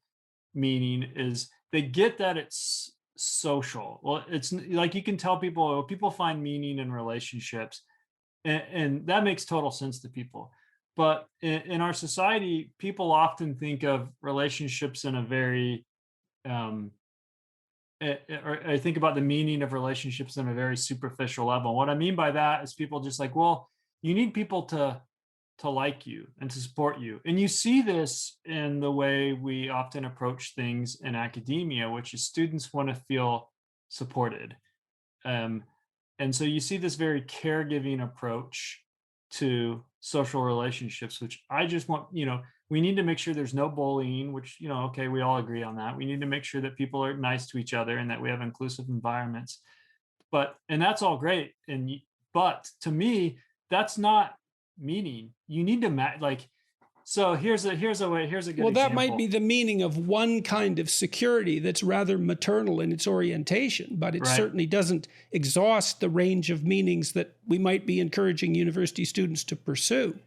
Speaker 3: meaning, is they get that it's social. Well, it's like, you can tell people find meaning in relationships, and that makes total sense to people. But in our society, people often think of relationships in a very or I think about the meaning of relationships on a very superficial level. What I mean by that is people just like, well, you need people to like you and to support you. And you see this in the way we often approach things in academia, which is students want to feel supported. And so you see this very caregiving approach to social relationships, which I just want, we need to make sure there's no bullying, which, okay, we all agree on that. We need to make sure that people are nice to each other and that we have inclusive environments. And that's all great. But to me, that's not meaning. You need to So here's a good
Speaker 2: Well, that might
Speaker 3: example.
Speaker 2: be the meaning of one kind of security that's rather maternal in its orientation, but it
Speaker 3: Right.
Speaker 2: certainly doesn't exhaust the range of meanings that we might be encouraging university students to pursue.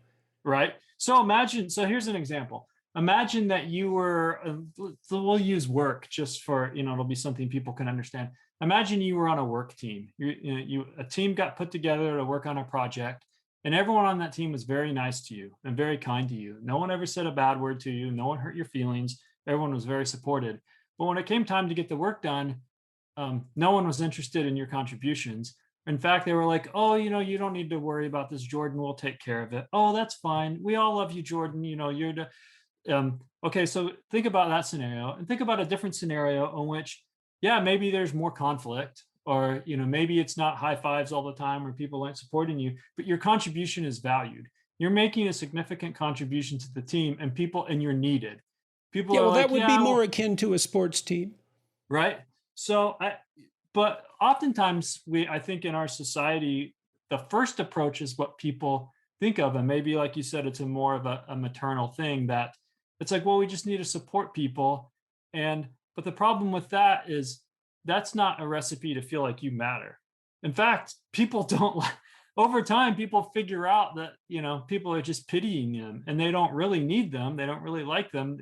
Speaker 3: Right. So here's an example. Imagine that you were, we'll use work just for, it'll be something people can understand. Imagine you were on a work team. A team got put together to work on a project, and everyone on that team was very nice to you and very kind to you. No one ever said a bad word to you. No one hurt your feelings. Everyone was very supported. But when it came time to get the work done, no one was interested in your contributions. In fact, they were like, oh, you don't need to worry about this, Jordan. We'll take care of it. Oh, that's fine. We all love you, Jordan. You're the okay. So think about that scenario and think about a different scenario in which, yeah, maybe there's more conflict, or maybe it's not high fives all the time or people aren't supporting you, but your contribution is valued. You're making a significant contribution to the team, and you're needed. People
Speaker 2: Yeah,
Speaker 3: are
Speaker 2: well, that
Speaker 3: like,
Speaker 2: would be
Speaker 3: yeah,
Speaker 2: more
Speaker 3: well,
Speaker 2: akin to a sports team.
Speaker 3: right. So but oftentimes I think in our society, the first approach is what people think of, and maybe like you said, it's a more of a maternal thing, that it's like, well, we just need to support people. But the problem with that is that's not a recipe to feel like you matter. In fact, people don't over time, people figure out that people are just pitying them, and they don't really need them, they don't really like them.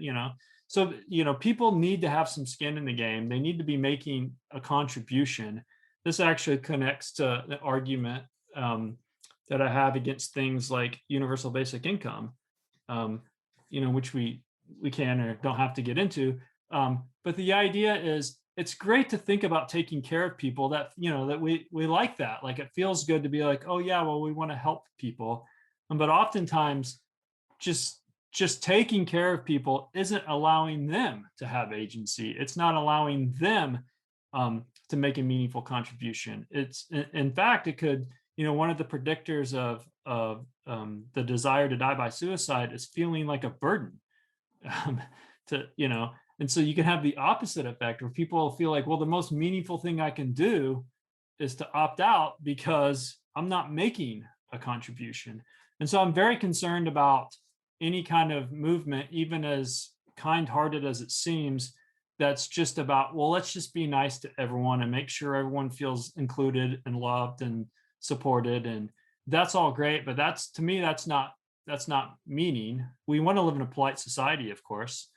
Speaker 3: So, people need to have some skin in the game. They need to be making a contribution. This actually connects to the argument that I have against things like universal basic income, um, which we can or don't have to get into. But the idea is, it's great to think about taking care of people, that that we like that. Like, it feels good to be like, oh yeah, well, we want to help people. But oftentimes, just taking care of people isn't allowing them to have agency. It's not allowing them to make a meaningful contribution. It's in fact, it could, one of the predictors of the desire to die by suicide is feeling like a burden. um, to and so you can have the opposite effect, where people feel like, well, the most meaningful thing I can do is to opt out because I'm not making a contribution. And so I'm very concerned about any kind of movement, even as kind-hearted as it seems, that's just about, well, let's just be nice to everyone and make sure everyone feels included and loved and supported. And that's all great, but that's, to me, that's not meaning. We want to live in a polite society, of course,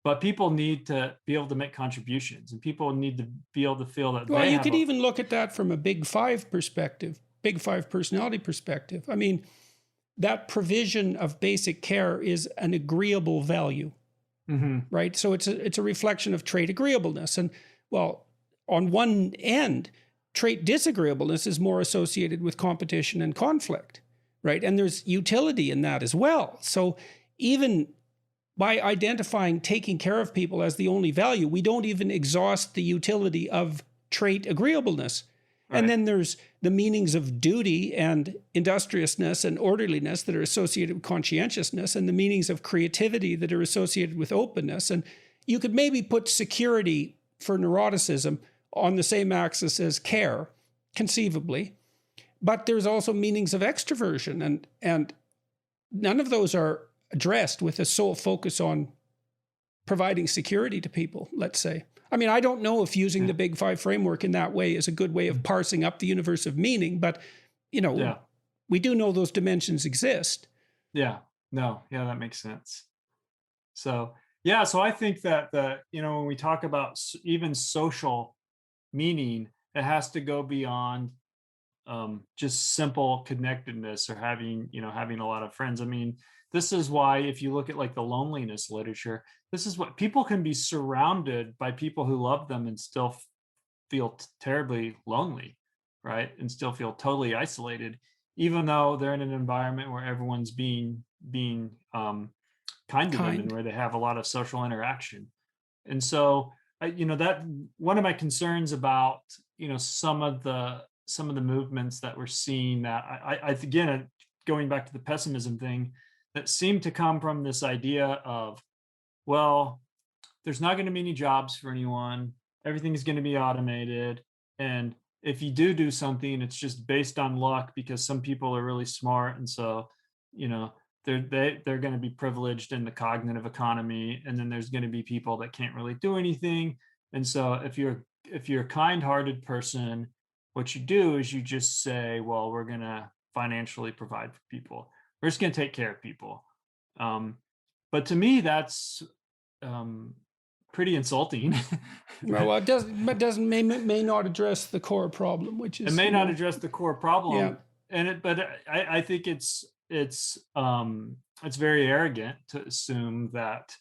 Speaker 3: but people need to be able to make contributions, and people need to be able to feel that
Speaker 2: Well,
Speaker 3: they
Speaker 2: you
Speaker 3: have
Speaker 2: could even look at that from a big five perspective, big five personality perspective. I mean, that provision of basic care is an agreeable value, right? So it's a reflection of trait agreeableness. And well, on one end, trait disagreeableness is more associated with competition and conflict, right? And there's utility in that as well. So even by identifying taking care of people as the only value, we don't even exhaust the utility of trait agreeableness. Right. And then there's the meanings of duty and industriousness and orderliness that are associated with conscientiousness, and the meanings of creativity that are associated with openness. And you could maybe put security for neuroticism on the same axis as care, conceivably. But there's also meanings of extroversion, and none of those are addressed with a sole focus on providing security to people, let's say. I mean, I don't know if using the Big Five framework in that way is a good way of parsing up the universe of meaning, but, we do know those dimensions exist.
Speaker 3: Yeah, no, yeah, that makes sense. So, so I think that when we talk about even social meaning, it has to go beyond just simple connectedness or having a lot of friends. I mean, this is why, if you look at like the loneliness literature, this is what people can be surrounded by people who love them and still feel terribly lonely, right? And still feel totally isolated, even though they're in an environment where everyone's being kind to them, and where they have a lot of social interaction. And so, that one of my concerns about some of the movements that we're seeing, that I again, going back to the pessimism thing, that seem to come from this idea of, well, there's not going to be any jobs for anyone, everything is going to be automated, and if you do something, it's just based on luck because some people are really smart, and so they're going to be privileged in the cognitive economy, and then there's going to be people that can't really do anything. And so if you're a kind-hearted person, what you do is you just say, well, we're going to financially provide for people. We're just going to take care of people. But to me, that's pretty insulting.
Speaker 2: Well, it doesn't may not address the core problem, which is
Speaker 3: it may not address the core problem.
Speaker 2: Yeah.
Speaker 3: But I think it's very arrogant to assume that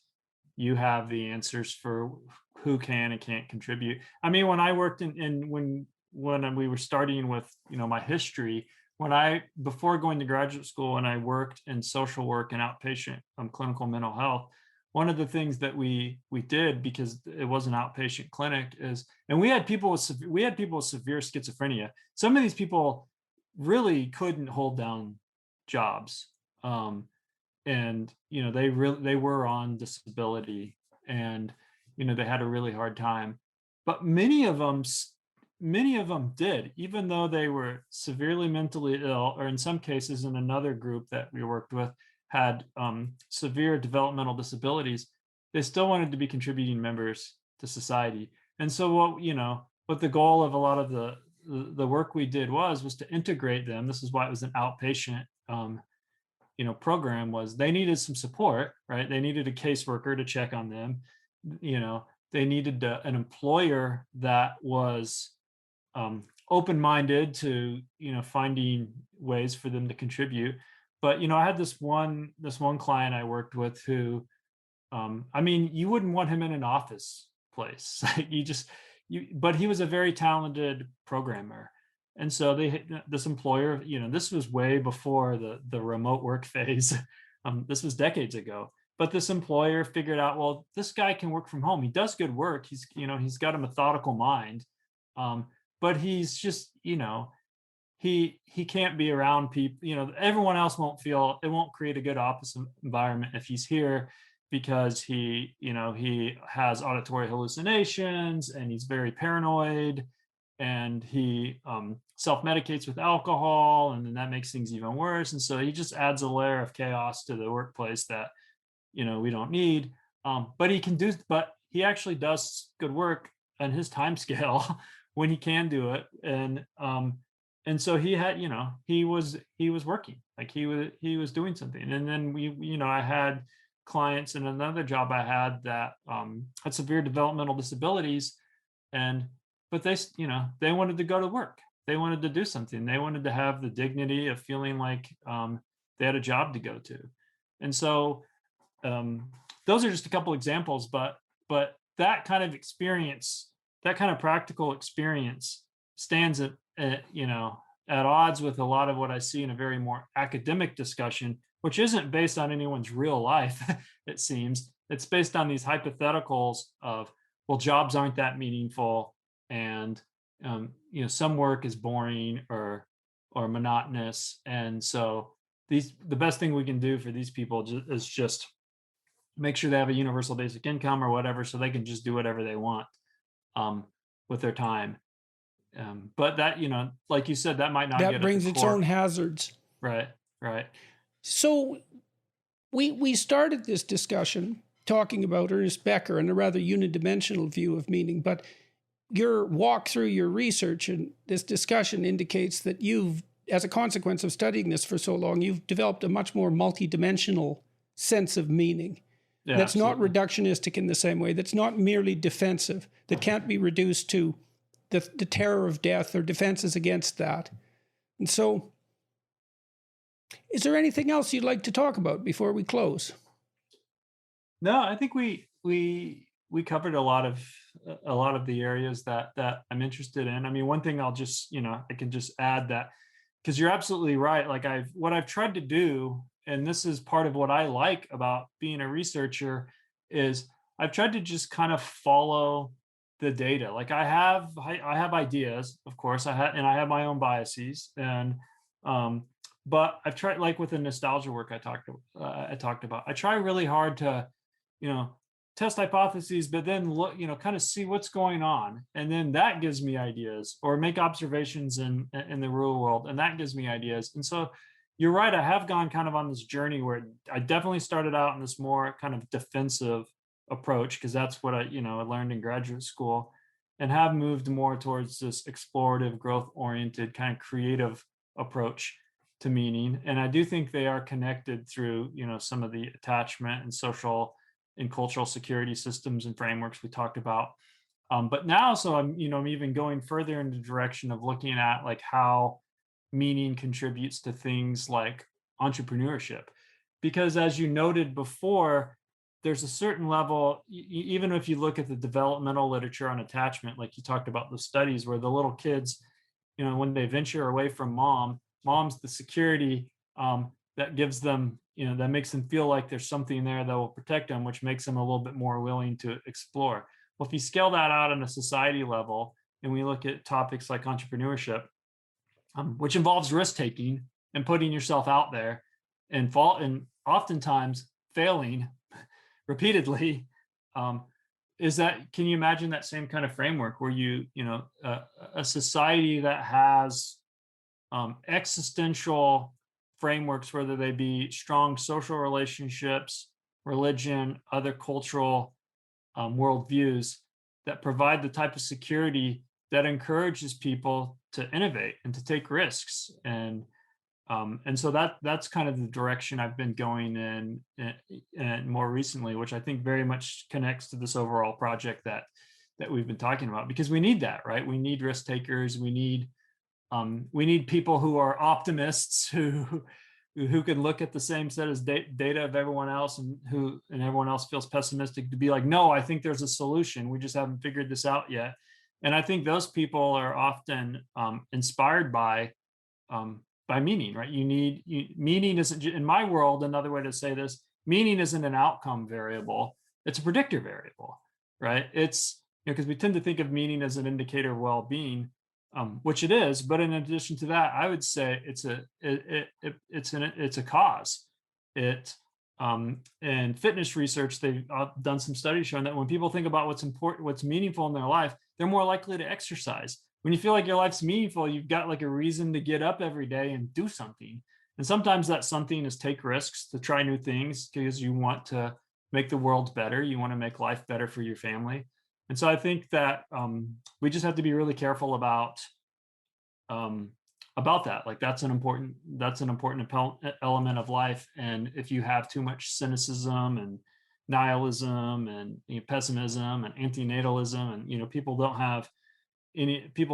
Speaker 3: you have the answers for who can and can't contribute. I mean, when I worked when we were starting with, my history, before going to graduate school, and I worked in social work and outpatient clinical mental health, one of the things that we did, because it was an outpatient clinic, and we had people with severe schizophrenia. Some of these people really couldn't hold down jobs, and they were on disability, and they had a really hard time. But many of them did, even though they were severely mentally ill, or in some cases, in another group that we worked with, had severe developmental disabilities. They still wanted to be contributing members to society. And so what the goal of a lot of the work we did was to integrate them. This is why it was an outpatient program. Was they needed some support, right? They needed a caseworker to check on them. They needed an employer that was open-minded to finding ways for them to contribute. But I had this one client I worked with who, you wouldn't want him in an office place. But he was a very talented programmer. And so this employer, this was way before the remote work phase. This was decades ago. But this employer figured out, well, this guy can work from home. He does good work. He's got a methodical mind. But he's just, he can't be around people. Everyone else it won't create a good office environment if he's here, because he has auditory hallucinations, and he's very paranoid, and he self-medicates with alcohol, and then that makes things even worse. And so he just adds a layer of chaos to the workplace that we don't need. But he actually does good work on his time scale when he can do it. And so he had, he was working, like he was doing something. And then I had clients in another job I had that had severe developmental disabilities, but they wanted to go to work. They wanted to do something. They wanted to have the dignity of feeling like they had a job to go to. And so those are just a couple examples, but that kind of experience, that kind of practical experience, stands at odds with a lot of what I see in a very more academic discussion, which isn't based on anyone's real life. It seems it's based on these hypotheticals of, well, jobs aren't that meaningful, and some work is boring or monotonous, and so the best thing we can do for these people is just make sure they have a universal basic income or whatever, so they can just do whatever they want with their time. But that, like you said, that might not
Speaker 2: that brings its own hazards.
Speaker 3: Right.
Speaker 2: So we started this discussion talking about Ernest Becker and a rather unidimensional view of meaning, but your walk through your research and this discussion indicates that you've, as a consequence of studying this for so long, you've developed a much more multidimensional sense of meaning. Yeah, that's absolutely. Not reductionistic in the same way, that's not merely defensive, that can't be reduced to the terror of death or defenses against that. And so, is there anything else you'd like to talk about before we close?
Speaker 3: No, I think we covered a lot of the areas that I'm interested in. I mean, one thing I'll just, I can just add that, because you're absolutely right. Like what I've tried to do, and this is part of what I like about being a researcher, is I've tried to just kind of follow the data. Like I have ideas, of course, I have my own biases, and but I've tried, like with the nostalgia work I talked about, I try really hard to, test hypotheses, but then look, kind of see what's going on, and then that gives me ideas, or make observations in the real world, and that gives me ideas. And so, you're right. I have gone kind of on this journey where I definitely started out in this more kind of defensive approach, because that's what I learned in graduate school, and have moved more towards this explorative, growth oriented, kind of creative approach to meaning. And I do think they are connected through, some of the attachment and social and cultural security systems and frameworks we talked about. But now, so I'm even going further in the direction of looking at like how meaning contributes to things like entrepreneurship. Because as you noted before, there's a certain level, even if you look at the developmental literature on attachment, like you talked about the studies where the little kids, when they venture away from mom's the security that gives them, that makes them feel like there's something there that will protect them, which makes them a little bit more willing to explore. Well, if you scale that out on a society level, and we look at topics like entrepreneurship, which involves risk taking and putting yourself out there and oftentimes failing repeatedly, is that, can you imagine that same kind of framework where a society that has existential frameworks, whether they be strong social relationships, religion, other cultural worldviews, that provide the type of security that encourages people to innovate and to take risks, and so that's kind of the direction I've been going in more recently, which I think very much connects to this overall project that we've been talking about, because we need that, right? We need risk takers. We need people who are optimists, who can look at the same set as data of everyone else, and everyone else feels pessimistic, to be like, no, I think there's a solution. We just haven't figured this out yet. And I think those people are often inspired by meaning, right? Meaning isn't, in my world, another way to say this, meaning isn't an outcome variable, it's a predictor variable, right? It's, because we tend to think of meaning as an indicator of well-being, which it is, but in addition to that, I would say it's a cause. In fitness research, they've done some studies showing that when people think about what's important, what's meaningful in their life, they're more likely to exercise. When you feel like your life's meaningful, you've got like a reason to get up every day and do something. And sometimes that something is take risks, to try new things, because you want to make the world better. You want to make life better for your family. And so I think that we just have to be really careful about that. Like that's an important element of life. And if you have too much cynicism and nihilism and pessimism and antinatalism, and people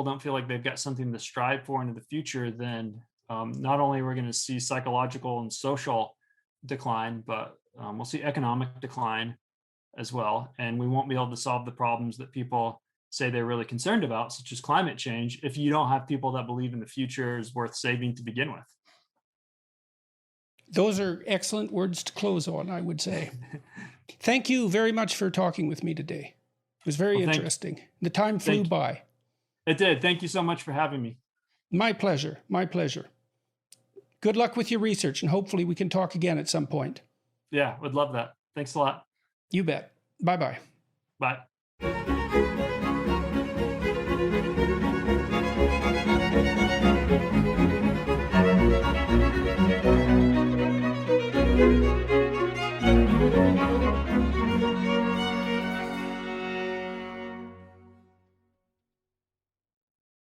Speaker 3: don't feel like they've got something to strive for into the future, then not only we're going to see psychological and social decline, but we'll see economic decline as well. And we won't be able to solve the problems that people say they're really concerned about, such as climate change, if you don't have people that believe in the future is worth saving to begin with.
Speaker 2: Those are excellent words to close on, I would say. Thank you very much for talking with me today. It was very interesting. The time flew by.
Speaker 3: It did. Thank you so much for having me.
Speaker 2: My pleasure. My pleasure. Good luck with your research, and hopefully we can talk again at some point.
Speaker 3: Yeah, would love that. Thanks a lot.
Speaker 2: You bet. Bye-bye.
Speaker 3: Bye.